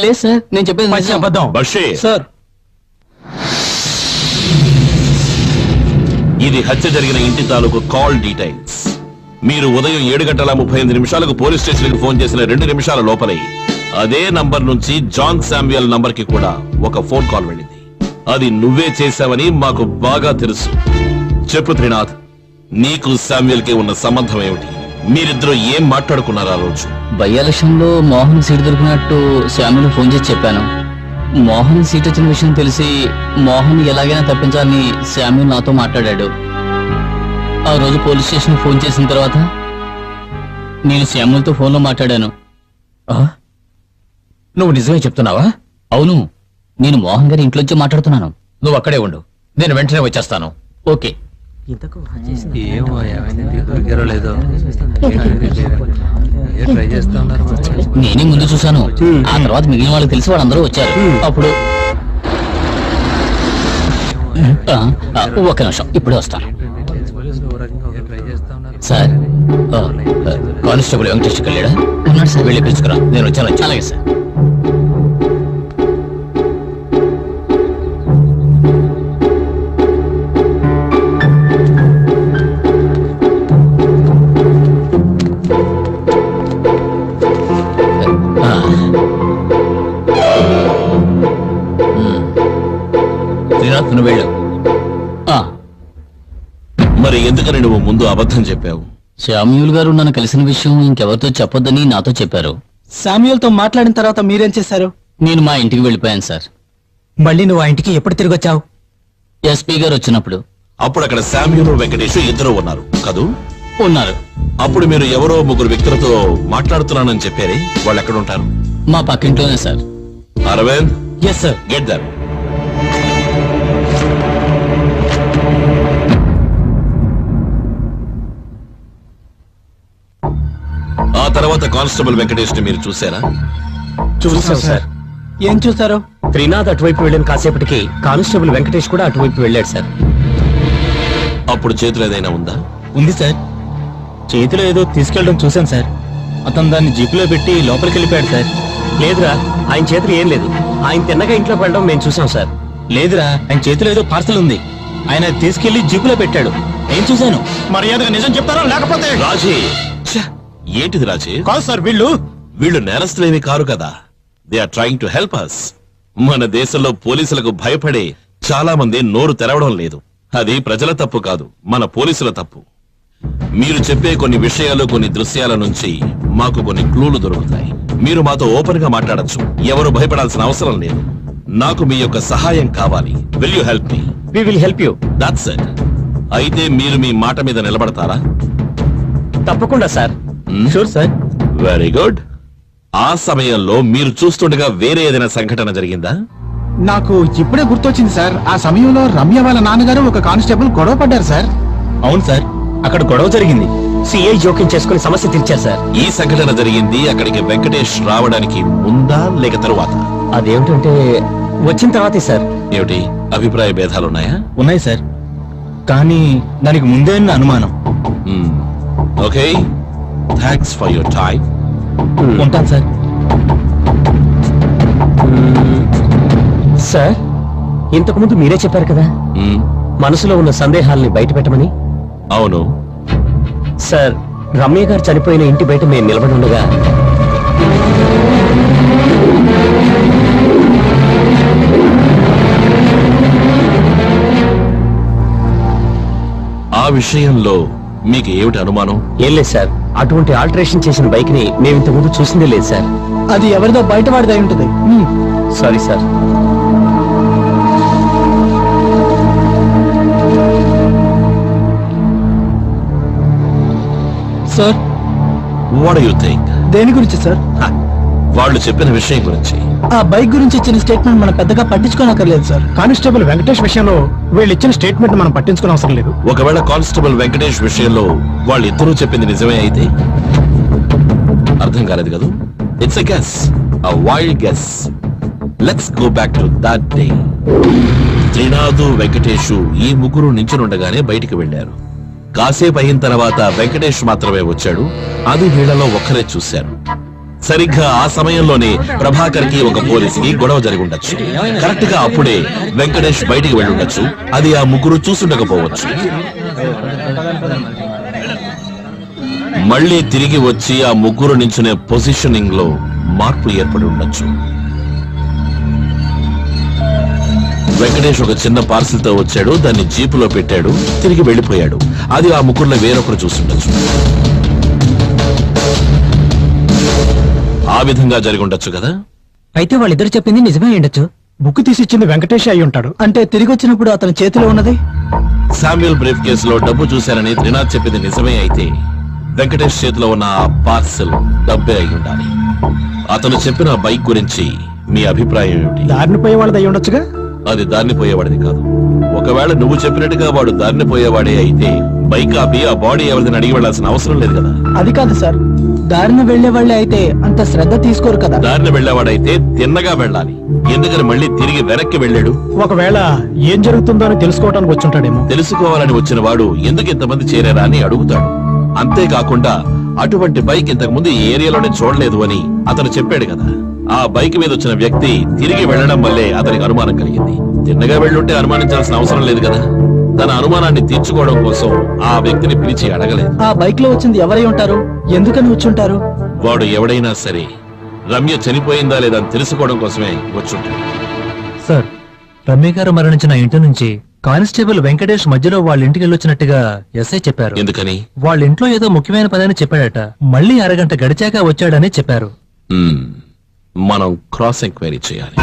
Speaker 7: లేదు సార్, నేను చెప్పేది
Speaker 12: అబద్ధం.
Speaker 9: బషీర్,
Speaker 12: సార్,
Speaker 9: ఇది హత్య జరిగిన ఇంటి తాలూకు కాల్ డీటెయిల్స్. మీరు ఉదయం 7:35 పోలీస్ స్టేషన్ కి ఫోన్ చేసిన 2 నిమిషాల లోపలే అదే నంబర్ నుంచి జాన్ శామ్యూయల్ నంబర్ కి కూడా ఒక ఫోన్ కాల్ వెళ్ళింది. అది నువ్వే చేశావని మాకు బాగా తెలుసు. చెప్పు త్రినాథ్, నీకు శామ్యూయల్ కి ఉన్న సంబంధం ఏమిటి? మీరిద్దరూ ఏం మాట్లాడుకున్నారు ఆ రోజు?
Speaker 7: బై ఎలక్షన్ లో మోహన్ సీట్ దొరికినట్టు శామ్యూల్ ఫోన్ చేసి చెప్పాను. మోహన్ సీట్ వచ్చిన విషయం తెలిసి మోహన్ ఎలాగైనా తప్పించాలని శామ్యూల్ నాతో మాట్లాడాడు. ఆ రోజు పోలీస్ స్టేషన్ ఫోన్ చేసిన తర్వాత నేను శామ్యూల్తో ఫోన్లో మాట్లాడాను.
Speaker 15: నువ్వు నిజమే చెప్తున్నావా?
Speaker 7: అవును, నేను మోహన్ గారి ఇంట్లోంచి మాట్లాడుతున్నాను.
Speaker 15: నువ్వు అక్కడే ఉండు, నేను వెంటనే వచ్చేస్తాను.
Speaker 7: ఓకే.
Speaker 13: ఏమో ఏమైంది, దొరికారో లేదో ట్రై చేస్తా ఉన్నారు.
Speaker 7: నేనే ముందు చూశాను, ఆ తర్వాత మిగిలిన వాళ్ళకి తెలిసి వాళ్ళందరూ వచ్చారు. అప్పుడు ఒక్క నిమిషం, ఇప్పుడే వస్తాను. సార్,
Speaker 15: కానిస్టేబుల్ వెంకటేష్ వెళ్ళాడా?
Speaker 7: ఉన్నాడు సార్.
Speaker 15: వెళ్ళి పిలుచుకురా, నేను వచ్చాను.
Speaker 7: అలాగే సార్.
Speaker 15: శ్రీనాథ్, నువ్వు వెళ్ళు.
Speaker 9: మరి ఎందుకని నువ్వు ముందు అబద్ధం చెప్పావు?
Speaker 7: శామ్యూల్ గారు నన్ను కలిసిన విషయం ఇంకెవరితో చెప్పొద్దని నాతో చెప్పారు.
Speaker 14: శామ్యూయల్ తో మాట్లాడిన తర్వాత మీరేం చేశారు?
Speaker 7: నేను మా ఇంటికి వెళ్ళిపోయాను సార్.
Speaker 14: మళ్ళీ నువ్వు ఆ ఇంటికి ఎప్పుడు తిరిగి వచ్చావు?
Speaker 7: ఎస్పీ గారు వచ్చినప్పుడు.
Speaker 9: అప్పుడు అక్కడ శామ్యూల్, వెంకటేష్ ఇద్దరు ఉన్నారు కదూ?
Speaker 7: ఉన్నారు.
Speaker 9: అప్పుడు మీరు ఎవరో 3 వ్యక్తులతో మాట్లాడుతున్నానని చెప్పారే, వాళ్ళు ఎక్కడ ఉంటారు?
Speaker 7: మా పక్కింట్లోనే sir.
Speaker 9: Aravind,
Speaker 14: yes sir.
Speaker 9: Get them. ఆ తర్వాత కానిస్టేబుల్ వెంకటేష్ ని మీరు చూసారా?
Speaker 3: చూసాం సార్.
Speaker 14: ఏం చూసారు?
Speaker 3: త్రినాథ్ అటువైపు వెళ్ళిన కాసేపటికి కానిస్టేబుల్ వెంకటేష్ కూడా అటువైపు వెళ్ళాడు సార్.
Speaker 9: అప్పుడు చేతులు ఏదైనా ఉందా?
Speaker 12: ఉంది సార్. చేతిలో ఏదో తీసుకెళ్ళడం చూశాను సార్. అతను దాన్ని జీపులో పెట్టి లోపలికి వెళ్ళిపోయాడు సార్.
Speaker 3: లేదురా, ఆయన చేతులు ఏం లేదు. ఆయన తిన్నగా ఇంట్లోకి వెళ్ళడం మేము చూసాం సార్.
Speaker 12: లేదురా, ఆయన చేతిలో ఏదో పార్సల్ ఉంది. ఆయన తీసుకెళ్లి జీపులో పెట్టాడు, నేను చూశాను. మర్యాదగా నిజం చెప్తారా లేకపోతే?
Speaker 9: రాజీ, ఏంటిది రాజీ?
Speaker 12: కాదు సార్,
Speaker 9: వీళ్ళు నేరస్తులేమి కారు కదా. They are trying to help us. మన దేశంలో పోలీసులకు భయపడే చాలా మంది నోరు తెరవడం లేదు. అది ప్రజల తప్పు కాదు, మన పోలీసుల తప్పు. మీరు చెప్పే కొన్ని విషయాలు, కొన్ని దృశ్యాల నుంచి మాకు కొన్ని క్లూలు దొరుకుతాయి. మీరు మాతో ఓపెన్ గా మాట్లాడచ్చు, ఎవరు భయపడాల్సిన అవసరం లేదు. నాకు మీ యొక్క సహాయం కావాలి. Will you help me?
Speaker 3: We will help you.
Speaker 9: That's it. అయితే మీరు మీ మాట మీద నిలబడతారా?
Speaker 3: తప్పకుండా sir.
Speaker 12: Sure sir.
Speaker 9: Very good. ఆ సమయంలో మీరు చూస్తుండగా వేరే ఏదైనా సంఘటన జరిగిందా?
Speaker 10: నాకు ఇప్పుడే గుర్తొచ్చింది సార్. ఆ సమయంలో రమ్య వాళ్ళ నాన్నగారు ఒక కానిస్టేబుల్ గొడవ పడ్డారు సార్.
Speaker 12: అవును సార్, అక్కడ గొడవ జరిగింది.
Speaker 3: సిఐ జోక్యం చేసుకుని సమస్య తీర్చారు సార్.
Speaker 9: ఈ సంఘటన జరిగింది అక్కడికి వెంకటేష్ రావడానికి ముందా లేక తరువాత?
Speaker 3: అదేమిటంటే వచ్చిన తర్వాతే సార్.
Speaker 9: ఏమిటి అభిప్రాయ భేదాలున్నాయా?
Speaker 12: ఉన్నాయి సార్, కానీ దానికి ముందే నా అనుమానం.
Speaker 9: Okay, thanks for your time.
Speaker 12: ఉంటాను సార్.
Speaker 3: సార్, ఇంతకు ముందు మీరే చెప్పారు కదా మనసులో ఉన్న సందేహాల్ని బయట పెట్టమని.
Speaker 9: అవును
Speaker 3: సార్, రమ్య గారు చనిపోయిన ఇంటి బయట మేము నిలబడి ఉండగా
Speaker 9: ఆ విషయంలో మీకు ఏమిటి అనుమానం?
Speaker 3: ఏం లేదు సార్, అటువంటి ఆల్టరేషన్ చేసిన బైక్ ని మేము ఇంతకు ముందు చూసిందే లేదు సార్.
Speaker 14: అది ఎవరిదో బయట వాడిదై ఉంటుంది.
Speaker 3: Sorry sir.
Speaker 14: Sir,
Speaker 9: what do you think?
Speaker 14: దేని గురించి సార్?
Speaker 9: వాళ్ళు చెప్పిన విషయం గురించి.
Speaker 10: ఆ బైక్ గురించి ఇచ్చిన స్టేట్మెంట్ మనం పెద్దగా పట్టించుకోనక్కర్లేదు సార్.
Speaker 12: కానిస్టేబుల్ వెంకటేష్ విషయంలో వీళ్ళు ఇచ్చిన స్టేట్మెంట్ మనం పట్టించుకునే అవసరం లేదు.
Speaker 9: ఒకవేళ కానిస్టేబుల్ వెంకటేష్ విషయంలో వాళ్ళిద్దరూ చెప్పింది నిజమే అయితే? అర్థం కాలేదు కదా? It's a guess, a wild guess. Let's go back to that day. Trinath, Venkatesh ఈ ముగ్గురు నించునుండగానే బయటికి వెళ్లారు. కాసేపు అయిన తర్వాత వెంకటేష్ మాత్రమే వచ్చాడు. అది వీళ్లలో ఒక్కరే చూశారు. సరిగ్గా ఆ సమయంలోనే ప్రభాకర్ కి ఒక పోలీసుకి గొడవ జరిగి ఉండొచ్చు. కరెక్ట్ గా అప్పుడే వెంకటేష్ బయటికి వెళ్ళి ఉండొచ్చు. అది ఆ ముగ్గురు చూసుండకపోవచ్చు. మళ్ళీ తిరిగి వచ్చి ఆ ముగ్గురు నించునే పొజిషనింగ్ లో మార్పు ఏర్పడి ఉండొచ్చు. వెంకటేష్ ఒక చిన్న పార్సిల్ తో వచ్చాడు, దాన్ని జీపులో పెట్టాడు, తిరిగి వెళ్లిపోయాడు. అది ఆ ముగ్గురులో వేరొకరు చూస్తుండొచ్చు. ఆ విధంగా జరిగి ఉండొచ్చు కదా?
Speaker 14: అయితే వాళ్ళిద్దరు చెప్పింది నిజమే ఉండొచ్చు.
Speaker 12: బుక్ తీసి ఇచ్చింది వెంకటేష్ అయి ఉంటాడు.
Speaker 10: అంటే తిరిగి వచ్చినప్పుడు అతని చేతిలో ఉన్నది
Speaker 9: శామ్యూల్ బ్రీఫ్ కేసులో డబ్బు చూశారని త్రినాథ్ చెప్పింది నిజమే అయితే వెంకటేష్ చేతిలో ఉన్న ఆ పార్సెల్ డబ్బే అయి ఉండాలి. అతను చెప్పిన బైక్ గురించి మీ అభిప్రాయం ఏమిటి?
Speaker 12: దారిని పోయే వాళ్ళది అయి ఉండొచ్చుగా.
Speaker 9: అది దారిని పోయేవాడిది కాదు. ఒకవేళ నువ్వు చెప్పినట్టుగా వాడు దారిని పోయేవాడే అయితే బైక్ ఆపి ఆ బాడీ ఎవరిదని అడిగి వెళ్లాల్సిన అవసరం లేదు కదా.
Speaker 10: అది కాదు సార్, దారిన వెళ్లే వాళ్ళే అయితే అంత శ్రద్ధ తీసుకోరు కదా.
Speaker 9: దారిని వెళ్లేవాడైతే తిన్నగా వెళ్ళాలి. ఎందుకని మళ్ళీ తిరిగి వెనక్కి వెళ్ళాడు?
Speaker 12: ఒకవేళ ఏం జరుగుతుందో అని తెలుసుకోవడానికి వచ్చుంటాడేమో.
Speaker 9: తెలుసుకోవాలని వచ్చిన వాడు ఎందుకు ఇంతమంది చేరారా అని అడుగుతాడు. అంతేకాకుండా అటువంటి బైక్ ఇంతకు ముందు ఈ ఏరియాలోనే చూడలేదు అని అతను చెప్పాడు కదా. ఆ బైక్ మీద వచ్చిన వ్యక్తి తిరిగి వెళ్లడం వల్లే అతనికి అనుమానం కలిగింది. తిన్నగా వెళ్ళుంటే అనుమానించాల్సిన అవసరం లేదు కదా. తన అనుమానాన్ని తీర్చుకోవడం కోసం ఆ వ్యక్తిని పిలిచి అడగలేదు.
Speaker 10: ఆ బైక్ లో వచ్చింది ఎవరై ఉంటారు, ఎందుకని వచ్చుంటారు?
Speaker 9: వాడు ఎవడైనా సరే రమ్య చనిపోయిందా లేదా అని తెలుసుకోవడం కోసమే వచ్చుంటాడు.
Speaker 13: సార్, రమ్య గారు మరణించిన ఇంటి నుంచి కానిస్టేబుల్ వెంకటేష్ మధ్యలో వాళ్ళ ఇంటికి వెళ్ళొచ్చినట్టుగా ఎస్ఐ చెప్పారు.
Speaker 9: ఎందుకని?
Speaker 13: వాళ్ళ ఇంట్లో ఏదో ముఖ్యమైన పని చెప్పాడట. మళ్ళీ అరగంట గడిచాక వచ్చాడని చెప్పారు.
Speaker 9: మనం క్రాస్ ఎంక్వైరీ చేయాలి.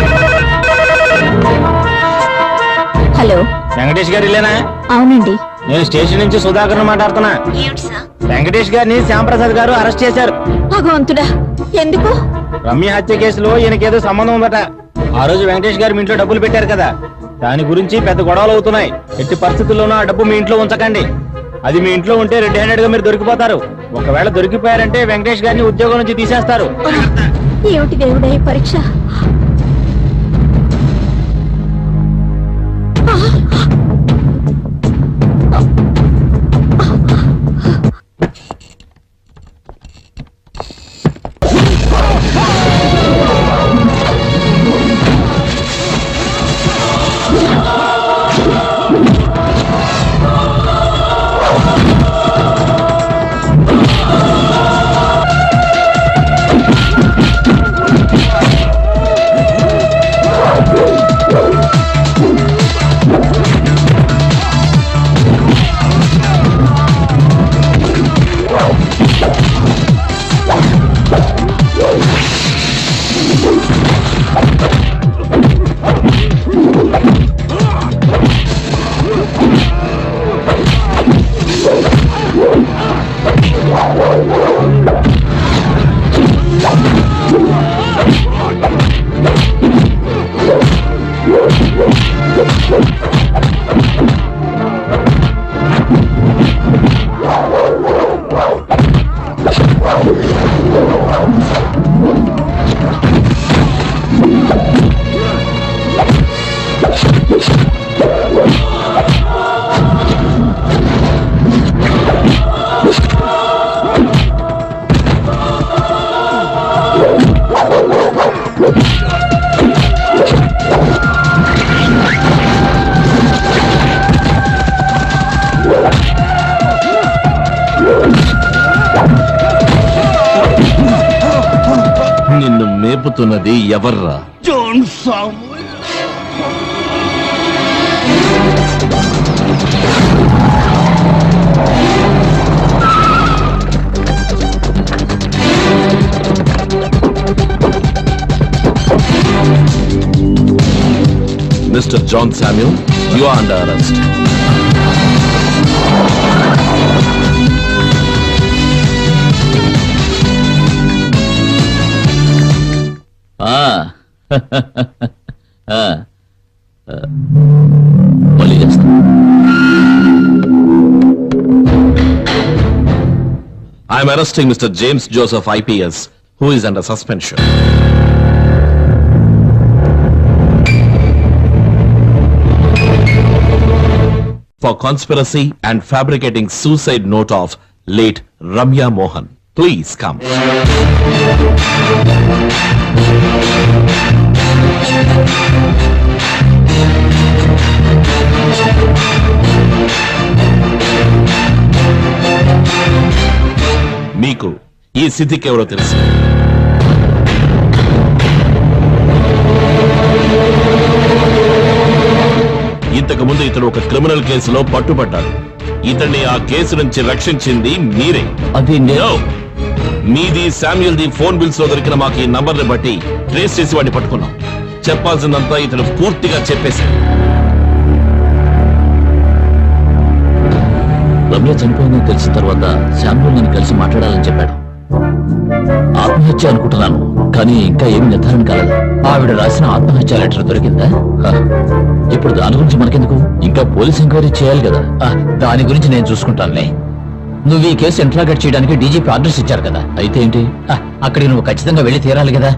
Speaker 5: హలో,
Speaker 16: వెంకటేష్ గారు ఇల్లేనా?
Speaker 5: అవునండి.
Speaker 16: నేను స్టేషన్ నుంచి సుధాకర్ మాట్లాడుతున్నా. వెంకటేష్ గారిని శ్యాంప్రసాద్ గారు అరెస్ట్ చేశారు.
Speaker 5: భగవంతుడా, ఎందుకు?
Speaker 16: రమ్య హత్య కేసులో ఈయనకేదో సంబంధం ఉందట. ఆ రోజు వెంకటేష్ గారు మీ ఇంట్లో డబ్బులు పెట్టారు కదా, దాని గురించి పెద్ద గొడవలు అవుతున్నాయి. ఎట్టి పరిస్థితుల్లోనూ ఆ డబ్బు మీ ఇంట్లో ఉంచకండి. అది మీ ఇంట్లో ఉంటే రెడ్ హ్యాండెడ్ గా మీరు దొరికిపోతారు. ఒకవేళ దొరికిపోయారంటే వెంకటేష్ గారిని ఉద్యోగం నుంచి తీసేస్తారు.
Speaker 5: ఏమిటి దేవుడా ఈ పరీక్ష?
Speaker 9: నిన్ను మేపుతున్నది ఎవర్రా?
Speaker 17: John సాముయల్.
Speaker 9: Mr. John Samuel, you are under arrest.
Speaker 4: మళ్ళీ చేస్తా.
Speaker 9: I am arresting Mr. James Joseph IPS, who is under suspension. For conspiracy and fabricating suicide note of late Ramya Mohan. Please come. మీకు ఈ స్థితికి ఎవరో తెలుసు? ఇంతకు ముందు ఇతను ఒక క్రిమినల్ కేసులో పట్టుబడ్డాడు. ఇతన్ని ఆ కేసు నుంచి రక్షించింది మీరే.
Speaker 4: అది
Speaker 9: మీది శామ్యుల్ ది ఫోన్ బిల్స్ లో దొరికిన మాకు ఈ నంబర్ని బట్టి ట్రేస్ చేసి వాడిని పట్టుకున్నాం. చెప్పాల్సిందంతా ఇతను పూర్తిగా చెప్పేశాడు.
Speaker 4: రమ్య చనిపోయిందని తెలిసిన తర్వాత శాంపుల్ నన్ను కలిసి మాట్లాడాలని చెప్పాడు. ఆత్మహత్య అనుకుంటున్నాను, కానీ ఇంకా ఏమి నిర్ధారణ కాలేదు. ఆవిడ రాసిన ఆత్మహత్య లెటర్ దొరికిందా? ఇప్పుడు దాని గురించి మనకెందుకు, ఇంకా పోలీస్ ఎంక్వైరీ చేయాలి కదా.
Speaker 7: దాని గురించి నేను చూసుకుంటానులే. నువ్వు ఈ కేసు ఇంట్రాగేట్ చేయడానికి డీజీపీ ఆర్డర్స్ ఇచ్చారు కదా.
Speaker 4: అయితే ఏంటి?
Speaker 7: అక్కడికి నువ్వు ఖచ్చితంగా వెళ్లి తీరాలి కదా.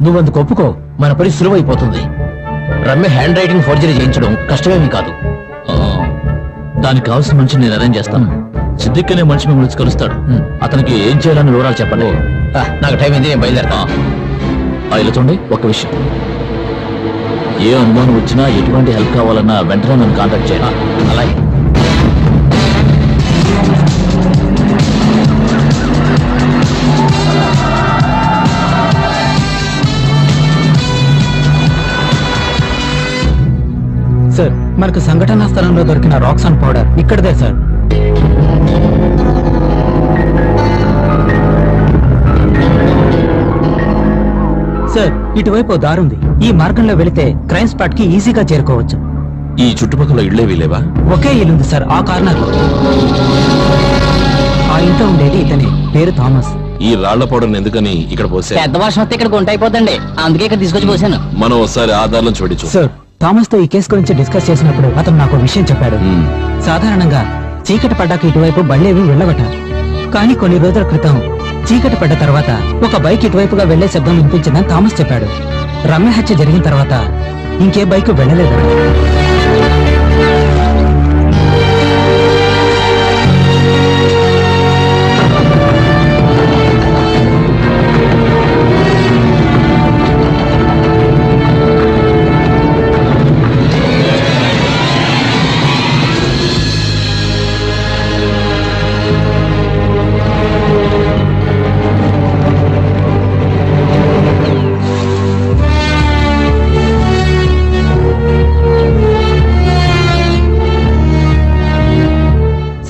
Speaker 7: నువ్వు అందుకు ఒప్పుకో, మన పని సులువైపోతుంది. రమ్య హ్యాండ్ రైటింగ్ ఫోర్జరీ చేయించడం కష్టమేమీ కాదు.
Speaker 4: దానికి కావాల్సిన మనిషిని నేను అరేంజ్ చేస్తాను. సిద్దిక్ అనే మనిషి మిమ్మల్ని కలుస్తాడు. అతనికి ఏం చేయాలని వివరాలు చెప్పండి.
Speaker 7: నాకు టైం అయింది, నేను బయలుదేరతాను.
Speaker 4: ఇలా చూడండి, ఒక విషయం, ఏ అనుమానం వచ్చినా ఎటువంటి హెల్ప్ కావాలన్నా వెంటనే నన్ను కాంటాక్ట్ చేయాలి.
Speaker 7: అలాగే.
Speaker 14: సార్, మనకు సంఘటనా స్థలంలో దొరికిన రాక్సాన్ పౌడర్ ఇక్కడదే సార్. సార్, ఇటువైపు దారుంది. ఈ మార్గంలో వెళితే క్రైమ్ స్పాట్ కి ఈజీగా చేరుకోవచ్చు.
Speaker 9: ఈ చుట్టుపక్కల ఇళ్లేవి లేవా?
Speaker 14: ఒకే ఇల్లుంది సార్, ఆ కార్నర్ లో. ఆ ఇంట్లో ఉండేది ఇతనే, పేరు థామస్.
Speaker 9: ఈ రాళ్ల పౌడర్ని ఎందుకని ఇక్కడ పోసా?
Speaker 7: పెద్ద వర్షం వస్తే ఇక్కడ గుంట అయిపోతండి, అందుకే ఇక్కడ తీసుకొచ్చి పోసాను.
Speaker 9: మనం ఒకసారి ఆధారం చూడొచ్చు.
Speaker 14: సార్, థామస్ తో ఈ కేసు గురించి డిస్కస్ చేసినప్పుడు అతను నాకు విషయం చెప్పాడు. సాధారణంగా చీకటి పడ్డాక ఇటువైపు బళ్ళేవి వెళ్ళవట. కానీ కొన్ని రోజుల క్రితం చీకటి పడ్డ తర్వాత ఒక బైక్ ఇటువైపుగా వెళ్లే శబ్దం వినిపించిందని థామస్ చెప్పాడు. రమ్య హత్య జరిగిన తర్వాత ఇంకే బైక్ వెళ్ళలేదు.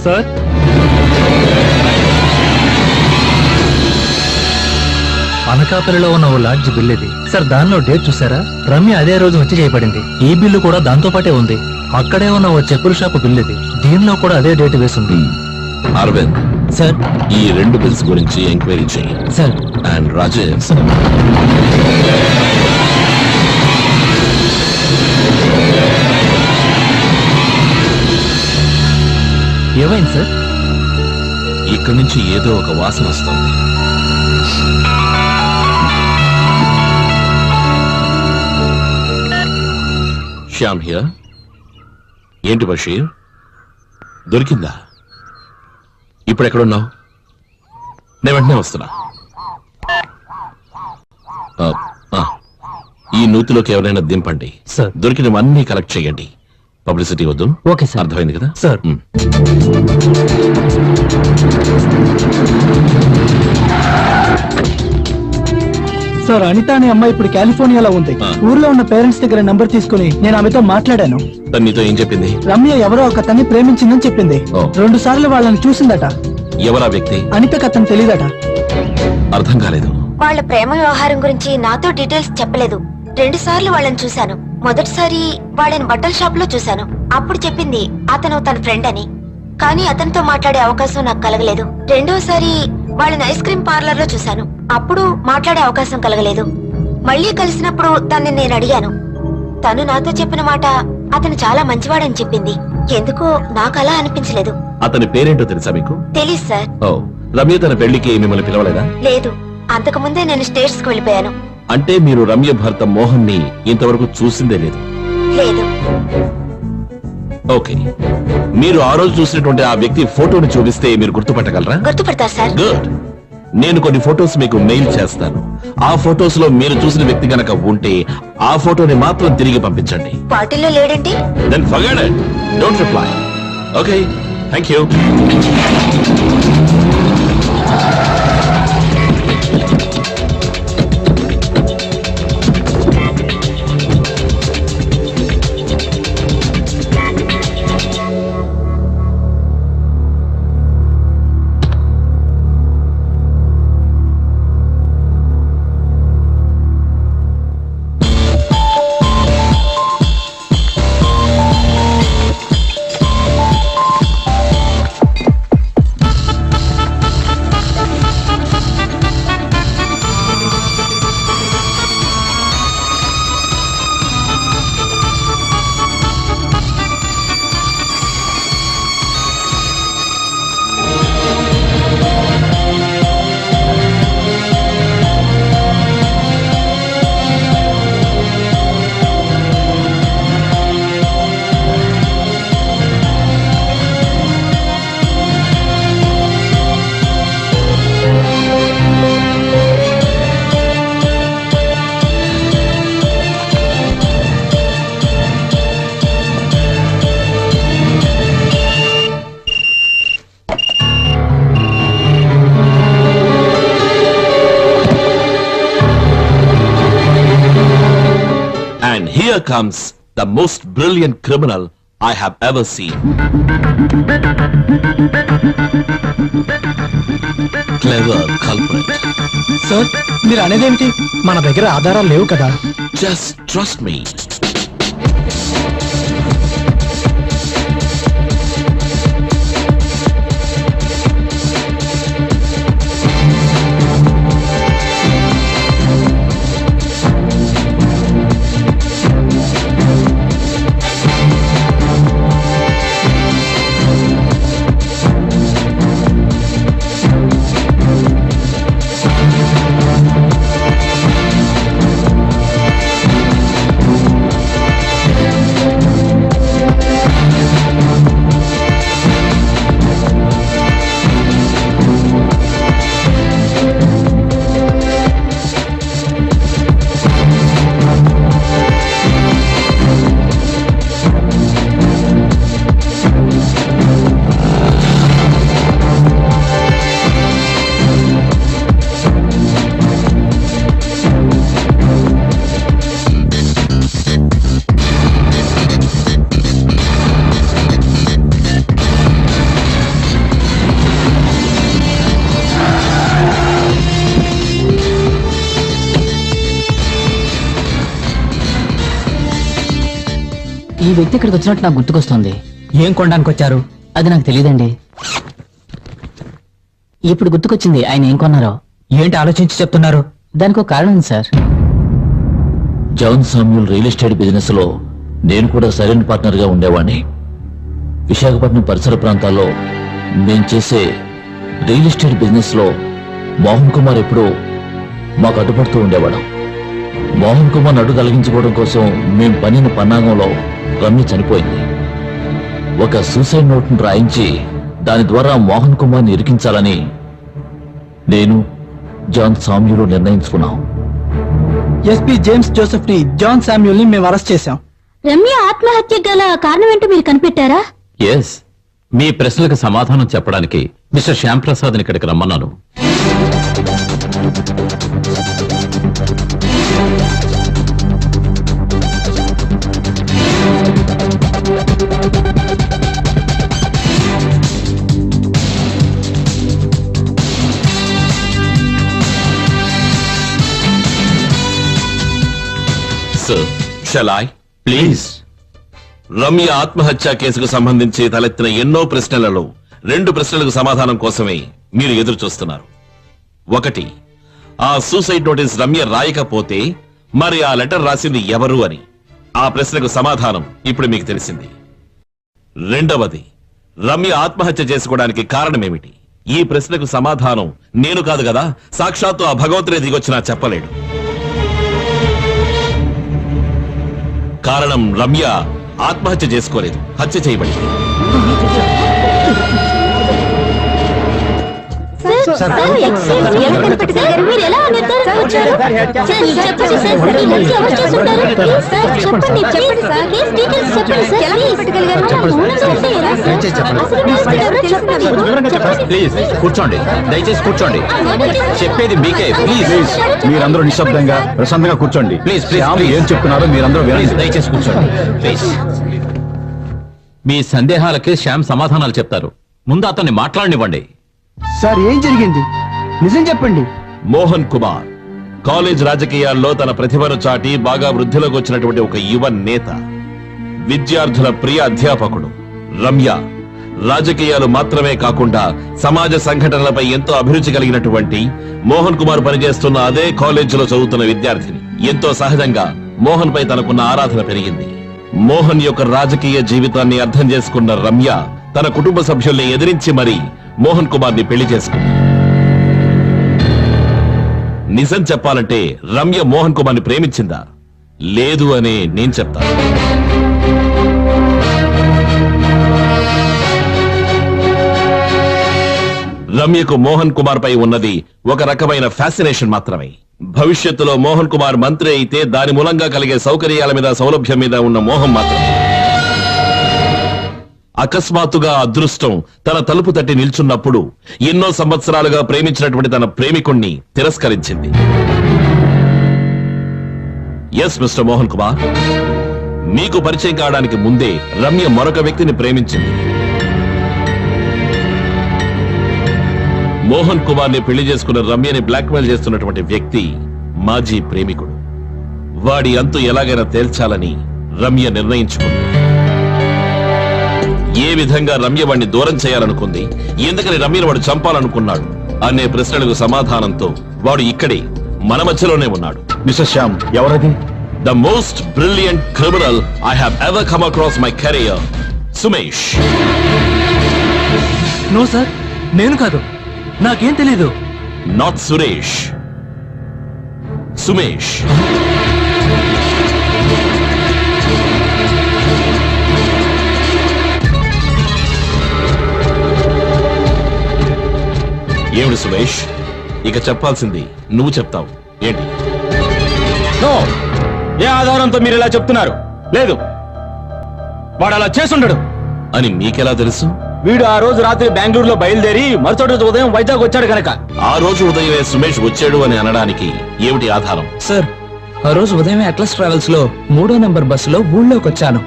Speaker 13: సార్, అనకాపల్లిలో ఉన్న ఓ లాడ్జ్ బిల్ ఇది సార్. దానిలో డేట్ చూసారా? రమ్య అదే రోజు హత్య చేయబడింది. ఈ బిల్లు కూడా దాంతో పాటే ఉంది. అక్కడే ఉన్న ఓ చెప్పుల షాపు బిల్ ఇది, దీనిలో కూడా అదే డేట్ వేసింది.
Speaker 9: అరవింద్
Speaker 14: సార్,
Speaker 9: ఈ రెండు బిల్స్ గురించి ఎంక్వైరీ చేయి.
Speaker 14: సార్.
Speaker 9: అండ్ రాజేష్,
Speaker 14: ఏమైంది సార్?
Speaker 9: ఇక్కడి నుంచి ఏదో ఒక వాసన వస్తుంది. శ్యామ్ హియర్. ఏంటి బషీర్, దొరికిందా? ఇప్పుడు ఎక్కడున్నావు? నేను వెంటనే వస్తున్నా. ఈ నూతిలోకి ఎవరైనా దింపండి. దొరికినవన్నీ కలెక్ట్ చేయండి. పబ్లిసిటీ వద్దు.
Speaker 14: Okay sir.
Speaker 9: అర్థమైంది కదా
Speaker 14: సార్?
Speaker 10: సార్, అనిత అనే అమ్మాయి ఇప్పుడు కాలిఫోర్నియాలో ఉంది. ఊర్లో ఉన్న పేరెంట్స్ దగ్గర నంబర్ తీసుకుని నేను ఆమెతో మాట్లాడాను.
Speaker 9: తను నీతో ఏం చెప్పింది?
Speaker 10: రమ్య ఎవరో ఒక తన్ని ప్రేమించిందని చెప్పింది. 2 సార్లు వాళ్ళని చూసిందట.
Speaker 9: ఎవరా వ్యక్తి?
Speaker 10: అనితకు అతను తెలీదట.
Speaker 9: అర్థం కాలేదు.
Speaker 5: వాళ్ళ ప్రేమ వ్యవహారం గురించి నాతో డీటెయిల్స్ చెప్పలేదు. 2 సార్లు వాళ్ళని చూశాను. మొదటిసారి వాళ్ళని బట్టల షాప్ లో చూశాను. అప్పుడు చెప్పింది అతను తన ఫ్రెండ్ అని. కానీ అతనితో మాట్లాడే అవకాశం నాకు కలగలేదు. రెండోసారి వాళ్ళని ఐస్ క్రీమ్ పార్లర్ లో చూశాను. అప్పుడు మాట్లాడే అవకాశం కలగలేదు. మళ్ళీ కలిసినప్పుడు తన్ని నేను అడిగాను. తను నాతో చెప్పిన మాట అతను చాలా మంచివాడని చెప్పింది. ఎందుకో నాకు అలా అనిపించలేదు.
Speaker 9: అతని పేరేంటో తెలుసా మీకు?
Speaker 5: తెలీదు సార్.
Speaker 9: ఓ, రమ్య తన పెళ్లికి మిమ్మల్ని పిలవలేదా?
Speaker 5: లేదు, అంతకు ముందే నేను స్టేట్స్ కు వెళ్ళిపోయాను.
Speaker 9: అంటే మీరు రమ్య భర్త మోహన్ ని ఇంతవరకు చూసిందే లేదు?
Speaker 5: లేదు.
Speaker 9: ఓకే, మీరు ఆ రోజు చూసినటువంటి ఆ వ్యక్తి ఫోటోని చూపిస్తే మీరు గుర్తుపట్టగలరా?
Speaker 5: గుర్తుపడతా సార్.
Speaker 9: గుడ్. నేను కొన్ని ఫోటోస్ మీకు మెయిల్ చేస్తాను. ఆ ఫోటోస్ లో మీరు చూసిన వ్యక్తి గనక ఉంటే ఆ ఫోటోని మాత్రం తిరిగి పంపించండి.
Speaker 5: పార్టీలో లేడండి?
Speaker 9: Then forget it. Don't reply. Okay, thank you. And here comes the most brilliant criminal I have ever seen. Clever culprit.
Speaker 12: Sir, మీరు అనేదేమిటి? మన దగ్గర ఆధారాలు లేవు కదా.
Speaker 9: Just trust me.
Speaker 14: ఈ వ్యక్తి ఇక్కడికి వచ్చినట్టు నాకు గుర్తుకొస్తుంది.
Speaker 12: ఏం కొనడానికి వచ్చారు?
Speaker 14: అది నాకు తెలియదండి. ఇప్పుడు గుర్తుకొచ్చింది ఆయన ఏం కొన్నారో.
Speaker 12: ఏంటి ఆలోచించి చెప్తున్నారు?
Speaker 14: దానికి ఒక కారణం ఉంది sir.
Speaker 4: John Samuel real estate business లో నేను కూడా సరైన పార్ట్నర్ గా ఉండేవాడిని. విశాఖపట్నం పరిసర ప్రాంతాల్లో నేను చేసే రియల్ ఎస్టేట్ బిజినెస్ లో మోహన్ కుమార్ ఎప్పుడూ మాకు అడ్డుపడుతూ ఉండేవాడు. మోహన్ కుమార్ అడ్డు తొలగించుకోవడం కోసం మేం పనిన పన్నాగంలో రమ్య చనిపోయింది. ఒక సూసైడ్ నోట్ ను రాయించి దాని ద్వారా మోహన్ కుమార్ ని ఇరికించాలని నేను జాన్ సామ్యూల్ నిర్ణయించుకున్నాం.
Speaker 12: ఎస్పీ జేమ్స్ జోసెఫ్ ని, జాన్ శామ్యూల్ ని మేము అరెస్ట్ చేశాం.
Speaker 5: రమ్య ఆత్మహత్య గల కారణం ఏంటో మీరు కనిపెట్టారా?
Speaker 18: ఎస్, మీ ప్రశ్నలకు సమాధానం చెప్పడానికి మిస్టర్ శ్యామ్ ప్రసాద్ ఇక్కడికి రమ్మన్నాను.
Speaker 9: Sir, shall I? Please. Ramya ఆత్మహత్య కేసుకు సంబంధించి తలెత్తిన ఎన్నో ప్రశ్నలలో 2 ప్రశ్నలకు సమాధానం కోసమే మీరు ఎదురు చూస్తున్నారు. ఒకటి, ఆ సూసైడ్ నోటీస్ రమ్య రాయకపోతే మరి ఆ లెటర్ రాసింది ఎవరు అని ఆ ప్రశ్నకు సమాధానం ఇప్పుడు మీకు తెలిసింది. రెండవది, రమ్య ఆత్మహత్య చేసుకోవడానికి కారణమేమిటి? ఈ ప్రశ్నకు సమాధానం నేను కాదు కదా, సాక్షాత్తు ఆ భగవంతుడే దిగొచ్చినా చెప్పలేడు. కారణం రమ్య ఆత్మహత్య చేసుకోలేదు, హత్య చేయబడింది.
Speaker 18: ప్లీజ్ కూర్చోండి, దయచేసి కూర్చోండి. చెప్పేది మీకే. ప్లీజ్
Speaker 8: మీరందరూ నిశ్శబ్దంగా ప్రశాంతంగా కూర్చోండి.
Speaker 18: ప్లీజ్
Speaker 8: ఏం చెప్తున్నారో మీరందరూ వినండి.
Speaker 18: దయచేసి కూర్చోండి ప్లీజ్. మీ సందేహాలకి శ్యామ్ సమాధానాలు చెప్తారు. ముందు అతన్ని మాట్లాడనివ్వండి.
Speaker 10: సార్ ఏం జరిగింది నిజం చెప్పండి.
Speaker 9: మోహన్ కుమార్ కాలేజ్ రాజకీయాల్లో తన ప్రతిభను చాటి బాగా వృద్ధిలోకి వచ్చినటువంటి ఒక యువ నేత, విద్యార్థుల ప్రియ అధ్యాపకుడు. రమ్య రాజకీయాలు మాత్రమే కాకుండా సమాజ సంఘటనలపై ఎంతో అభిరుచి కలిగినటువంటి మోహన్ కుమార్ పనిచేస్తున్న అదే కాలేజీలో చదువుతున్న విద్యార్థిని. ఎంతో సహజంగా మోహన్ పై తనకున్న ఆరాధన పెరిగింది. మోహన్ యొక్క రాజకీయ జీవితాన్ని అర్థం చేసుకున్న రమ్య తన కుటుంబ సభ్యుల్ని ఎదిరించి మరీ మోహన్ కుమార్ ని పెళ్లి చేసుకుంది. నిజం చెప్పాలంటే రమ్య మోహన్ కుమార్ ని ప్రేమించిందా? లేదు అనే నేను చెప్తాను. రమ్యకు మోహన్ కుమార్ పై ఉన్నది ఒక రకమైన ఫ్యాసినేషన్ మాత్రమే. భవిష్యత్తులో మోహన్ కుమార్ మంత్రి అయితే దాని మూలంగా కలిగే సౌకర్యాల మీద, సౌలభ్యం మీద ఉన్న మోహం మాత్రమే. అకస్మాత్తుగా అదృష్టం తన తలుపు తట్టి నిల్చున్నప్పుడు ఎన్నో సంవత్సరాలుగా ప్రేమించినటువంటి తన ప్రేమికుణ్ణి తిరస్కరించింది. ఎస్ మిస్టర్ మోహన్ కుమార్, మీకు పరిచయం కావడానికి ముందే రమ్య మరొక వ్యక్తిని ప్రేమించింది. మోహన్ కుమార్ ని పెళ్లి చేసుకున్న రమ్యని బ్లాక్మెయిల్ చేస్తున్నటువంటి వ్యక్తి మాజీ ప్రేమికుడు. వాడి అంతు ఎలాగైనా తేల్చాలని రమ్య నిర్ణయించుకుంది. ఏ విధంగా రమ్య వాడిని దూరం చేయాలనుకుంది, ఎందుకని రమ్యను వాడు చంపాలనుకున్నాడు అనే ప్రశ్నలకు సమాధానంతో వాడు ఇక్కడే మన మధ్యలోనే ఉన్నాడు.
Speaker 8: మిస్టర్ శ్యామ్, ఎవరది?
Speaker 9: The most brilliant criminal I have ever come across my career, Sumesh.
Speaker 13: No sir, నేను కాదు, నాకేం తెలీదు.
Speaker 9: నాట్ సురేష్, సుమేష్. ఏమిటి సుమేష్, ఇక చెప్పాల్సింది నువ్వు చెప్తావు ఏంటి?
Speaker 16: ఏ ఆధారంతో మీరు ఇలా చెప్తున్నారు? లేదు, వాడు అలా చేసుండడు
Speaker 9: అని మీకెలా తెలుసు?
Speaker 16: వీడు ఆ రోజు రాత్రి బెంగళూరులో బయలుదేరి మరుసటి రోజు ఉదయం వైజాగ్ వచ్చాడు కనుక.
Speaker 9: ఆ రోజు ఉదయమే సుమేష్ వచ్చాడు అని అనడానికి ఏమిటి ఆధారం?
Speaker 14: సార్, ఆ రోజు ఉదయమే అట్లస్ ట్రావెల్స్ లో 3వ నెంబర్ బస్సులో ఊళ్ళోకి వచ్చాను.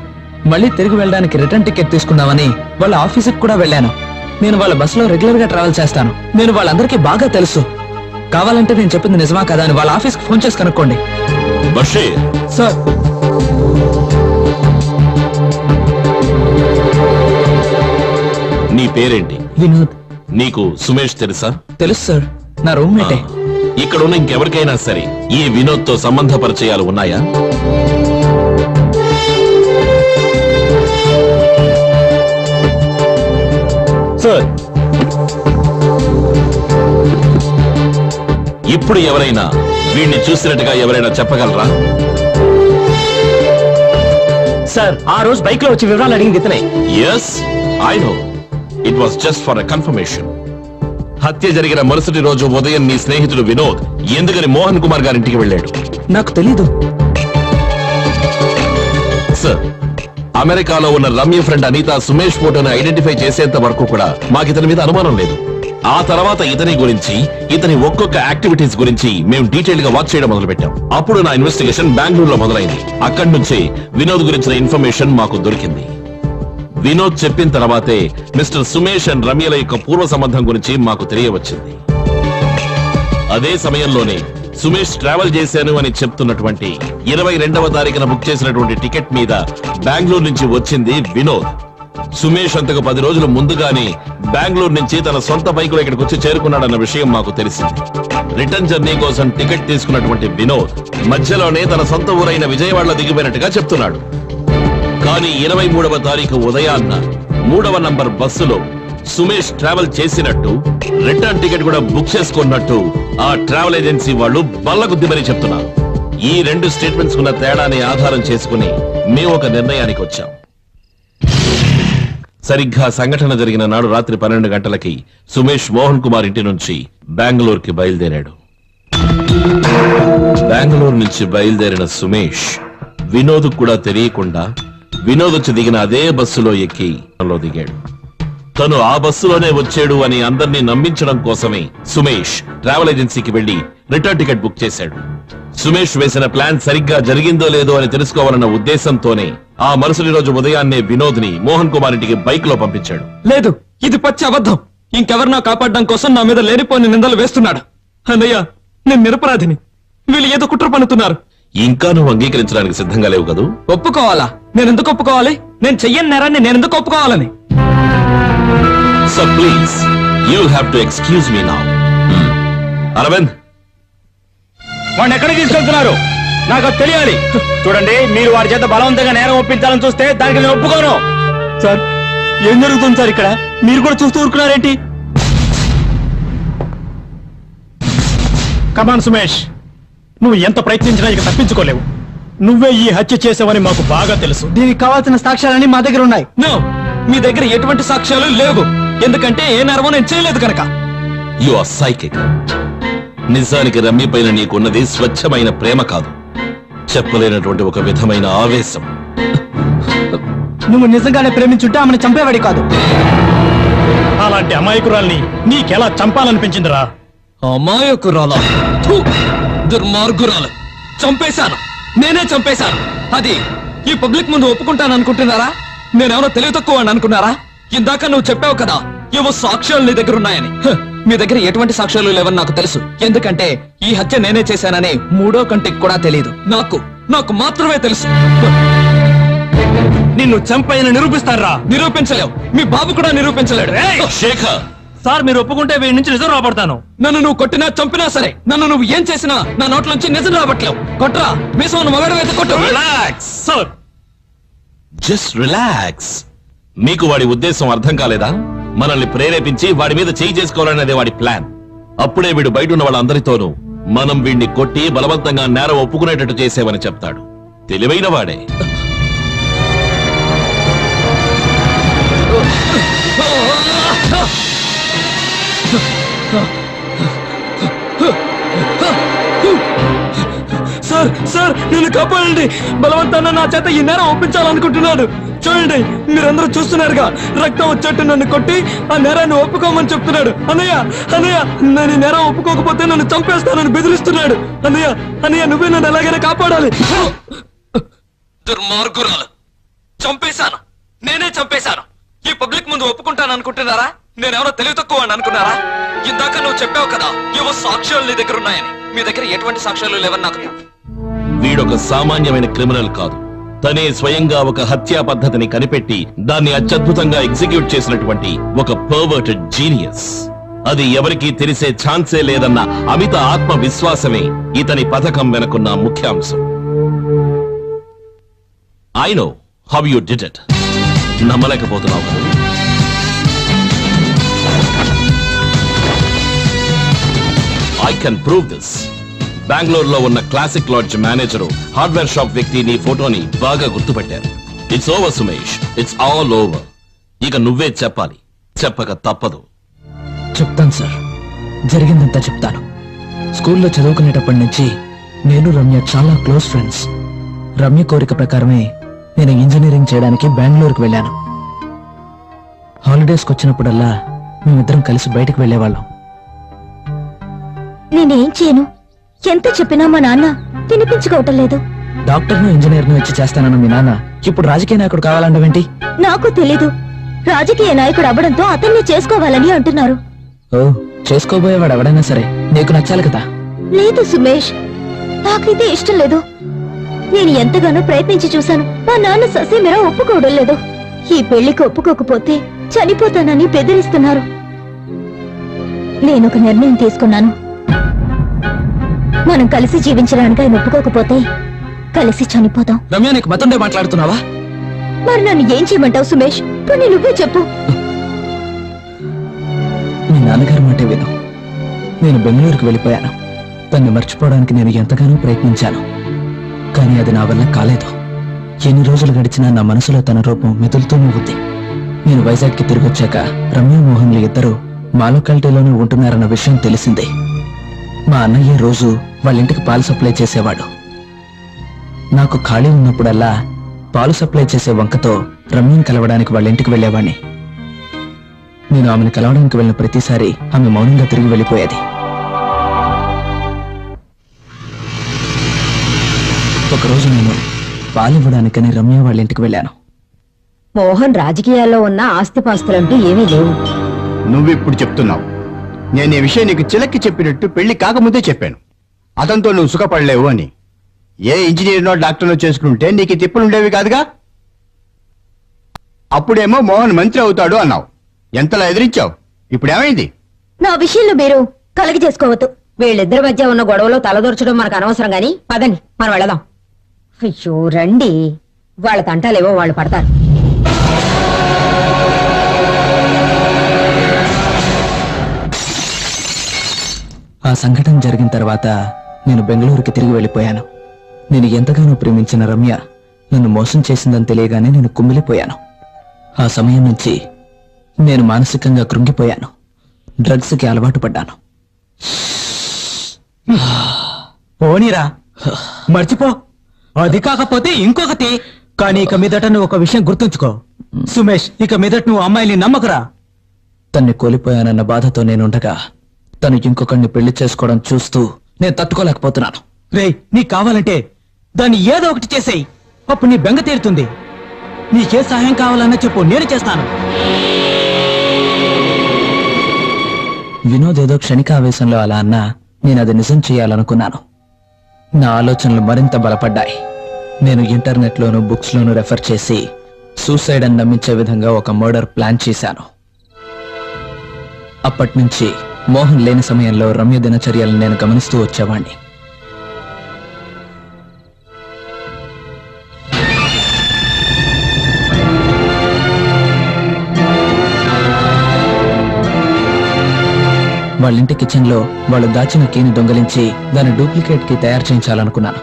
Speaker 14: మళ్ళీ తిరిగి వెళ్ళడానికి రిటర్న్ టికెట్ తీసుకుందామని వాళ్ళ ఆఫీసుకి కూడా వెళ్ళాను. నేను వాళ్ళ బస్సులో రెగ్యులర్ గా ట్రావెల్ చేస్తాను. నేను వాళ్ళందరికీ బాగా తెలుసు. కావాలంటే నేను చెప్పింది నిజమా కదా అని వాళ్ళ ఆఫీస్కి ఫోన్ చేసి కనుక్కోండి.
Speaker 9: బషీర్
Speaker 14: సార్,
Speaker 9: నీ పేరేంటి?
Speaker 14: వినోద్.
Speaker 9: నీకు సుమేష్ తెలుసా?
Speaker 14: తెలుసు సార్, నా రూమ్మేటే.
Speaker 9: ఇక్కడున్న ఇంకెవరికైనా సరే ఈ వినోద్ తో సంబంధ పరిచయాలు ఉన్నాయా?
Speaker 16: సార్,
Speaker 9: ఇప్పుడు ఎవరైనా వీడిని చూసినట్టుగా ఎవరైనా చెప్పగలరా?
Speaker 3: సార్, ఆ రోజు బైక్ లో వచ్చి వివరాలు అడిగింది ఇతనే.
Speaker 9: Yes, I know. It was just for a confirmation. హత్య జరిగిన మరుసటి రోజు ఉదయం నీ స్నేహితుడు వినోద్ ఎందుకని మోహన్ కుమార్ గారింటికి వెళ్ళాడు?
Speaker 14: నాకు తెలీదు
Speaker 9: సార్. అమెరికాలో ఉన్న రమ్య ఫ్రెండ్ అనిత సుమేష్ ఫోటోను ఐడెంటిఫై చేసేంత వరకు కూడా మాకు ఇతని మీద అనుమానం లేదు. ఆ తర్వాత ఇతని గురించి, ఇతని ఒక్కొక్క యాక్టివిటీస్ గురించి మేము డీటెయిల్ గా వాచ్ చేయడం మొదలు పెట్టాం. అప్పుడు నా ఇన్వెస్టిగేషన్ బెంగళూరులో మొదలైంది. అక్కడి నుంచే వినోద్ గురించిన ఇన్ఫర్మేషన్ మాకు దొరికింది. వినోద్ చెప్పిన తర్వాతే మిస్టర్ సుమేష్ అండ్ రమ్యల యొక్క పూర్వ సంబంధం గురించి మాకు తెలియవచ్చింది. అదే సమయంలోనే సుమేష్ ట్రావెల్ చేశాను అని చెప్తున్నటువంటి 22వ తారీఖున బుక్ చేసినటువంటి టికెట్ మీద బెంగళూరు నుంచి వచ్చింది వినోద్. సుమేష్ అంతకు 10 రోజులు ముందుగానే బెంగళూరు నుంచి తన సొంత బైకులో ఇక్కడికి వచ్చి చేరుకున్నాడన్న విషయం మాకు తెలిసింది. రిటర్న్ జర్నీ కోసం టికెట్ తీసుకున్నటువంటి వినోద్ మధ్యలోనే తన సొంత ఊరైన విజయవాడలో దిగిపోయినట్టుగా చెప్తున్నాడు. కానీ 23వ తారీఖు ఉదయాన్న 3వ నంబర్ బస్సులో సుమేష్ ట్రావెల్ చేసినట్టు, రిటర్న్ టికెట్ కూడా బుక్ చేసుకున్నట్టు ఆ ట్రావెల్ ఏజెన్సీ వాళ్ళు బల్లగుద్ది మరీ చెప్తున్నారు. ఈ 2 స్టేట్మెంట్స్ ఉన్న తేడాని ఆధారం చేసుకుని మేము ఒక నిర్ణయానికి వచ్చాం. సరిగ్గా సంఘటన జరిగిన నాడు రాత్రి 12 గంటలకి సుమేష్ మోహన్ కుమార్ ఇంటి నుంచి బెంగళూరుకి బయలుదేరాడు. బెంగళూరు నుంచి బయలుదేరిన సుమేష్ వినోద్ కూడా తెలియకుండా వినోద్ వచ్చి దిగిన అదే బస్సులో ఎక్కి దిగాడు. తను ఆ బస్సులోనే వచ్చాడు అని అందరినీ నమ్మించడం కోసమే సుమేష్ ట్రావెల్ ఏజెన్సీకి వెళ్లి రిటర్న్ టికెట్ బుక్ చేశాడు. సుమేష్ వేసిన ప్లాన్ సరిగ్గా జరిగిందో లేదో అని తెలుసుకోవాలన్న ఉద్దేశంతోనే ఆ మరుసటి రోజు ఉదయాన్నే వినోద్ ని మోహన్ కుమార్ ఇంటికి బైక్ లో పంపించాడు.
Speaker 19: లేదు, ఇది పచ్చి అబద్ధం. ఇంకెవరినో కాపాడడం కోసం నా మీద లేనిపోని నిందలు వేస్తున్నాడు. అన్నయ్య, నేను నిరపరాధిని. వీళ్ళు ఏదో కుట్ర పన్నుతున్నారు.
Speaker 9: ఇంకా నువ్వు అంగీకరించడానికి సిద్ధంగా లేవు కదూ?
Speaker 19: ఒప్పుకోవాలా? నేను ఎందుకు ఒప్పుకోవాలి? నేను చెయ్యని నేరాన్ని నేను ఎందుకు ఒప్పుకోవాలని?
Speaker 9: So please you have to excuse me now. Aravind,
Speaker 16: వాడిని ఎక్కడికి తీసుకెళ్తున్నారు? నాకు తెలియాలి. చూడండి, మీరు వాడి చేత బలవంతంగా నేరం ఒప్పించాలని చూస్తే దానికి నేను ఒప్పుకోను.
Speaker 19: సార్, ఏం జరుగుతుంది సార్ ఇక్కడ? మీరు కూడా చూస్తూ ఊరుకున్నారేంటి?
Speaker 12: కమాన్ సుమేష్, నువ్వు ఎంత ప్రయత్నించినా ఇక తప్పించుకోలేవు. నువ్వే ఈ హత్య చేసావని మాకు బాగా తెలుసు.
Speaker 14: దీనికి కావాల్సిన సాక్ష్యాలన్నీ మా దగ్గర ఉన్నాయి.
Speaker 19: నో, మీ దగ్గర ఎటువంటి సాక్ష్యాలు లేవు. ఎందుకంటే ఏ నేరమో నేను చేయలేదు కనుక.
Speaker 9: You are psychic. నిజానికి రమ్మి పైన నీకున్నది స్వచ్ఛమైన ప్రేమ కాదు, చెప్పలేనటువంటి ఒక విధమైన ఆవేశం.
Speaker 14: నువ్వు నిజంగానే ప్రేమించుంటే ఆమెను చంపేవాడి కాదు.
Speaker 12: అలాంటి అమాయకురాల్ని నీకెలా చంపాలనిపించిందిరా?
Speaker 19: అమాయకురాలా? థు, దుర్మార్గురాలు. చంపేశాను, నేనే చంపేశాను. అది ఈ పబ్లిక్ ముందు ఒప్పుకుంటాను అనుకుంటున్నారా? నేనెవరో తెలివి తక్కువ అని అనుకున్నారా? ఇందాక నువ్వు చెప్పావు కదా, ఏవో సాక్ష్యాలు నీ దగ్గర ఉన్నాయని. మీ దగ్గర ఎటువంటి సాక్ష్యాలు లేవని నాకు తెలుసు. ఎందుకంటే ఈ హత్య నేనే చేశానని 3వ కంటికి కూడా తెలియదు. నాకు మాత్రమే తెలుసు. నిన్ను చంపైన నిరూపిస్తారా? నిరూపించలేవు. మీ బాబు కూడా నిరూపించలేడు.
Speaker 9: శేఖర్
Speaker 19: సార్, మీరు ఒప్పుకుంటే వీడి నుంచి నిజం రాబడతాను. నన్ను నువ్వు కొట్టినా చంపినా సరే, నన్ను నువ్వు ఏం చేసినా నా నోట్లోంచి నిజం రాబట్లేవు. కొట్రా, మీసం మగాడవైతే కొట్టు.
Speaker 9: Relax sir, just relax. మీకు వాడి ఉద్దేశం అర్థం కాలేదా? మనల్ని ప్రేరేపించి వాడి మీద చేయి చేసుకోవాలనేదే వాడి ప్లాన్. అప్పుడే వీడు బయట ఉన్న వాళ్ళందరితోనూ మనం వీడిని కొట్టి బలవంతంగా నేరం ఒప్పుకునేటట్టు చేసేవని చెప్తాడు. తెలివైన వాడే.
Speaker 19: సార్, సార్, నన్ను కాపాడండి. బలవంతాన నా చేత ఈ నేరం ఒప్పించాలనుకుంటున్నాడు. చూడండి, మీరందరూ చూస్తున్నారుగా, రక్తం వచ్చేట్టు నన్ను కొట్టి ఆ నేరాన్ని ఒప్పుకోమని చెప్తున్నాడు. అన్నయ్య, నేను ఈ నేరం ఒప్పుకోకపోతే నన్ను చంపేస్తానని బెదిరిస్తున్నాడు. అన్నయ్య, నువ్వే నన్ను ఎలాగైనా కాపాడాలి. దుర్మార్గురాలు. చంపేశాను, నేనే చంపేశాను. ఈ పబ్లిక్ ముందు ఒప్పుకుంటాను అనుకుంటున్నారా? నేనెవరో తెలివి తక్కువ అని అనుకున్నారా? ఇందాక నువ్వు చెప్పావు కదా, ఏవో సాక్ష్యాలు నీ దగ్గర ఉన్నాయని. మీ దగ్గర ఎటువంటి సాక్ష్యాలు లేవని నాకు.
Speaker 9: వీడొక సామాన్యమైన క్రిమినల్ కాదు. తనే స్వయంగా ఒక హత్యా పద్ధతిని కనిపెట్టి దాన్ని అత్యద్భుతంగా ఎగ్జిక్యూట్ చేసినటువంటి ఒక పర్వర్టెడ్ జీనియస్. అది ఎవరికీ తెలిసే ఛాన్సే లేదన్న అమిత ఆత్మవిశ్వాసమే ఇతని పథకం వెనుకున్న ముఖ్యాంశం. I know how you did it. నమ్మలేకపోతున్నావు కదా? I can prove this. బెంగళూరులో ఉన్న classic lodge manager, hardware shop వ్యక్తి నీ ఫోటోని బాగా గుర్తుపట్టారు. It's over Sumesh, it's all over. ఇక నువ్వే చెప్పాలి, చెప్పక తప్పదు.
Speaker 14: చెప్తాను సార్, జరిగిందంతా చెప్తాను. స్కూల్లో చదువుకునేటప్పటి నుంచి నేను రమ్య చాలా క్లోజ్ ఫ్రెండ్స్. రమ్య కోరిక ప్రకారమే నేను ఇంజనీరింగ్ చేయడానికి బెంగళూరుకు వెళ్ళాను. హాలిడేస్కి వచ్చినప్పుడల్లా మేమిద్దరం కలిసి బయటకు వెళ్ళేవాళ్ళం.
Speaker 5: నేనేం చేయను? ఎంత చెప్పినా మా నాన్న వినిపించుకోవటం లేదు.
Speaker 14: డాక్టర్ను ఇంజనీర్ను వచ్చి చేస్తానన్న మీ నాన్న ఇప్పుడు రాజకీయ నాయకుడు కావాలంటవేంటి?
Speaker 5: నాకు తెలీదు. రాజకీయ నాయకుడు అవ్వడంతో అతన్ని చేసుకోవాలని అంటున్నారు.
Speaker 14: ఓ, చేసుకోబోయేవాడు ఎవడైనా సరే నీకు నచ్చాలి కదా?
Speaker 5: లేదు సుమేష్, నాకైతే ఇష్టం లేదు. నేను ఎంతగానో ప్రయత్నించి చూశాను. మా నాన్న ససేమిరా ఒప్పుకోవడం లేదు. ఈ పెళ్లికి ఒప్పుకోకపోతే చనిపోతానని బెదిరిస్తున్నారు. నేనొక నిర్ణయం తీసుకున్నాను. మనం కలిసి జీవించడానికి ఆయన ఒప్పుకోకపోతే కలిసి చనిపోదాం.
Speaker 19: రమ్య, నీకు మతండే మాట్లాడుతున్నావా?
Speaker 5: మరి నన్ను ఏం చేయమంటావు సుమేష్? పోనీ నువ్వే చెప్పు.
Speaker 14: మీ నాన్నగారి మాట విను. నేను బెంగళూరుకు వెళ్ళిపోయాను. తన్ని మర్చిపోవడానికి నేను ఎంతగానో ప్రయత్నించాను, కానీ అది నా వల్ల కాలేదు. ఎన్ని రోజులు గడిచినా నా మనసులో తన రూపం మెదులుతూనే ఉంది. నేను వైజాగ్కి తిరిగి వచ్చాక రమ్య మోహన్లు ఇద్దరు మా లొకాలిటీలోనే ఉంటున్నారన్న విషయం తెలిసిందే. మా అన్నయ్య రోజు వాళ్ళ ఇంటికి పాలు సప్లై చేసేవాడు. నాకు ఖాళీ ఉన్నప్పుడల్లా పాలు సప్లై చేసే వంకతో రమ్యని కలవడానికి వాళ్ళ ఇంటికి వెళ్ళేవాణ్ణి. నేను ఆమెను కలవడానికి వెళ్ళిన ప్రతిసారి ఆమె మౌనంగా తిరిగి వెళ్ళిపోయేది. ఒకరోజు నేను పాలివ్వడానికని రమ్య వాళ్ళ ఇంటికి వెళ్ళాను.
Speaker 20: మోహన్ రాజకీయాల్లో ఉన్న ఆస్తిపాస్తులంటూ ఏమీ లేవు.
Speaker 8: నువ్విప్పుడు చెప్తున్నావు. నేను ఈ విషయం నీకు చిలక్కి చెప్పినట్టు పెళ్లి కాకముందే చెప్పాను. అతనితో నువ్వు సుఖపడలేవు అని. ఏ ఇంజనీర్నో డాక్టర్నో చేసుకుంటే నీకు ఈ తిప్పులుండేవి కాదుగా. అప్పుడేమో మోహన్ మంత్రి అవుతాడు అన్నావు. ఎంతలా ఎదిరించావు. ఇప్పుడేమైంది?
Speaker 20: నా విషయంలో మీరు కలగ చేసుకోవద్దు. వీళ్ళిద్దరి మధ్య ఉన్న గొడవలో తలదూర్చడం మనకు అనవసరం గాని పదండి, మనం వెళదాం. అయ్యో రండి, వాళ్ళ తంటాలేవో వాళ్ళు పడతారు.
Speaker 14: ఆ సంఘటన జరిగిన తర్వాత నేను బెంగళూరుకి తిరిగి వెళ్ళిపోయాను. నేను ఎంతగానో ప్రేమించిన రమ్య నన్ను మోసం చేసిందని తెలియగానే నేను కుమిలిపోయాను. ఆ సమయం నుంచి నేను మానసికంగా కృంగిపోయాను. డ్రగ్స్కి అలవాటు పడ్డాను. పోనీరా, మర్చిపో. అది కాకపోతే ఇంకొకటి. కానీ ఇక మీదట నువ్వు ఒక విషయం గుర్తుంచుకో సుమేష్, ఇక మీదట నువ్వు అమ్మాయిని నమ్మకురా. తన్ని కోల్పోయానన్న బాధతో నేనుండగా తను ఇంకొకరిని పెళ్లి చేసుకోవడం చూస్తూ నేను తట్టుకోలేకపోతున్నాను. రేయ్, నీకు కావాలంటే దాన్ని ఏదో ఒకటి చేసేయి. అప్పుడు నీ బెంగ తీరుతుంది. నీకే సహాయం కావాలన్నా చెప్పు, నేను చేస్తాను. వినోద్ ఏదో క్షణిక ఆవేశంలో అలా అన్నా నేను అది నిజం చేయాలనుకున్నాను. నా ఆలోచనలు మరింత బలపడ్డాయి. నేను ఇంటర్నెట్లోనూ బుక్స్లోనూ రెఫర్ చేసి సూసైడ్ అని నమ్మించే విధంగా ఒక మర్డర్ ప్లాన్ చేశాను. అప్పటినుంచి మోహన్ లేని సమయంలో రమ్య దినచర్యలను నేను గమనిస్తూ వచ్చేవాణ్ణి. వాళ్ళింటి కిచెన్లో వాళ్ళు దాచిన కీని దొంగలించి దాన్ని డూప్లికేట్ కి తయారు చేయించాలనుకున్నాను.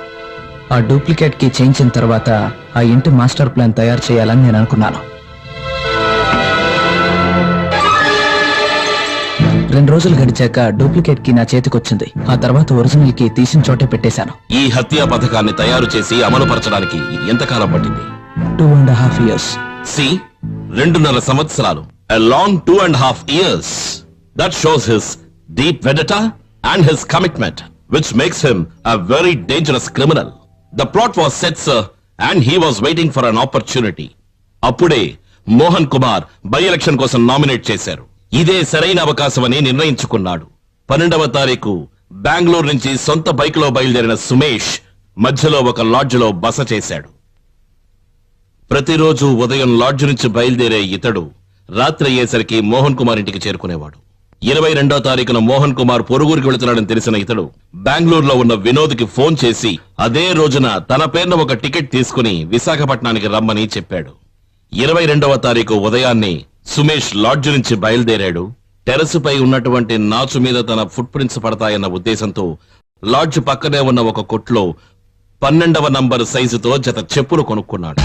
Speaker 14: ఆ డూప్లికేట్ కి చేయించిన తర్వాత ఆ ఇంటి మాస్టర్ ప్లాన్ తయారు చేయాలని నేను అనుకున్నాను. 2 రోజులు గడిచాక డూప్లికేట్ కి నా చేతికొచ్చింది. ఆ తర్వాత ఒరిజినల్ కి తీసిన చోటే పెట్టేశాను.
Speaker 9: ఈ హత్యా పథకాన్ని తయారు చేసి అమలు పరచడానికి ఎంతకాలం పట్టింది?
Speaker 14: 2.5 years.
Speaker 9: సి 2.5 సంవత్సరాలు. A long 2.5 years. That shows his deep vendetta and his commitment, which makes him a very dangerous criminal. The plot was set, sir, and he was waiting for an opportunity. అప్పుడే మోహన్ కుమార్ బై ఎలక్షన్ కోసం నామినేట్ చేశారు. ఇదే సరైన అవకాశమని నిర్ణయించుకున్నాడు. 12వ తారీఖు బెంగళూరు నుంచి సొంత బైక్ లో బయలుదేరిన సుమేష్ మధ్యలో ఒక లాడ్జ్ లో బస చేశాడు. ప్రతిరోజు ఉదయం లాడ్జ్ నుంచి బయలుదేరే ఇతడు రాత్రి అయ్యేసరికి మోహన్ కుమార్ ఇంటికి చేరుకునేవాడు. 22వ తారీఖున మోహన్ కుమార్ పొరుగురికి వెళుతున్నాడని తెలిసిన ఇతడు బెంగళూరులో ఉన్న వినోద్ కి ఫోన్ చేసి అదే రోజున తన పేరున ఒక టికెట్ తీసుకుని విశాఖపట్నానికి రమ్మని చెప్పాడు. 22వ తారీఖు ఉదయాన్నే సుమేష్ లాడ్జ్ నుంచి బయలుదేరాడు. టెరసుపై ఉన్నటువంటి నాచు మీద తన ఫుట్ ప్రింట్స్ పడతాయన్న ఉద్దేశంతో లాడ్జ్ పక్కనే ఉన్న ఒక కొట్లో 12వ నంబర్ సైజుతో జత చెప్పులు కొనుక్కున్నాడు.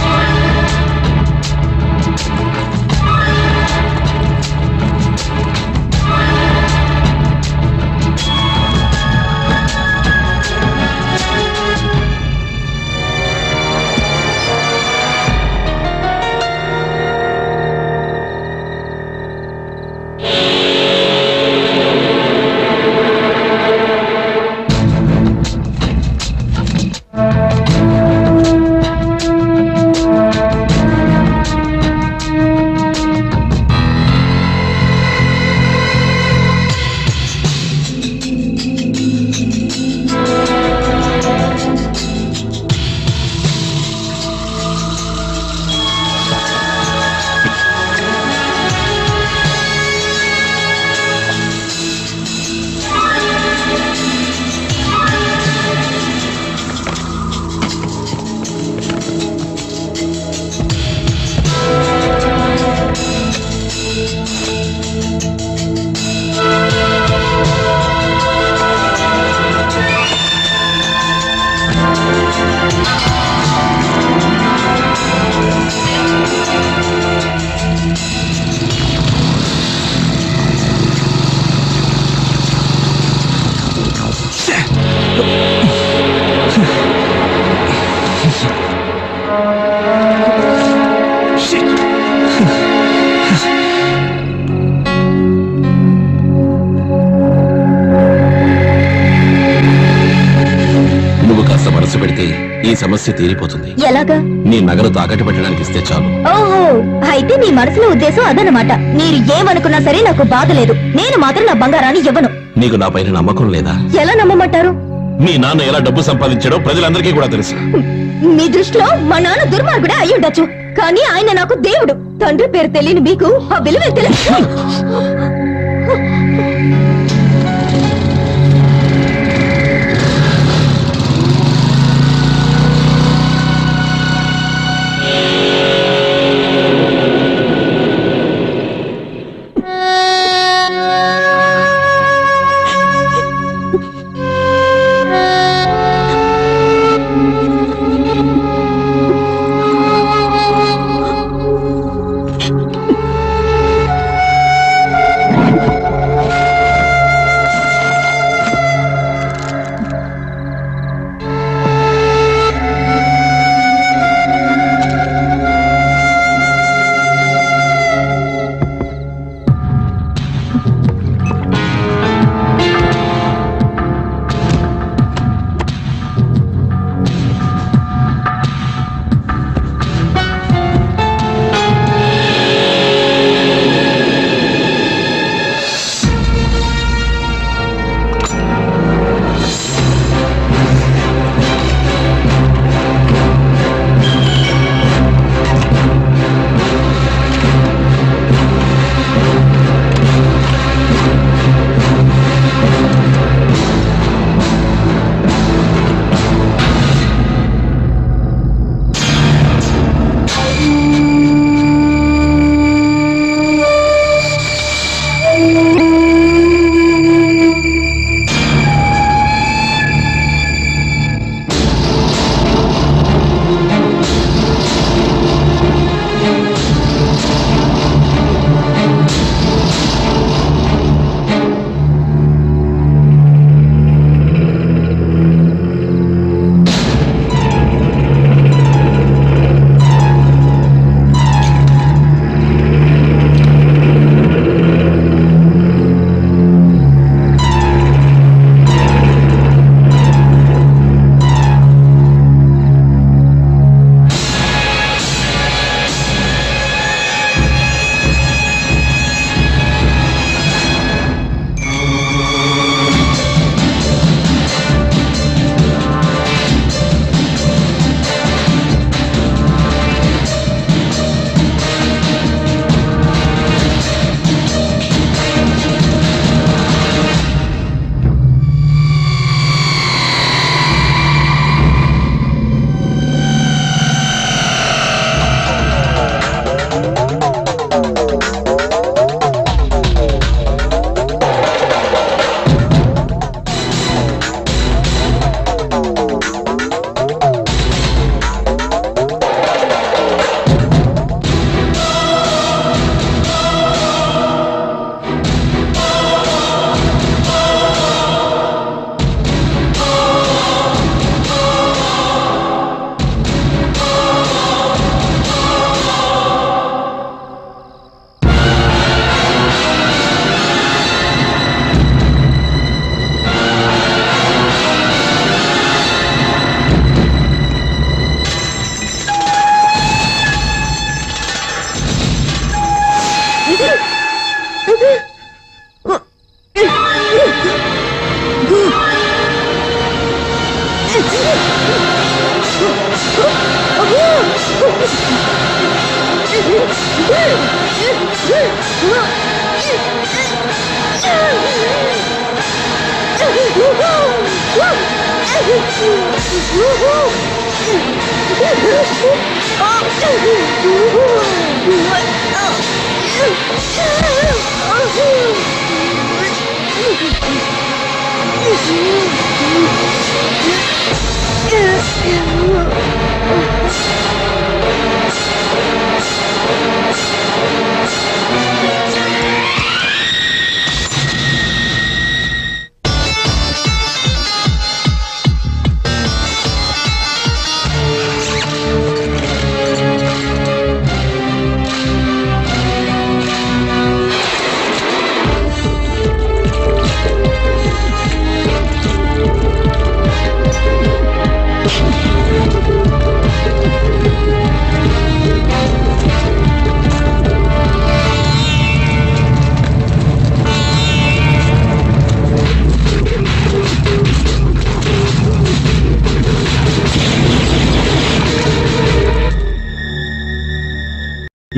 Speaker 9: నువ్వు కాస్త మనసు పెడితే ఈ సమస్య తీరిపోతుంది.
Speaker 5: ఎలాగా?
Speaker 9: నీ నగలు తాకట్టు పెట్టడానికి ఇస్తే చాలు.
Speaker 5: ఓహో, అయితే మీ మనసులో ఉద్దేశం అదనమాట. మీరు ఏమనుకున్నా సరే నాకు బాధ లేదు. నేను మాత్రం నా బంగారాన్ని ఇవ్వను.
Speaker 9: నీకు నా పైన నమ్మకం లేదా?
Speaker 5: ఎలా నమ్మమంటారు?
Speaker 9: మీ నాన్న ఎలా డబ్బు సంపాదించాడో ప్రజలందరికీ కూడా తెలుసు.
Speaker 5: మీ దృష్టిలో మా నాన్న దుర్మార్గుడే అయి ఉండొచ్చు, కానీ ఆయన నాకు దేవుడు. తండ్రి పేరు తెలియని మీకు ఆ విలువే తెలుసు.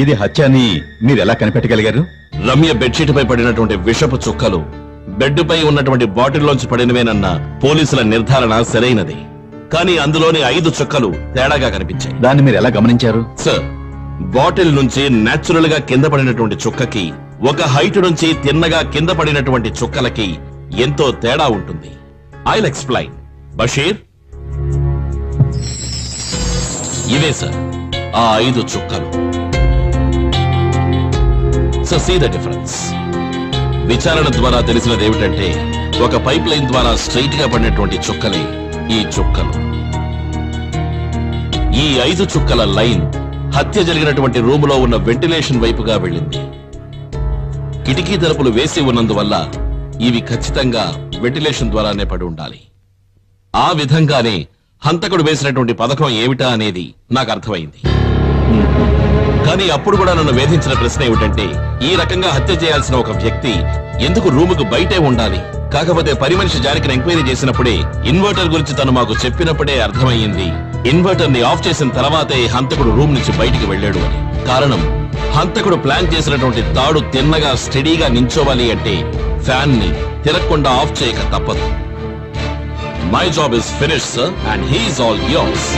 Speaker 8: ఇది హత్య అని మీరు ఎలా కనిపెట్టగలిగారు?
Speaker 9: రమ్య బెడ్షీట్ పై పడినటువంటి విషపు చుక్కలు బెడ్ పై ఉన్నటువంటి బాటిల్లోంచి పడినవేనన్న పోలీసుల నిర్ధారణ సరైనది. కానీ అందులోని 5 చుక్కలు తేడాగా కనిపించాయి.
Speaker 8: దాన్ని మీరు ఎలా గమనించారు?
Speaker 9: సార్, బాటిల్ నుంచి నేచురల్ గా కింద పడినటువంటి చుక్కకి, ఒక హైట్ నుంచి తిన్నగా కింద పడినటువంటి చుక్కలకి ఎంతో తేడా ఉంటుంది. I'll explain. బషీర్, ఇవే సార్ ఆ 5 చుక్కలు. So see the difference. విచారణ ద్వారా తెలిసినది ఏమిటంటే, ఒక పైప్ లైన్ ద్వారా స్ట్రైట్ గా పడినటువంటి చుక్కలే ఈ చుక్కలు. ఈ 5 చుక్కల లైన్ హత్య జరిగినటువంటి రూములో ఉన్న వెంటిలేషన్ వైపుగా వెళ్ళింది. కిటికీ తలుపులు వేసి ఉన్నందువల్ల ఇవి ఖచ్చితంగా వెంటిలేషన్ ద్వారానే పడి ఉండాలి. ఆ విధంగానే హంతకుడు వేసినటువంటి పథకం ఏమిటా అనేది నాకు అర్థమైంది. కానీ అప్పుడు కూడా నన్ను వేధించిన ప్రశ్న ఏమిటంటే, ఈ రకంగా హత్య చేయాల్సిన ఒక వ్యక్తి ఎందుకు రూముకు బయటే ఉండాలి? కాకపోతే పని మనిషి జానకిని ఎంక్వైరీ చేసినప్పుడే, ఇన్వర్టర్ గురించి తను మాకు చెప్పినప్పుడే అర్థమయ్యింది, ఇన్వర్టర్ ని ఆఫ్ చేసిన తర్వాతే హంతకుడు రూమ్ నుంచి బయటికి వెళ్ళాడు అని. కారణం, హంతకుడు ప్లాన్ చేసినటువంటి తాడు తిన్నగా స్టడీగా నించోవాలి అంటే ఫ్యాన్ ని తిరగకుండా ఆఫ్ చేయక తప్పదు. My job is finished sir, and he is all yours.